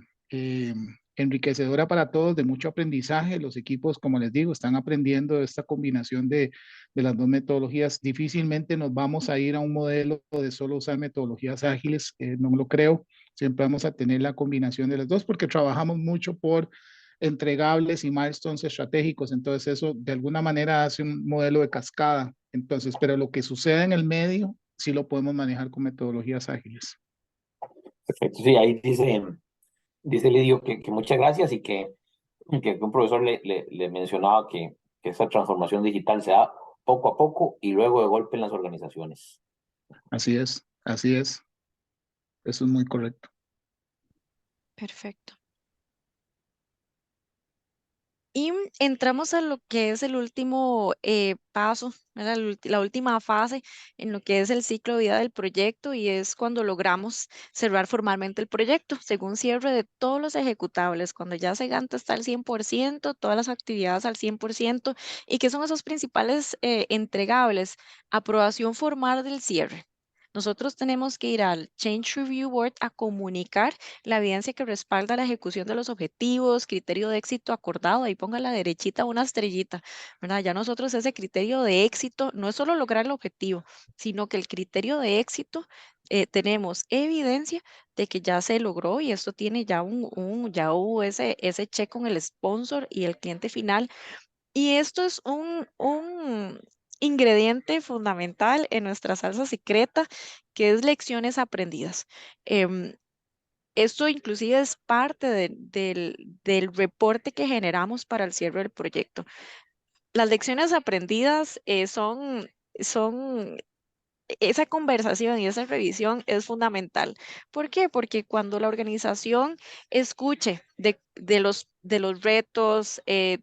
Speaker 2: enriquecedora para todos, de mucho aprendizaje. Los equipos, como les digo, están aprendiendo esta combinación de las dos metodologías. Difícilmente nos vamos a ir a un modelo de solo usar metodologías ágiles, no lo creo. Siempre vamos a tener la combinación de las dos porque trabajamos mucho por entregables y milestones estratégicos. Entonces eso de alguna manera hace un modelo de cascada. Entonces, pero lo que sucede en el medio sí lo podemos manejar con metodologías ágiles.
Speaker 1: Perfecto. Sí, ahí dice Lidio que muchas gracias y que un profesor le mencionaba que esa transformación digital se da poco a poco y luego de golpe en las organizaciones.
Speaker 2: Así es, así es. Eso es muy correcto.
Speaker 3: Perfecto. Y entramos a lo que es el último paso, ¿verdad? La última fase en lo que es el ciclo de vida del proyecto y es cuando logramos cerrar formalmente el proyecto, según cierre de todos los ejecutables, cuando ya se Gantt está al 100%, todas las actividades al 100%, y que son esos principales entregables, aprobación formal del cierre. Nosotros tenemos que ir al Change Review Board a comunicar la evidencia que respalda la ejecución de los objetivos, criterio de éxito acordado, ahí ponga a la derechita una estrellita, ¿verdad? Ya nosotros ese criterio de éxito no es solo lograr el objetivo, sino que el criterio de éxito tenemos evidencia de que ya se logró y esto tiene ya ya hubo ese check con el sponsor y el cliente final. Y esto es un ingrediente fundamental en nuestra salsa secreta, que es lecciones aprendidas. Em, Esto inclusive es parte del reporte que generamos para el cierre del proyecto. Las lecciones aprendidas son esa conversación y esa revisión es fundamental. ¿Por qué? Porque cuando la organización escuche de los retos, que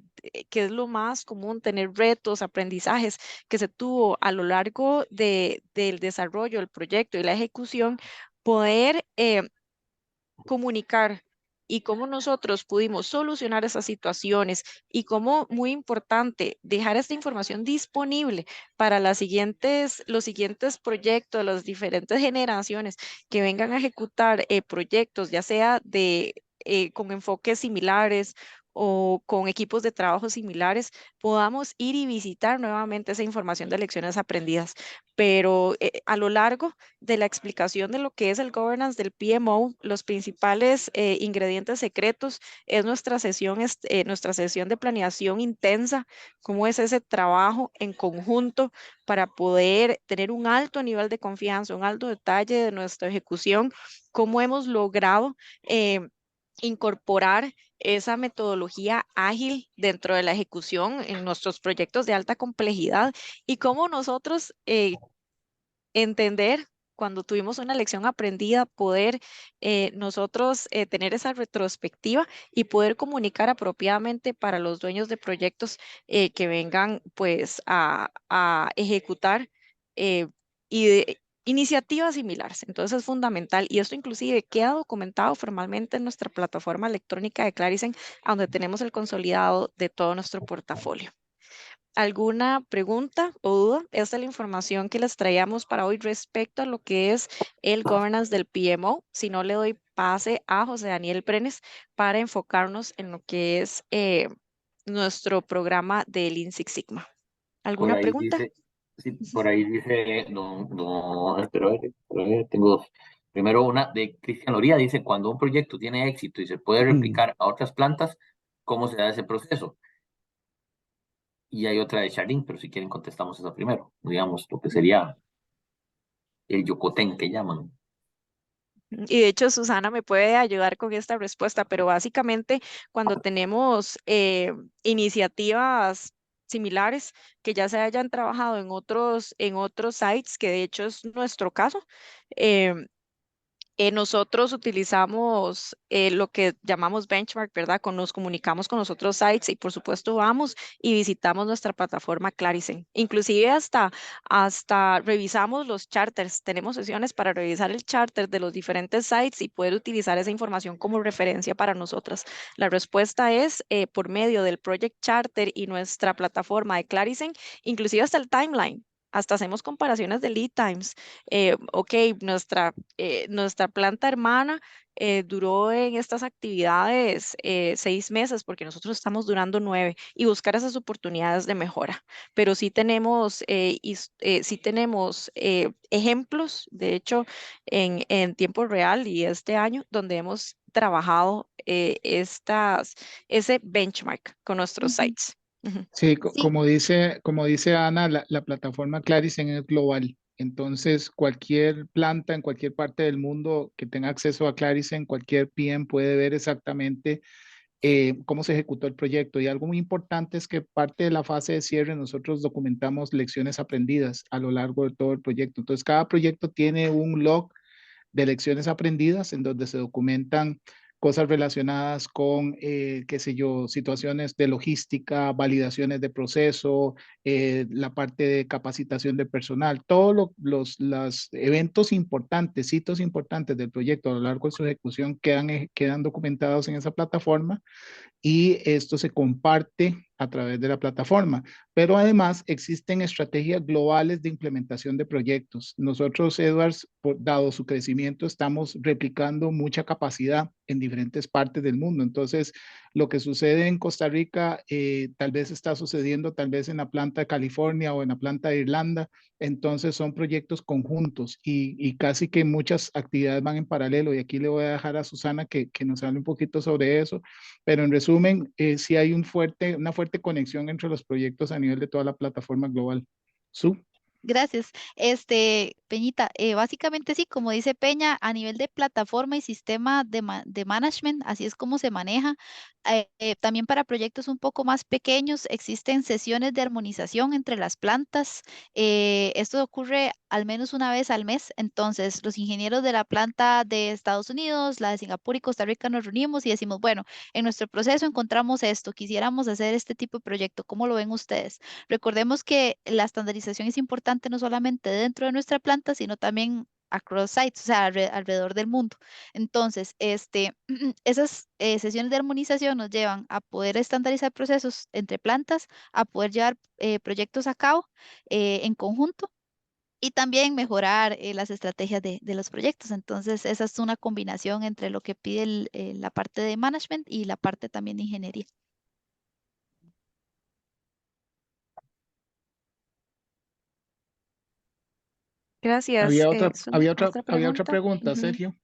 Speaker 3: es lo más común, tener retos, aprendizajes que se tuvo a lo largo del desarrollo del proyecto y la ejecución, poder comunicar y cómo nosotros pudimos solucionar esas situaciones y cómo, muy importante, dejar esta información disponible para los siguientes proyectos, las diferentes generaciones que vengan a ejecutar proyectos, ya sea con enfoques similares o con equipos de trabajo similares, podamos ir y visitar nuevamente esa información de lecciones aprendidas. Pero a lo largo de la explicación de lo que es el governance del PMO, los principales ingredientes secretos es nuestra sesión de planeación intensa, cómo es ese trabajo en conjunto para poder tener un alto nivel de confianza, un alto detalle de nuestra ejecución, cómo hemos logrado incorporar esa metodología ágil dentro de la ejecución en nuestros proyectos de alta complejidad y cómo nosotros entender cuando tuvimos una lección aprendida, poder nosotros tener esa retrospectiva y poder comunicar apropiadamente para los dueños de proyectos que vengan pues a ejecutar iniciativas similares. Entonces es fundamental y esto inclusive queda documentado formalmente en nuestra plataforma electrónica de Clarisen, donde tenemos el consolidado de todo nuestro portafolio. ¿Alguna pregunta o duda? Esta es la información que les traíamos para hoy respecto a lo que es el governance del PMO. Si no, le doy pase a José Daniel Brenes para enfocarnos en lo que es nuestro programa de Lean Six Sigma.
Speaker 1: Por
Speaker 3: ¿Alguna
Speaker 1: ahí
Speaker 3: pregunta?
Speaker 1: dice, sí, por ahí dice, no, no, espero ver, tengo dos. Primero una de Cristian Loría, dice, cuando un proyecto tiene éxito y se puede replicar a otras plantas, ¿cómo se da ese proceso? Y hay otra de Charlene, pero si quieren contestamos esa primero, digamos, lo que sería el Yocoten que llaman.
Speaker 3: Y de hecho, Susana me puede ayudar con esta respuesta, pero básicamente cuando tenemos iniciativas similares que ya se hayan trabajado en otros sites, que de hecho es nuestro caso, em, nosotros utilizamos lo que llamamos benchmark, ¿verdad? Nos comunicamos con los otros sites y por supuesto vamos y visitamos nuestra plataforma Clarisen. Inclusive hasta revisamos los charters. Tenemos sesiones para revisar el charter de los diferentes sites y poder utilizar esa información como referencia para nosotras. La respuesta es por medio del Project Charter y nuestra plataforma de Clarisen, inclusive hasta el timeline. Hasta hacemos comparaciones de lead times. Ok, nuestra planta hermana duró en estas actividades 6 meses porque nosotros estamos durando 9 y buscar esas oportunidades de mejora. Pero sí tenemos ejemplos, de hecho, en tiempo real y este año donde hemos trabajado ese benchmark con nuestros
Speaker 6: Ujú.
Speaker 3: sites. Ujú.
Speaker 2: Sí,
Speaker 6: Sí,
Speaker 2: como dice Ana, la plataforma Clarisen es global. Entonces, cualquier planta en cualquier parte del mundo que tenga acceso a Clarisen, cualquier PM puede ver exactamente cómo se ejecutó el proyecto. Y algo muy importante es que parte de la fase de cierre nosotros documentamos lecciones aprendidas a lo largo de todo el proyecto. Entonces, cada proyecto tiene un log de lecciones aprendidas en donde se documentan cosas relacionadas con, qué sé yo, situaciones de logística, validaciones de proceso, la parte de capacitación de personal, todos los eventos importantes, hitos importantes del proyecto a lo largo de su ejecución quedan documentados en esa plataforma y esto se comparte a través de la plataforma. Pero además existen estrategias globales de implementación de proyectos. Nosotros, Edwards, dado su crecimiento, estamos replicando mucha capacidad en diferentes partes del mundo. Entonces, lo que sucede en Costa Rica tal vez está sucediendo tal vez en la planta de California o en la planta de Irlanda. Entonces, son proyectos conjuntos y casi que muchas actividades van en paralelo. Y aquí le voy a dejar a Susana que nos hable un poquito sobre eso, pero en resumen, sí hay una fuerte conexión entre los proyectos a nivel de toda la plataforma global. Su.
Speaker 6: gracias. Peñita, básicamente sí, como dice Peña, a nivel de plataforma y sistema de management, así es como se maneja. También para proyectos un poco más pequeños existen sesiones de armonización entre las plantas. Esto ocurre al menos una vez al mes. Entonces, los ingenieros de la planta de Estados Unidos, la de Singapur y Costa Rica nos reunimos y decimos, bueno, en nuestro proceso encontramos esto, quisiéramos hacer este tipo de proyecto, ¿cómo lo ven ustedes? Recordemos que la estandarización es importante no solamente dentro de nuestra planta, sino también across sites, o sea, alrededor del mundo. Entonces, esas sesiones de armonización nos llevan a poder estandarizar procesos entre plantas, a poder llevar proyectos a cabo en conjunto y también mejorar las estrategias de los proyectos. Entonces, esa es una combinación entre lo que pide la parte de management y la parte también de ingeniería.
Speaker 3: Gracias. Otra
Speaker 2: Había otra
Speaker 3: pregunta.
Speaker 2: pregunta,
Speaker 3: Ujú.
Speaker 2: Sergio.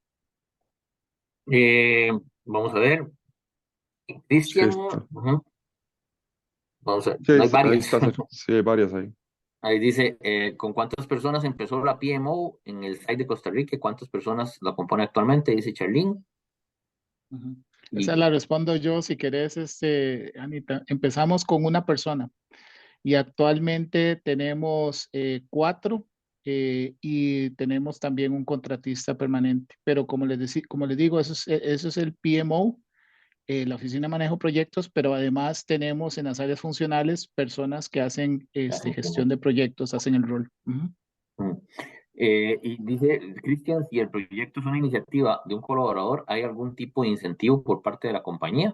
Speaker 1: Vamos a ver.
Speaker 7: Sí,
Speaker 1: Cristian,
Speaker 7: está.
Speaker 1: ujú. Vamos a ver,
Speaker 7: Sí,
Speaker 1: no hay
Speaker 7: ahí
Speaker 1: varias.
Speaker 7: está, Sergio. Sí, hay varias ahí.
Speaker 1: Ahí dice, ¿con cuántas personas empezó la PMO en el site de Costa Rica? ¿Cuántas personas la componen actualmente? Dice Charlene.
Speaker 2: Ujú. Esa
Speaker 1: Y
Speaker 2: la respondo yo, si querés, Anita. Empezamos con una persona y actualmente tenemos 4 y tenemos también un contratista permanente. Pero como les digo, eso es el PMO, la Oficina de Manejo Proyectos, pero además tenemos en las áreas funcionales personas que hacen gestión de proyectos, hacen el rol. Ujú.
Speaker 1: mm. Y dice Cristian, si el proyecto es una iniciativa de un colaborador, ¿hay algún tipo de incentivo por parte de la compañía?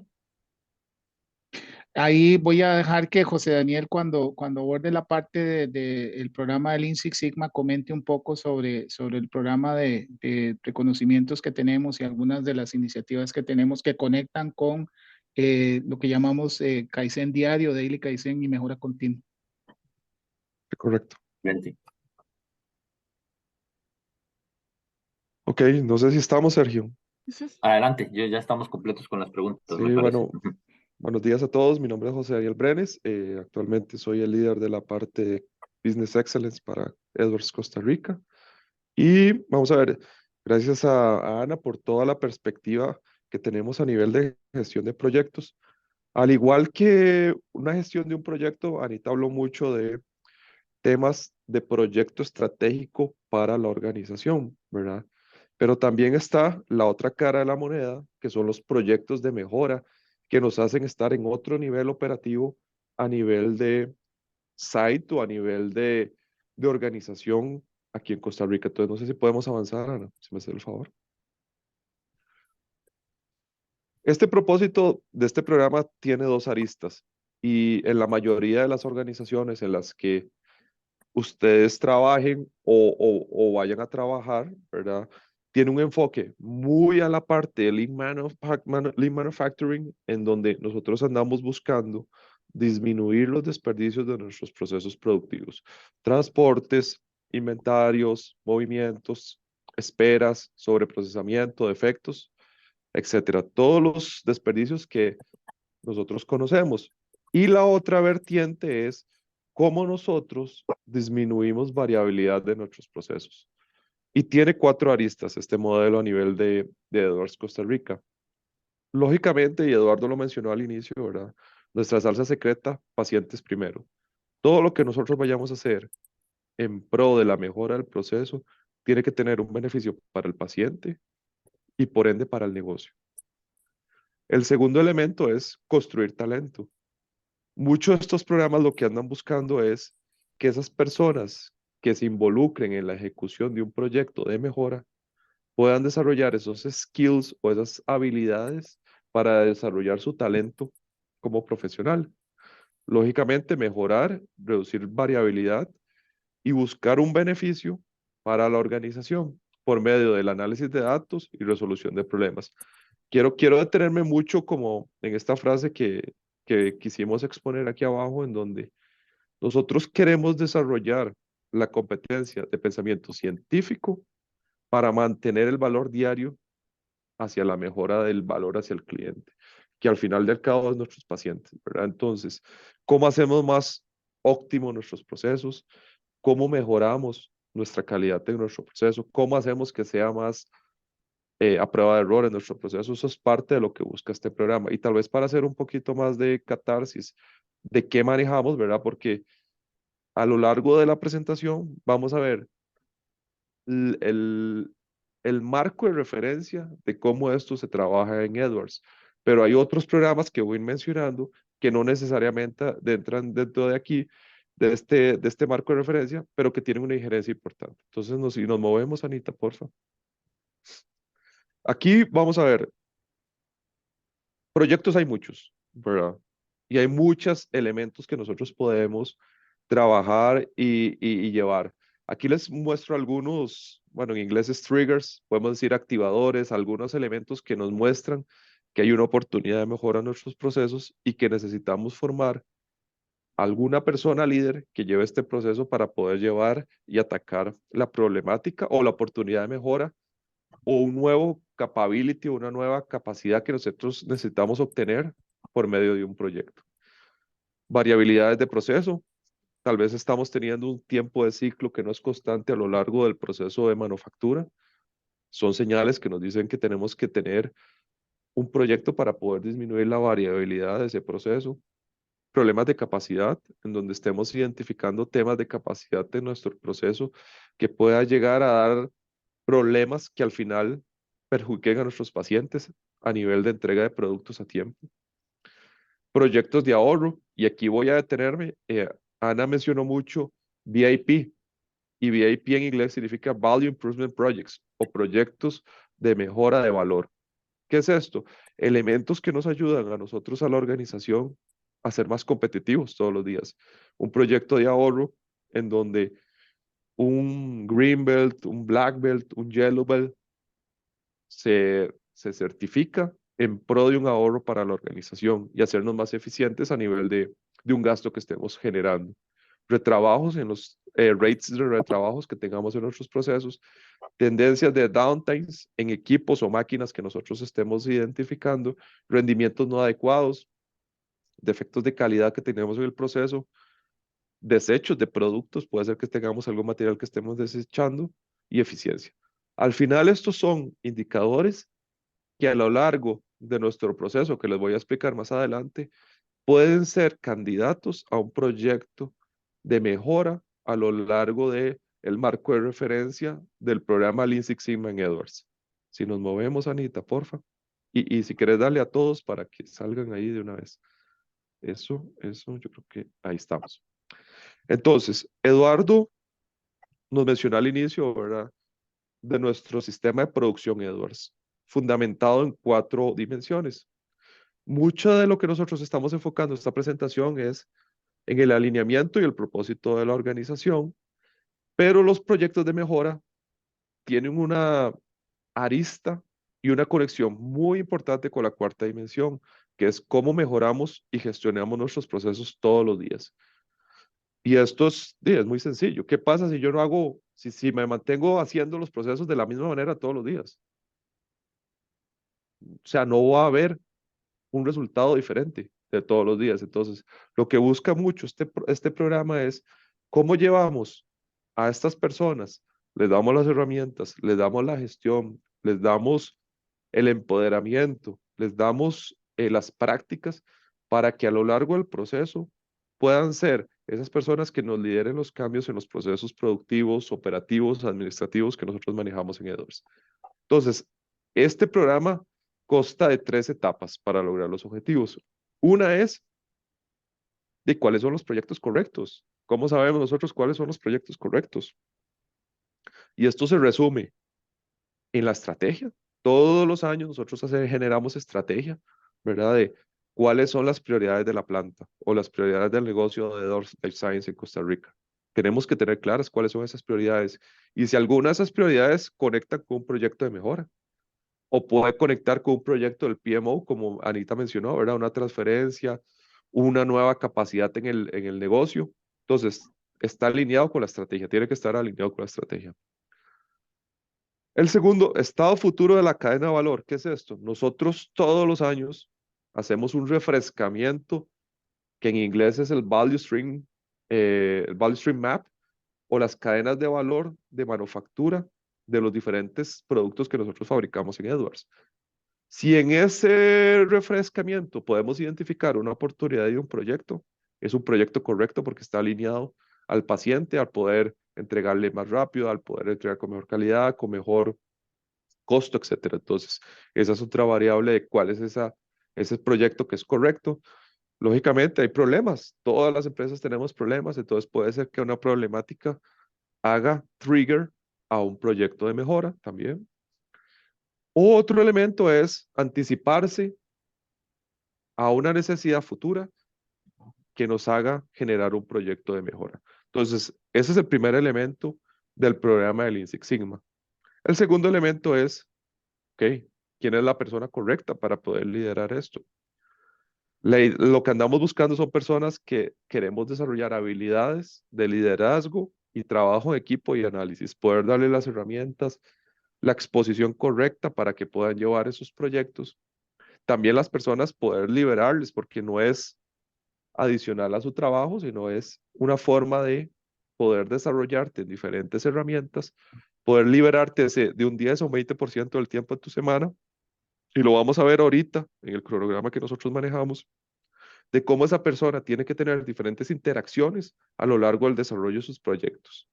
Speaker 2: Ahí voy a dejar que José Daniel, cuando aborde la parte el programa del Lean Six Sigma, comente un poco sobre el programa de reconocimientos que tenemos y algunas de las iniciativas que tenemos que conectan con lo que llamamos Kaizen diario, Daily Kaizen y mejora continua.
Speaker 7: Sí, correcto.
Speaker 1: Excelente.
Speaker 7: Ok, no sé si estamos, Sergio.
Speaker 3: Ujú.
Speaker 1: Adelante, ya estamos completos con las preguntas, me
Speaker 7: Sí,
Speaker 1: parece.
Speaker 7: bueno, buenos días a todos. Mi nombre es José Daniel Brenes. Actualmente soy el líder de la parte de Business Excellence para Edwards Costa Rica. Y vamos a ver, gracias a Ana por toda la perspectiva que tenemos a nivel de gestión de proyectos. Al igual que una gestión de un proyecto, Anita habló mucho de temas de proyecto estratégico para la organización, ¿verdad? Pero también está la otra cara de la moneda, que son los proyectos de mejora que nos hacen estar en otro nivel operativo a nivel de site o a nivel de organización aquí en Costa Rica. Entonces, no sé si podemos avanzar, Ana, si me hace el favor. Este propósito de este programa tiene dos aristas y en la mayoría de las organizaciones en las que ustedes trabajen o vayan a trabajar, ¿verdad? Tiene un enfoque muy a la parte de Lean Manufacturing, en donde nosotros andamos buscando disminuir los desperdicios de nuestros procesos productivos. Transportes, inventarios, movimientos, esperas, sobreprocesamiento, defectos, etcétera. Todos los desperdicios que nosotros conocemos. Y la otra vertiente es cómo nosotros disminuimos variabilidad de nuestros procesos. Y tiene cuatro aristas este modelo a nivel de Edwards Costa Rica. Lógicamente, y Eduardo lo mencionó al inicio, ¿verdad? Nuestra salsa secreta, pacientes primero. Todo lo que nosotros vayamos a hacer en pro de la mejora del proceso tiene que tener un beneficio para el paciente y por ende para el negocio. El segundo elemento es construir talento. Muchos de estos programas lo que andan buscando es que esas personas que se involucren en la ejecución de un proyecto de mejora puedan desarrollar esos skills o esas habilidades para desarrollar su talento como profesional. Lógicamente, mejorar, reducir variabilidad y buscar un beneficio para la organización por medio del análisis de datos y resolución de problemas. Quiero detenerme mucho como en esta frase que quisimos exponer aquí abajo, en donde nosotros queremos desarrollar la competencia de pensamiento científico para mantener el valor diario hacia la mejora del valor hacia el cliente, que al final del cabo es nuestros pacientes, ¿verdad? Entonces, ¿cómo hacemos más óptimos nuestros procesos? ¿Cómo mejoramos nuestra calidad de nuestro proceso? ¿Cómo hacemos que sea más a prueba de error en nuestro proceso? Eso es parte de lo que busca este programa. Y tal vez para hacer un poquito más de catarsis de qué manejamos, ¿verdad? Porque a lo largo de la presentación vamos a ver el, el, el marco de referencia de cómo esto se trabaja en Edwards. Pero hay otros programas que voy mencionando que no necesariamente entran dentro de aquí, de este marco de referencia, pero que tienen una injerencia importante. Entonces, si nos movemos, Anita, por favor. Aquí vamos a ver, proyectos hay muchos, ¿verdad? Y hay muchos elementos que nosotros podemos trabajar y llevar. Aquí les muestro algunos, bueno, en inglés es triggers, podemos decir activadores, algunos elementos que nos muestran que hay una oportunidad de mejora en nuestros procesos y que necesitamos formar alguna persona líder que lleve este proceso para poder llevar y atacar la problemática o la oportunidad de mejora o un nuevo capability o una nueva capacidad que nosotros necesitamos obtener por medio de un proyecto. Variabilidades de proceso. Tal vez estamos teniendo un tiempo de ciclo que no es constante a lo largo del proceso de manufactura. Son señales que nos dicen que tenemos que tener un proyecto para poder disminuir la variabilidad de ese proceso. Problemas de capacidad, en donde estemos identificando temas de capacidad de nuestro proceso que pueda llegar a dar problemas que al final perjudiquen a nuestros pacientes a nivel de entrega de productos a tiempo. Proyectos de ahorro, y aquí voy a detenerme. Ana mencionó mucho VIP, y VIP en inglés significa Value Improvement Projects o proyectos de mejora de valor. ¿Qué es esto? Elementos que nos ayudan a nosotros, a la organización, a ser más competitivos todos los días. Un proyecto de ahorro en donde un Green Belt, un Black Belt, un Yellow Belt se certifica en pro de un ahorro para la organización y hacernos más eficientes a nivel de un gasto que estemos generando. Retrabajos en los rates de retrabajos que tengamos en nuestros procesos, tendencias de downtimes en equipos o máquinas que nosotros estemos identificando, rendimientos no adecuados, defectos de calidad que tenemos en el proceso, desechos de productos, puede ser que tengamos algún material que estemos desechando y eficiencia. Al final, estos son indicadores que a lo largo de nuestro proceso, que les voy a explicar más adelante, pueden ser candidatos a un proyecto de mejora a lo largo del marco de referencia del programa Lean Six Sigma en Edwards. Si nos movemos, Anita, porfa. Y si quieres darle a todos para que salgan ahí de una vez. Eso, yo creo que ahí estamos. Entonces, Eduardo nos mencionó al inicio, ¿verdad? De nuestro sistema de producción, Edwards, fundamentado en 4 dimensiones. Mucho de lo que nosotros estamos enfocando en esta presentación es en el alineamiento y el propósito de la organización, pero los proyectos de mejora tienen una arista y una conexión muy importante con la 4ª dimensión, que es cómo mejoramos y gestionamos nuestros procesos todos los días. Y esto es muy sencillo. ¿Qué pasa si yo no hago, si me mantengo haciendo los procesos de la misma manera todos los días? O sea, no va a haber un resultado diferente de todos los días. Entonces, lo que busca mucho este programa es cómo llevamos a estas personas, les damos las herramientas, les damos la gestión, les damos el empoderamiento, les damos las prácticas para que a lo largo del proceso puedan ser esas personas que nos lideren los cambios en los procesos productivos, operativos, administrativos que nosotros manejamos en Edwards. Entonces, este programa consta de 3 etapas para lograr los objetivos. Una es de cuáles son los proyectos correctos. ¿Cómo sabemos nosotros cuáles son los proyectos correctos? Y esto se resume en la estrategia. Todos los años nosotros generamos estrategia, ¿verdad? De cuáles son las prioridades de la planta o las prioridades del negocio de Edwards Life Science en Costa Rica. Tenemos que tener claras cuáles son esas prioridades y si alguna de esas prioridades conectan con un proyecto de mejora o puede conectar con un proyecto del PMO, como Anita mencionó, ¿verdad? Una transferencia, una nueva capacidad en el negocio. Entonces, está alineado con la estrategia, tiene que estar alineado con la estrategia. El segundo, estado futuro de la cadena de valor. ¿Qué es esto? Nosotros todos los años hacemos un refrescamiento, que en inglés es el Value Stream Map, o las cadenas de valor de manufactura de los diferentes productos que nosotros fabricamos en Edwards. Si en ese refrescamiento podemos identificar una oportunidad y un proyecto, es un proyecto correcto porque está alineado al paciente, al poder entregarle más rápido, al poder entregar con mejor calidad, con mejor costo, etcétera. Entonces, esa es otra variable de cuál es ese proyecto que es correcto. Lógicamente hay problemas, todas las empresas tenemos problemas, entonces puede ser que una problemática haga trigger a un proyecto de mejora también. Otro elemento es anticiparse a una necesidad futura que nos haga generar un proyecto de mejora. Entonces, ese es el primer elemento del programa del Lean Six Sigma. El segundo elemento es, ok, ¿quién es la persona correcta para poder liderar esto? Lo que andamos buscando son personas que queremos desarrollar habilidades de liderazgo y trabajo en equipo y análisis, poder darle las herramientas, la exposición correcta para que puedan llevar esos proyectos. También las personas poder liberarles, porque no es adicional a su trabajo, sino es una forma de poder desarrollarte en diferentes herramientas, poder liberarte de un 10 o un 20% del tiempo de tu semana. Y lo vamos a ver ahorita en el cronograma que nosotros manejamos, de cómo esa persona tiene que tener diferentes interacciones a lo largo del desarrollo de sus proyectos.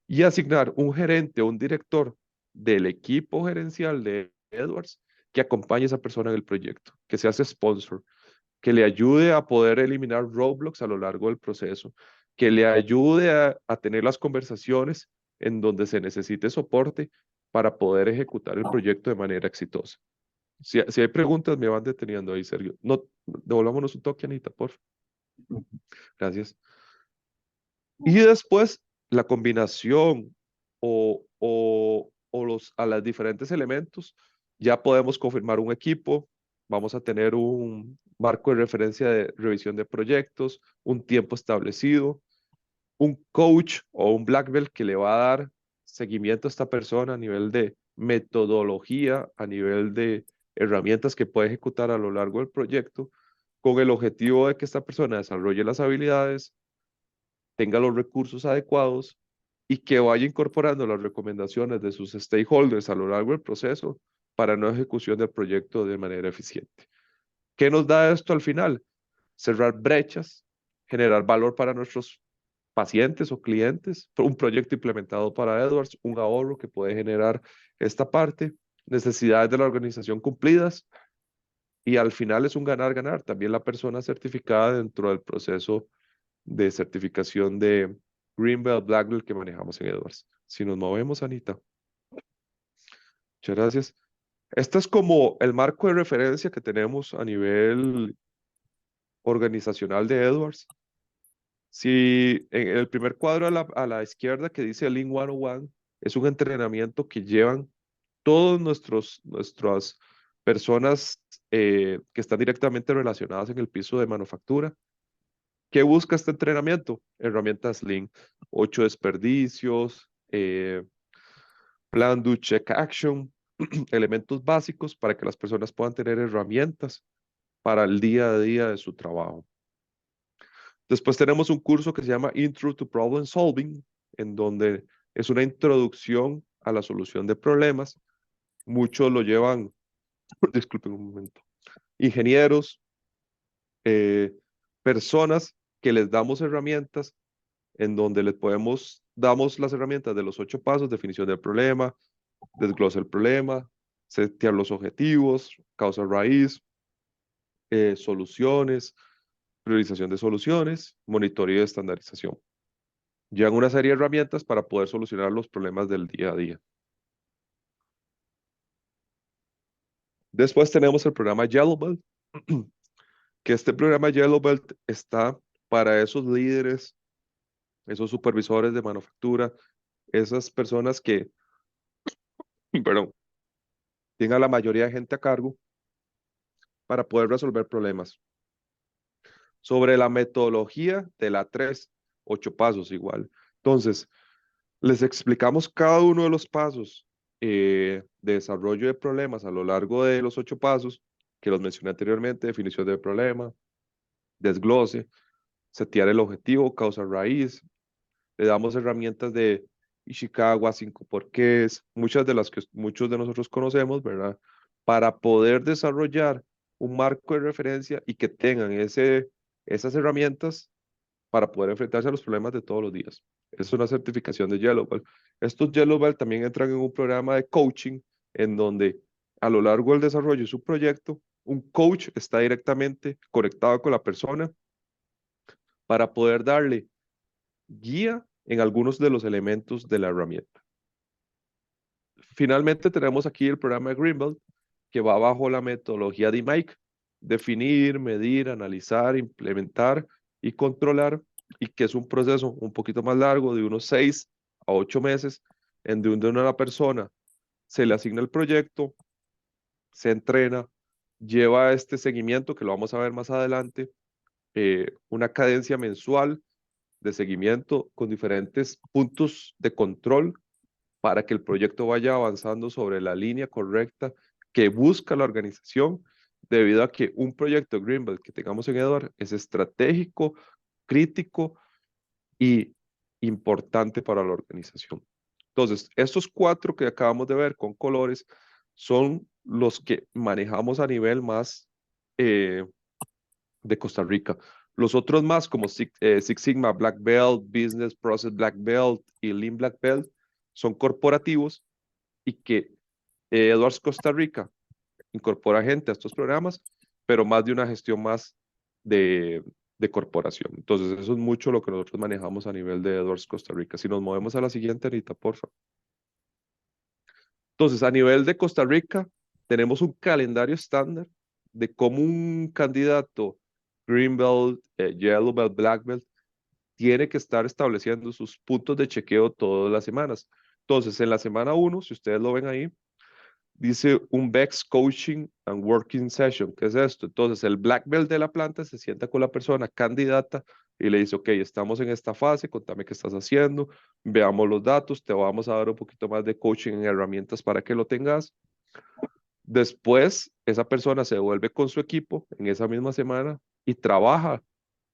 Speaker 7: Y asignar un gerente o un director del equipo gerencial de Edwards que acompañe a esa persona en el proyecto, que se hace sponsor, que le ayude a poder eliminar roadblocks a lo largo del proceso, que le ayude a tener las conversaciones en donde se necesite soporte para poder ejecutar el proyecto de manera exitosa. Si hay preguntas, me van deteniendo ahí, Sergio. No, devolvámonos un toque, Anita, por favor. Gracias. Y después, la combinación a los diferentes elementos, ya podemos confirmar un equipo, vamos a tener un marco de referencia de revisión de proyectos, un tiempo establecido, un coach o un black belt que le va a dar seguimiento a esta persona a nivel de metodología, a nivel de herramientas que puede ejecutar a lo largo del proyecto, con el objetivo de que esta persona desarrolle las habilidades, tenga los recursos adecuados y que vaya incorporando las recomendaciones de sus stakeholders a lo largo del proceso para una ejecución del proyecto de manera eficiente. ¿Qué nos da esto al final? Cerrar brechas, generar valor para nuestros pacientes o clientes, un proyecto implementado para Edwards, un ahorro que puede generar esta parte, necesidades de la organización cumplidas y al final es un ganar-ganar. También la persona certificada dentro del proceso de certificación de Green Belt, Black Belt que manejamos en Edwards. Si nos movemos, Anita. Muchas gracias. Este es como el marco de referencia que tenemos a nivel organizacional de Edwards. Si en el primer cuadro a la izquierda que dice Lean 101, es un entrenamiento que llevan todos nuestras personas que están directamente relacionadas en el piso de manufactura. ¿Qué busca este entrenamiento? Herramientas Lean, 8 desperdicios, plan, do, check, action, elementos básicos para que las personas puedan tener herramientas para el día a día de su trabajo. Después tenemos un curso que se llama Intro to Problem Solving, en donde es una introducción a la solución de problemas. Muchos lo llevan, disculpen un momento, ingenieros, personas que les damos herramientas en donde damos las herramientas de los 8 pasos: definición del problema, desglosa el problema, setear los objetivos, causa raíz, soluciones, priorización de soluciones, monitoreo y estandarización. Llevan una serie de herramientas para poder solucionar los problemas del día a día. Después tenemos el programa Yellow Belt, que este programa Yellow Belt está para esos líderes, esos supervisores de manufactura, esas personas que, perdón, tengan la mayoría de gente a cargo para poder resolver problemas. Sobre la metodología de la 3, 8 pasos igual. Entonces, les explicamos cada uno de los pasos de desarrollo de problemas a lo largo de los 8 pasos que los mencioné anteriormente: definición del problema, desglose, setear el objetivo, causa raíz. Le damos herramientas de Ishikawa, 5 porqués, muchas de las que muchos de nosotros conocemos, ¿verdad? Para poder desarrollar un marco de referencia y que tengan esas herramientas para poder enfrentarse a los problemas de todos los días. Es una certificación de Yellow Belt. Estos Yellow Belt también entran en un programa de coaching en donde a lo largo del desarrollo de su proyecto, un coach está directamente conectado con la persona para poder darle guía en algunos de los elementos de la herramienta. Finalmente tenemos aquí el programa de Green Belt, que va bajo la metodología de Mike: definir, medir, analizar, implementar y controlar, y que es un proceso un poquito más largo, de unos 6 a 8 meses, en donde una persona se le asigna el proyecto, se entrena, lleva este seguimiento, que lo vamos a ver más adelante, una cadencia mensual de seguimiento con diferentes puntos de control para que el proyecto vaya avanzando sobre la línea correcta que busca la organización, debido a que un proyecto Green Belt que tengamos en Edwards es estratégico, crítico y importante para la organización. Entonces, estos 4 que acabamos de ver con colores son los que manejamos a nivel más de Costa Rica. Los otros más, como Six Sigma Black Belt, Business Process Black Belt y Lean Black Belt, son corporativos y que Edwards Costa Rica incorpora gente a estos programas, pero más de una gestión más de corporación. Entonces, eso es mucho lo que nosotros manejamos a nivel de Edwards Costa Rica. Si nos movemos a la siguiente, Anita, por favor. Entonces, a nivel de Costa Rica, tenemos un calendario estándar de cómo un candidato Green Belt, Yellow Belt, Black Belt tiene que estar estableciendo sus puntos de chequeo todas las semanas. Entonces, en la semana 1, si ustedes lo ven ahí, dice un BEX Coaching and Working Session. ¿Qué es esto? Entonces, el Black Belt de la planta se sienta con la persona candidata y le dice: ok, estamos en esta fase, contame qué estás haciendo, veamos los datos, te vamos a dar un poquito más de coaching en herramientas para que lo tengas. Después, esa persona se vuelve con su equipo en esa misma semana y trabaja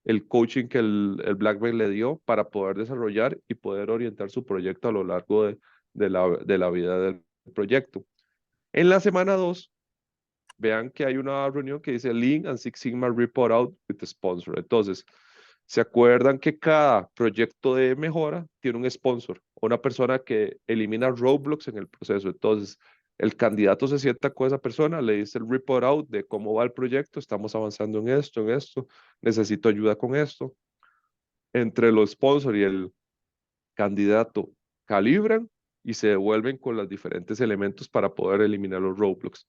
Speaker 7: el coaching que el Black Belt le dio para poder desarrollar y poder orientar su proyecto a lo largo de la vida del proyecto. En la semana 2, vean que hay una reunión que dice Lean and Six Sigma Report Out with the Sponsor. Entonces, ¿se acuerdan que cada proyecto de mejora tiene un sponsor, una persona que elimina roadblocks en el proceso? Entonces, El candidato se sienta con esa persona, le dice el report out de cómo va el proyecto, estamos avanzando en esto, necesito ayuda con esto. Entre los sponsors y el candidato calibran y se devuelven con los diferentes elementos para poder eliminar los roadblocks.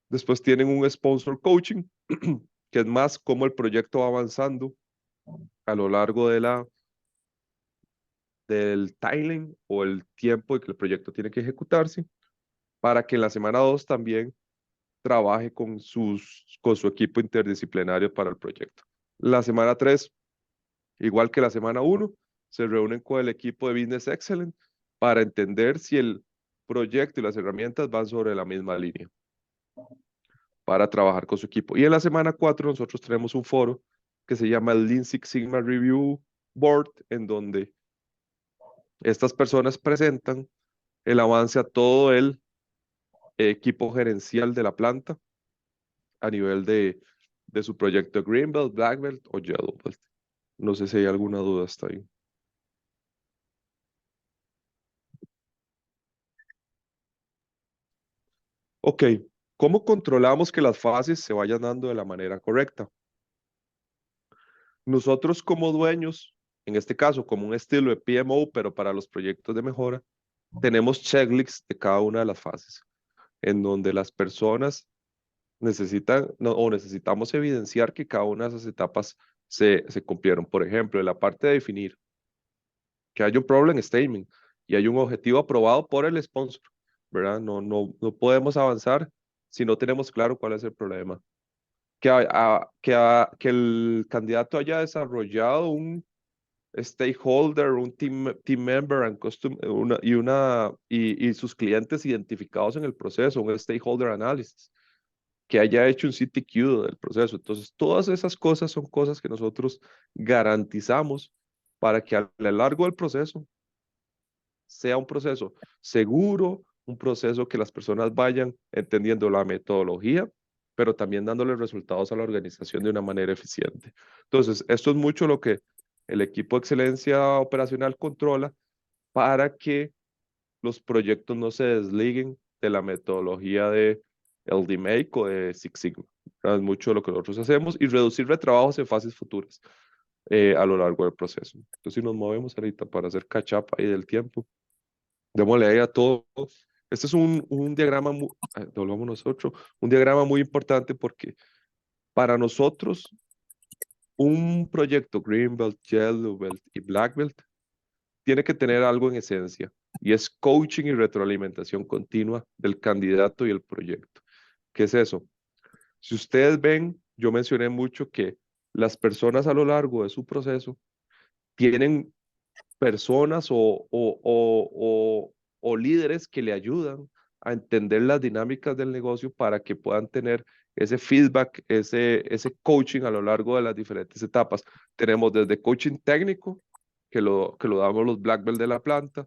Speaker 7: Después tienen un sponsor coaching, que es más cómo el proyecto va avanzando a lo largo del timeline o el tiempo de que el proyecto tiene que ejecutarse, para que en la semana 2 también trabaje con su equipo interdisciplinario para el proyecto. La semana 3, igual que la semana 1, se reúnen con el equipo de Business Excellence para entender si el proyecto y las herramientas van sobre la misma línea para trabajar con su equipo. Y en la semana 4 nosotros tenemos un foro que se llama el Lean Six Sigma Review Board, en donde estas personas presentan el avance a todo el equipo gerencial de la planta a nivel de su proyecto Green Belt, Black Belt o Yellow Belt. No sé si hay alguna duda hasta ahí. Ok, ¿cómo controlamos que las fases se vayan dando de la manera correcta? Nosotros como dueños, en este caso como un estilo de PMO, pero para los proyectos de mejora, tenemos checklists de cada una de las fases, en donde las personas necesitan o necesitamos evidenciar que cada una de esas etapas se cumplieron. Por ejemplo, en la parte de definir que hay un problem statement y hay un objetivo aprobado por el sponsor, ¿verdad? No podemos avanzar si no tenemos claro cuál es el problema. Que el candidato haya desarrollado un stakeholder, un team member and y sus clientes identificados en el proceso, un stakeholder analysis, que haya hecho un CTQ del proceso. Entonces, todas esas cosas son cosas que nosotros garantizamos para que a lo largo del proceso sea un proceso seguro, un proceso que las personas vayan entendiendo la metodología, pero también dándole resultados a la organización de una manera eficiente. Entonces, esto es mucho lo que el equipo de excelencia operacional controla para que los proyectos no se desliguen de la metodología de LD-Make o de Six Sigma. Es mucho lo que nosotros hacemos y reducir retrabajos en fases futuras a lo largo del proceso. Entonces, si nos movemos ahorita para hacer catch up ahí del tiempo, démosle ahí a todo. Este es un diagrama, volvamos nosotros, un diagrama muy importante porque para nosotros un proyecto Green Belt, Yellow Belt y Black Belt tiene que tener algo en esencia y es coaching y retroalimentación continua del candidato y el proyecto. ¿Qué es eso? Si ustedes ven, yo mencioné mucho que las personas a lo largo de su proceso tienen personas o líderes que le ayudan a entender las dinámicas del negocio para que puedan tener ese feedback, ese coaching a lo largo de las diferentes etapas. Tenemos desde coaching técnico, que lo damos los Black Belt de la planta,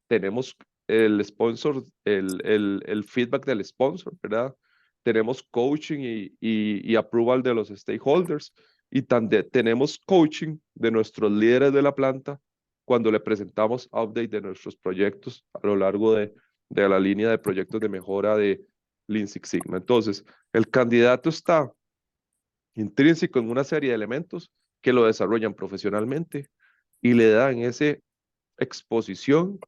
Speaker 7: tenemos el sponsor, el feedback del sponsor, ¿verdad? Tenemos coaching y approval de los stakeholders y también tenemos coaching de nuestros líderes de la planta cuando le presentamos update de nuestros proyectos a lo largo de la línea de proyectos de mejora de Lean Six Sigma. Entonces, el candidato está intrínseco en una serie de elementos que lo desarrollan profesionalmente y le dan esa exposición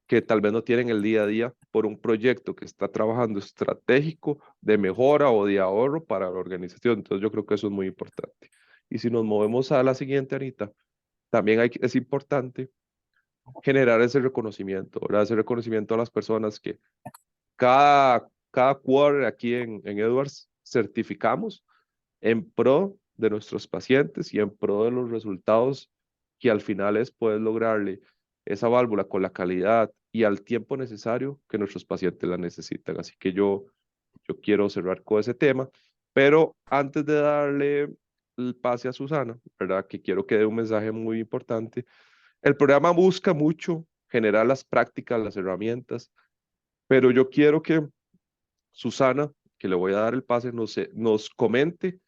Speaker 7: que tal vez no tienen el día a día por un proyecto que está trabajando estratégico de mejora o de ahorro para la organización. Entonces yo creo que eso es muy importante. Y si nos movemos a la siguiente, Anita, también es importante generar ese reconocimiento, ¿verdad? Ese reconocimiento a las personas que cada quarter aquí en Edwards certificamos en pro de nuestros pacientes y en pro de los resultados que al final es poder lograrle esa válvula con la calidad y al tiempo necesario que nuestros pacientes la necesitan. Así que yo quiero cerrar con ese tema, pero antes de darle el pase a Susana, ¿verdad? Que quiero que dé un mensaje muy importante. El programa busca mucho generar las prácticas, las herramientas, pero yo quiero que Susana, que le voy a dar el pase, nos comente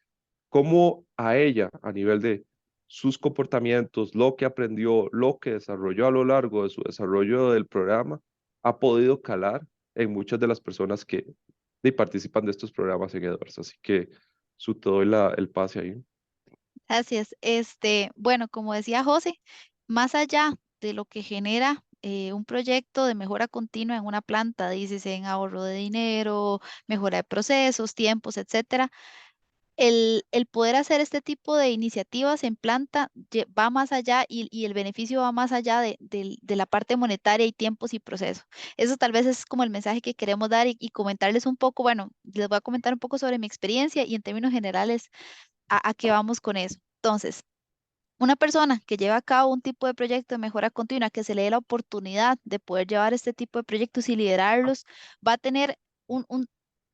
Speaker 7: cómo a ella, a nivel de sus comportamientos, lo que aprendió, lo que desarrolló a lo largo de su desarrollo del programa, ha podido calar en muchas de las personas que participan de estos programas en Edwards. Así que te doy el pase ahí.
Speaker 6: Gracias. Bueno, como decía José, más allá de lo que genera un proyecto de mejora continua en una planta, dícese en ahorro de dinero, mejora de procesos, tiempos, etcétera, el poder hacer este tipo de iniciativas en planta va más allá y el beneficio va más allá de la parte monetaria y tiempos y procesos. Eso tal vez es como el mensaje que queremos dar y comentarles un poco, bueno, les voy a comentar un poco sobre mi experiencia y en términos generales a qué vamos con eso. Entonces, una persona que lleva a cabo un tipo de proyecto de mejora continua, que se le dé la oportunidad de poder llevar este tipo de proyectos y liderarlos, va a tener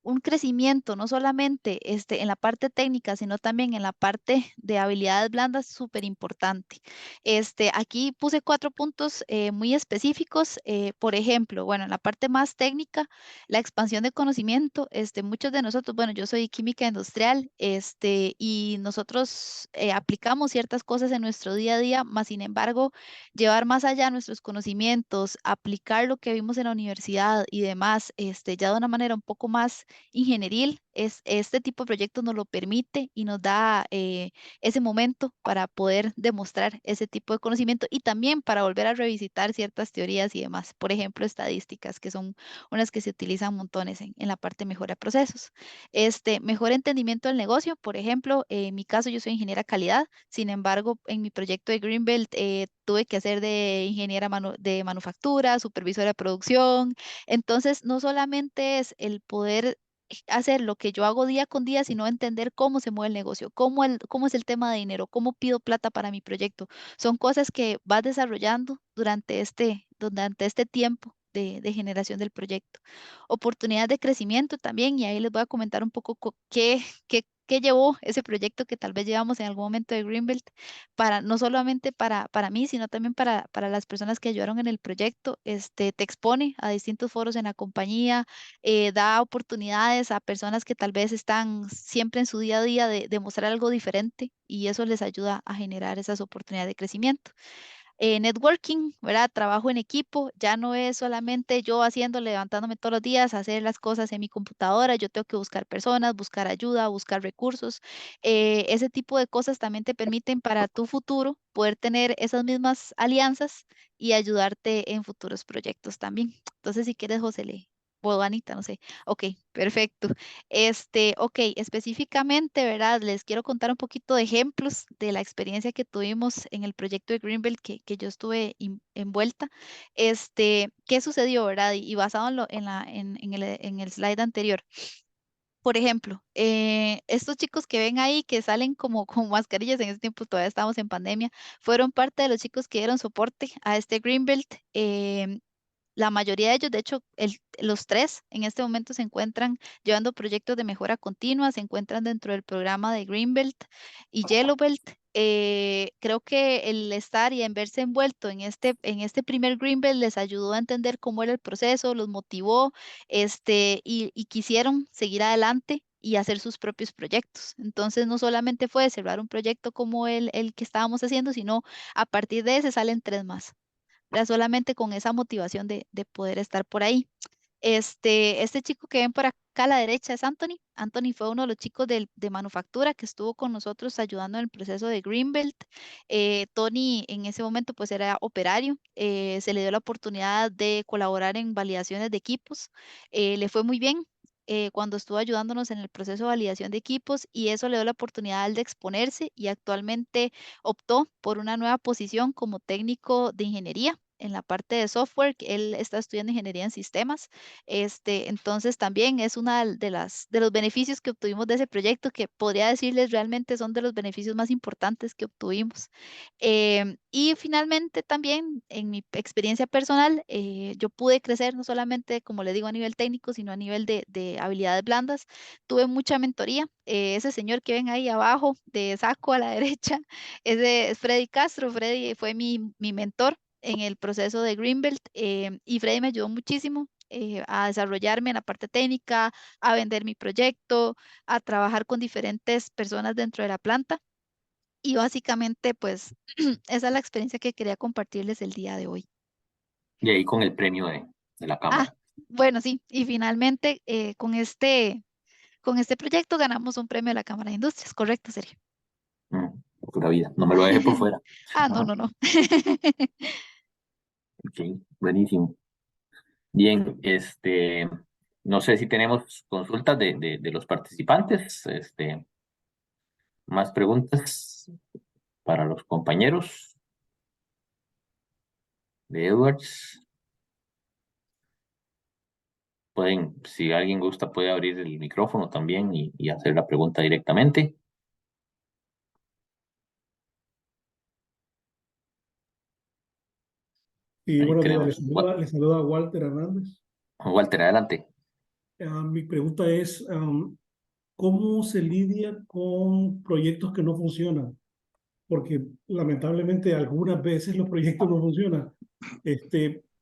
Speaker 6: un crecimiento, no solamente en la parte técnica, sino también en la parte de habilidades blandas súper importante. Aquí puse 4 puntos muy específicos. Por ejemplo, bueno, en la parte más técnica, la expansión de conocimiento, muchos de nosotros, bueno, yo soy química industrial, y nosotros aplicamos ciertas cosas en nuestro día a día, más sin embargo, llevar más allá nuestros conocimientos, aplicar lo que vimos en la universidad y demás, ya de una manera un poco más ingenieril, este tipo de proyectos nos lo permite y nos da ese momento para poder demostrar ese tipo de conocimiento y también para volver a revisitar ciertas teorías y demás, por ejemplo, estadísticas, que son unas que se utilizan montones en la parte de mejora de procesos. Mejor entendimiento del negocio, por ejemplo, en mi caso yo soy ingeniera calidad, sin embargo, en mi proyecto de Greenbelt tuve que hacer de ingeniera de manufactura, supervisora de producción, entonces no solamente es el poder hacer lo que yo hago día con día, sino entender cómo se mueve el negocio, cómo es el tema de dinero, cómo pido plata para mi proyecto. Son cosas que vas desarrollando durante este tiempo de generación del proyecto. Oportunidades de crecimiento también, y ahí les voy a comentar un poco qué llevó ese proyecto que tal vez llevamos en algún momento de Greenbelt, no solamente para mí, sino también para las personas que ayudaron en el proyecto. Te expone a distintos foros en la compañía, da oportunidades a personas que tal vez están siempre en su día a día de mostrar algo diferente y eso les ayuda a generar esas oportunidades de crecimiento. Networking, ¿verdad? Trabajo en equipo, ya no es solamente yo haciendo, levantándome todos los días, hacer las cosas en mi computadora, yo tengo que buscar personas, buscar ayuda, buscar recursos. Ese tipo de cosas también te permiten para tu futuro poder tener esas mismas alianzas y ayudarte en futuros proyectos también. Entonces, si quieres, José, o Anita, no sé. Ok, perfecto. Ok, específicamente, ¿verdad? Les quiero contar un poquito de ejemplos de la experiencia que tuvimos en el proyecto de Greenbelt que yo estuve envuelta. ¿Qué sucedió, verdad? Y basado en el slide anterior. Por ejemplo, estos chicos que ven ahí que salen como con mascarillas, en ese tiempo todavía estábamos en pandemia, fueron parte de los chicos que dieron soporte a este Greenbelt. La mayoría de ellos, de hecho, los 3 en este momento se encuentran llevando proyectos de mejora continua, se encuentran dentro del programa de Greenbelt y Yellowbelt. Creo que el estar y en verse envuelto en este primer Greenbelt les ayudó a entender cómo era el proceso, los motivó, y quisieron seguir adelante y hacer sus propios proyectos. Entonces, no solamente fue cerrar un proyecto como el que estábamos haciendo, sino a partir de ese salen 3 más. ¿Verdad? Solamente con esa motivación de poder estar por ahí. Este chico que ven por acá a la derecha es Anthony. Anthony fue uno de los chicos de manufactura que estuvo con nosotros ayudando en el proceso de Greenbelt. Tony en ese momento pues era operario. Se le dio la oportunidad de colaborar en validaciones de equipos. Le fue muy bien. Cuando estuvo ayudándonos en el proceso de validación de equipos y eso le dio la oportunidad de exponerse y actualmente optó por una nueva posición como técnico de ingeniería en la parte de software. Él está estudiando ingeniería en sistemas. Entonces también es una de los beneficios que obtuvimos de ese proyecto que podría decirles realmente son de los beneficios más importantes que obtuvimos. Y finalmente también en mi experiencia personal, yo pude crecer no solamente, como le digo, a nivel técnico, sino a nivel de habilidades blandas. Tuve mucha mentoría. Ese señor que ven ahí abajo, de saco a la derecha, ese es Freddy Castro. Freddy fue mi mentor en el proceso de Greenbelt, y Freddy me ayudó muchísimo a desarrollarme en la parte técnica, a vender mi proyecto, a trabajar con diferentes personas dentro de la planta. Y básicamente, pues, esa es la experiencia que quería compartirles el día de hoy.
Speaker 1: Y ahí con el premio de la
Speaker 6: Ah,
Speaker 1: cámara.
Speaker 6: Bueno, sí, y finalmente con este proyecto ganamos un premio de la Cámara de Industrias, correcto, Sergio.
Speaker 1: Pura vida. No me lo deje por fuera.
Speaker 6: Ah, no,
Speaker 1: Ajá.
Speaker 6: no, no.
Speaker 1: Ok, buenísimo. Bien, no sé si tenemos consultas de los participantes, más preguntas para los compañeros de Edwards. Pueden, si alguien gusta, puede abrir el micrófono también y hacer la pregunta directamente.
Speaker 8: Y
Speaker 1: Ahí
Speaker 8: buenos días,
Speaker 1: tenemos.
Speaker 8: les saluda Walter Hernández.
Speaker 1: Walter, adelante.
Speaker 8: Mi pregunta es, ¿cómo se lidia con proyectos que no funcionan? Porque lamentablemente algunas veces los proyectos no funcionan.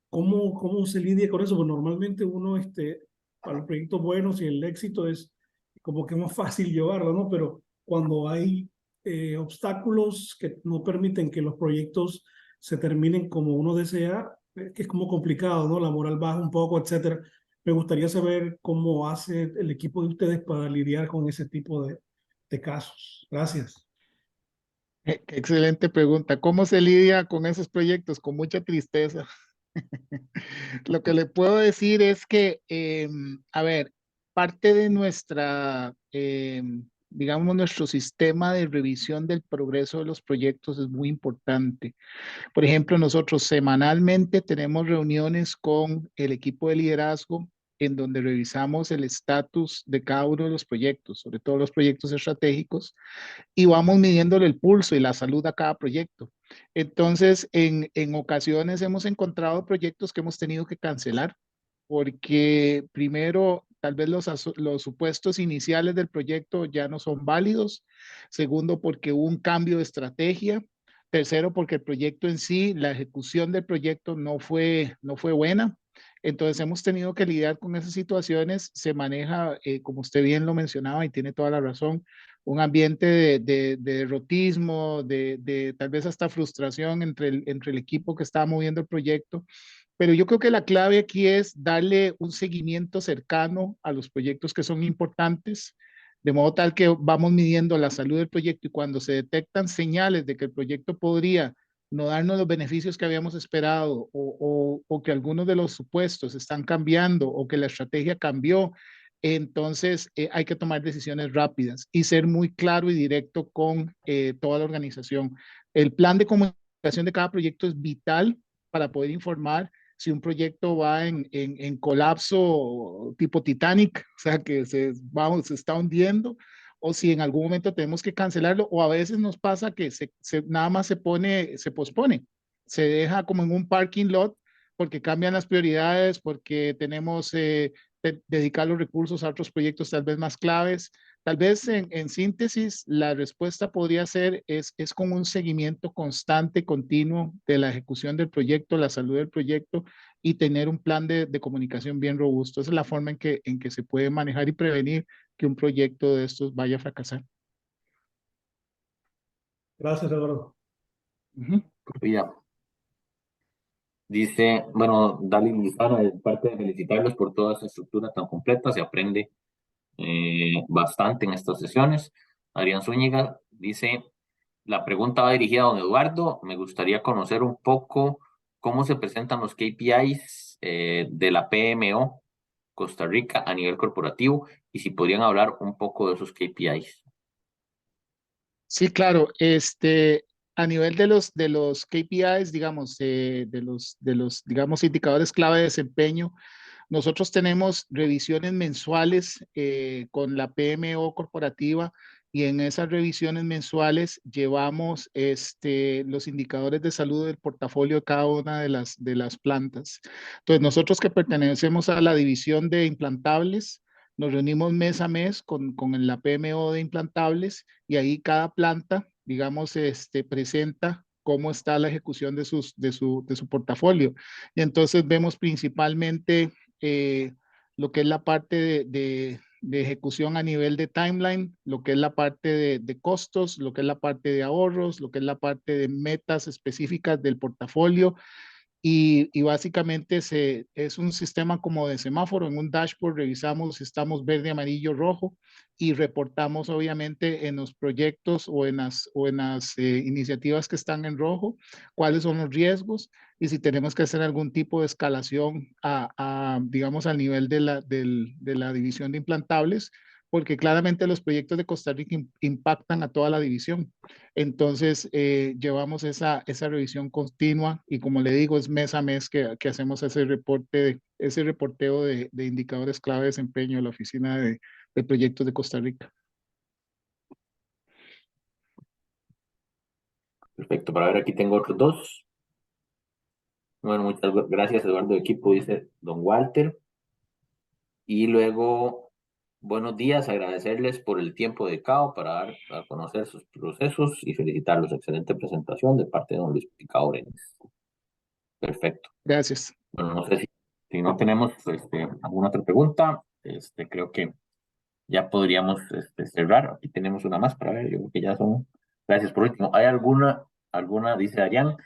Speaker 8: ¿Cómo se lidia con eso? Pues normalmente uno, para los proyectos buenos y el éxito es como que más fácil llevarlo, ¿no? Pero cuando hay obstáculos que no permiten que los proyectos se terminen como uno desea, que es como complicado, ¿no? La moral baja un poco, etcétera. Me gustaría saber cómo hace el equipo de ustedes para lidiar con ese tipo de casos. Gracias.
Speaker 2: Qué excelente pregunta. ¿Cómo se lidia con esos proyectos? Con mucha tristeza. Lo que le puedo decir es que, a ver, parte de nuestra, digamos, nuestro sistema de revisión del progreso de los proyectos es muy importante. Por ejemplo, nosotros semanalmente tenemos reuniones con el equipo de liderazgo en donde revisamos el estatus de cada uno de los proyectos, sobre todo los proyectos estratégicos, y vamos midiéndole el pulso y la salud a cada proyecto. Entonces, en ocasiones hemos encontrado proyectos que hemos tenido que cancelar porque primero, tal vez los supuestos iniciales del proyecto ya no son válidos. Segundo, porque hubo un cambio de estrategia. Tercero, porque el proyecto en sí, la ejecución del proyecto no fue buena. Entonces hemos tenido que lidiar con esas situaciones. Se maneja, como usted bien lo mencionaba y tiene toda la razón, un ambiente de derrotismo, de tal vez hasta frustración entre el equipo que está moviendo el proyecto. Pero yo creo que la clave aquí es darle un seguimiento cercano a los proyectos que son importantes, de modo tal que vamos midiendo la salud del proyecto y cuando se detectan señales de que el proyecto podría no darnos los beneficios que habíamos esperado o que algunos de los supuestos están cambiando o que la estrategia cambió, entonces hay que tomar decisiones rápidas y ser muy claro y directo con toda la organización. El plan de comunicación de cada proyecto es vital para poder informar si un proyecto va en colapso tipo Titanic, o sea, que se está hundiendo, o si en algún momento tenemos que cancelarlo, o a veces nos pasa que nada más se pospone, se deja como en un parking lot porque cambian las prioridades, porque tenemos dedicar los recursos a otros proyectos tal vez más claves. Tal vez en síntesis, la respuesta podría ser, es con un seguimiento constante, continuo de la ejecución del proyecto, la salud del proyecto y tener un plan de comunicación bien robusto. Esa es la forma en que se puede manejar y prevenir que un proyecto de estos vaya a fracasar.
Speaker 8: Gracias, Eduardo.
Speaker 2: Ujú.
Speaker 1: Ya. Dice, bueno, Dali Lizana, de parte de felicitarlos por toda esa estructura tan completa, se aprende bastante en estas sesiones. Adrián Zúñiga dice, la pregunta va dirigida a don Eduardo, me gustaría conocer un poco cómo se presentan los KPIs de la PMO Costa Rica a nivel corporativo y si podrían hablar un poco de esos KPIs.
Speaker 2: Sí, claro. A nivel de los KPIs, digamos, de los, digamos, indicadores clave de desempeño, nosotros tenemos revisiones mensuales con la PMO corporativa y en esas revisiones mensuales llevamos los indicadores de salud del portafolio de cada una de las plantas. Entonces, nosotros que pertenecemos a la división de implantables, nos reunimos mes a mes con la PMO de implantables y ahí cada planta, digamos, presenta cómo está la ejecución de su portafolio. Y entonces vemos principalmente eh, lo que es la parte de ejecución a nivel de timeline, lo que es la parte de costos, lo que es la parte de ahorros, lo que es la parte de metas específicas del portafolio y básicamente es un sistema como de semáforo. En un dashboard revisamos si estamos verde, amarillo, rojo y reportamos obviamente en los proyectos o en las iniciativas que están en rojo cuáles son los riesgos y si tenemos que hacer algún tipo de escalación digamos, al nivel de la división de implantables, porque claramente los proyectos de Costa Rica impactan a toda la división. Entonces, llevamos esa revisión continua y como le digo, es mes a mes que hacemos ese reporteo de indicadores clave de desempeño de la Oficina de Proyectos de Costa Rica.
Speaker 1: Perfecto, para ver, aquí tengo otros dos. Bueno, muchas gracias, Eduardo, equipo, dice don Walter. Y luego, buenos días, agradecerles por el tiempo dedicado para dar a conocer sus procesos y felicitarlos. Excelente presentación de parte de don Luis Picado Brenes. Perfecto.
Speaker 2: Gracias.
Speaker 1: Bueno, no sé si no tenemos alguna otra pregunta, creo que ya podríamos cerrar. Aquí tenemos una más para ver, yo creo que ya son. Gracias por último. ¿Hay alguna, dice Arián,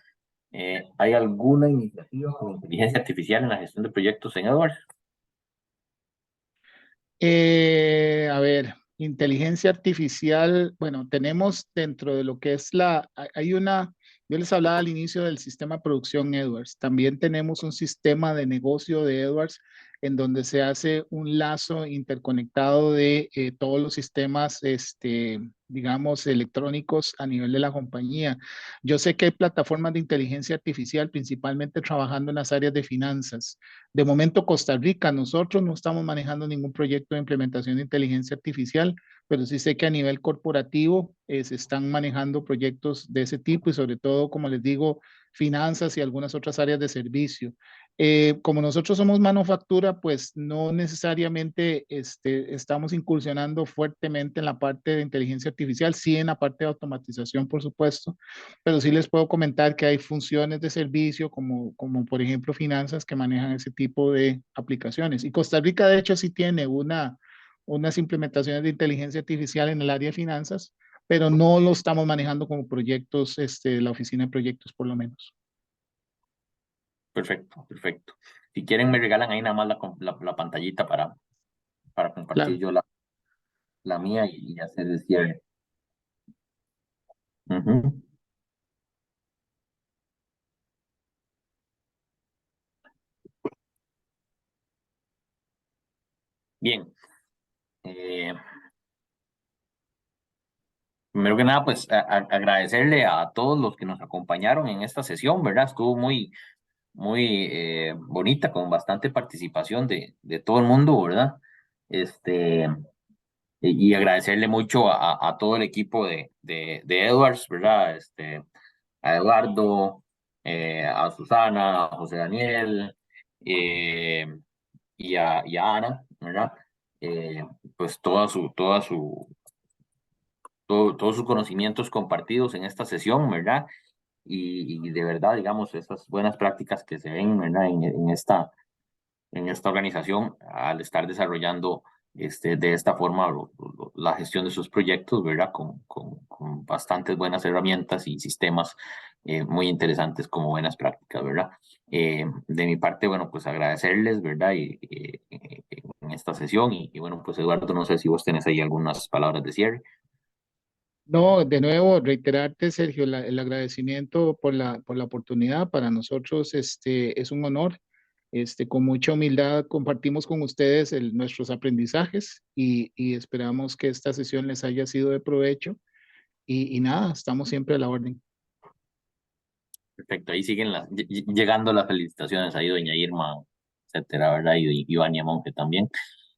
Speaker 1: ¿hay alguna iniciativa con inteligencia artificial en la gestión de proyectos en Edwards?
Speaker 2: A ver, inteligencia artificial, bueno, tenemos dentro de lo que es yo les hablaba al inicio del sistema de producción Edwards, también tenemos un sistema de negocio de Edwards en donde se hace un lazo interconectado de todos los sistemas, digamos, electrónicos a nivel de la compañía. Yo sé que hay plataformas de inteligencia artificial principalmente trabajando en las áreas de finanzas. De momento, Costa Rica, nosotros no estamos manejando ningún proyecto de implementación de inteligencia artificial, pero sí sé que a nivel corporativo se están manejando proyectos de ese tipo y sobre todo, como les digo, finanzas y algunas otras áreas de servicio. Como nosotros somos manufactura, pues no necesariamente estamos incursionando fuertemente en la parte de inteligencia artificial, sí en la parte de automatización, por supuesto, pero sí les puedo comentar que hay funciones de servicio como por ejemplo finanzas que manejan ese tipo de aplicaciones. Y Costa Rica de hecho sí tiene unas implementaciones de inteligencia artificial en el área de finanzas, pero no lo estamos manejando como proyectos, la oficina de proyectos por lo menos.
Speaker 1: Perfecto, perfecto. Si quieren me regalan ahí nada más la pantallita para compartir
Speaker 2: Claro.
Speaker 1: yo la mía y hacer el cierre. Ujú. Bien. Primero que nada, pues agradecerle a todos los que nos acompañaron en esta sesión, ¿verdad? Estuvo muy bonita, con bastante participación de todo el mundo, ¿verdad? Y agradecerle mucho a todo el equipo de Edwards, ¿verdad? A Eduardo, a Susana, a José Daniel, eh, y a Ana, ¿verdad? Pues todos sus conocimientos compartidos en esta sesión, ¿verdad? Y de verdad, digamos, esas buenas prácticas que se ven, ¿verdad? En esta organización al estar desarrollando de esta forma la gestión de sus proyectos, ¿verdad? Con bastantes buenas herramientas y sistemas muy interesantes como buenas prácticas, ¿verdad? De mi parte, bueno, pues agradecerles, ¿verdad? En esta sesión y bueno, pues Eduardo, no sé si vos tenés ahí algunas palabras de cierre.
Speaker 2: No, de nuevo, reiterarte, Sergio, el agradecimiento por la oportunidad. Para nosotros es un honor. Con mucha humildad compartimos con ustedes nuestros aprendizajes y esperamos que esta sesión les haya sido de provecho. Y nada, estamos siempre a la orden.
Speaker 1: Perfecto, ahí siguen llegando las felicitaciones ahí, doña Irma, etcétera, ¿verdad? Y Vania Monge también.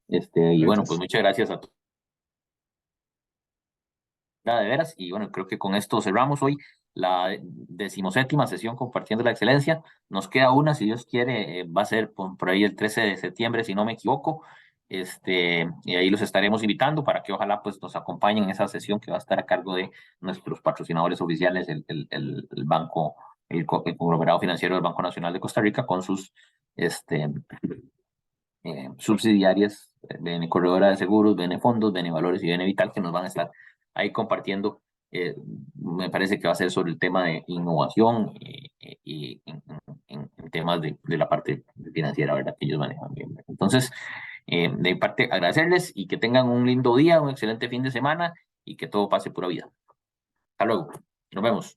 Speaker 1: Y bueno, pues
Speaker 2: Gracias.
Speaker 1: muchas gracias a todos. De veras, y bueno, creo que con esto cerramos hoy la 17ª sesión compartiendo la excelencia. Nos queda una, si Dios quiere, va a ser por ahí el 13 de septiembre, si no me equivoco. Y ahí los estaremos invitando para que ojalá pues nos acompañen en esa sesión que va a estar a cargo de nuestros patrocinadores oficiales, el banco, el conglomerado financiero del Banco Nacional de Costa Rica con sus subsidiarias, BN Corredora de Seguros, BN Fondos, BN Valores y BN Vital, que nos van a estar ahí compartiendo. Me parece que va a ser sobre el tema de innovación y en temas de la parte financiera, ¿verdad? Que ellos manejan bien. Entonces, de mi parte, agradecerles y que tengan un lindo día, un excelente fin de semana y que todo pase pura vida. Hasta luego. Nos vemos.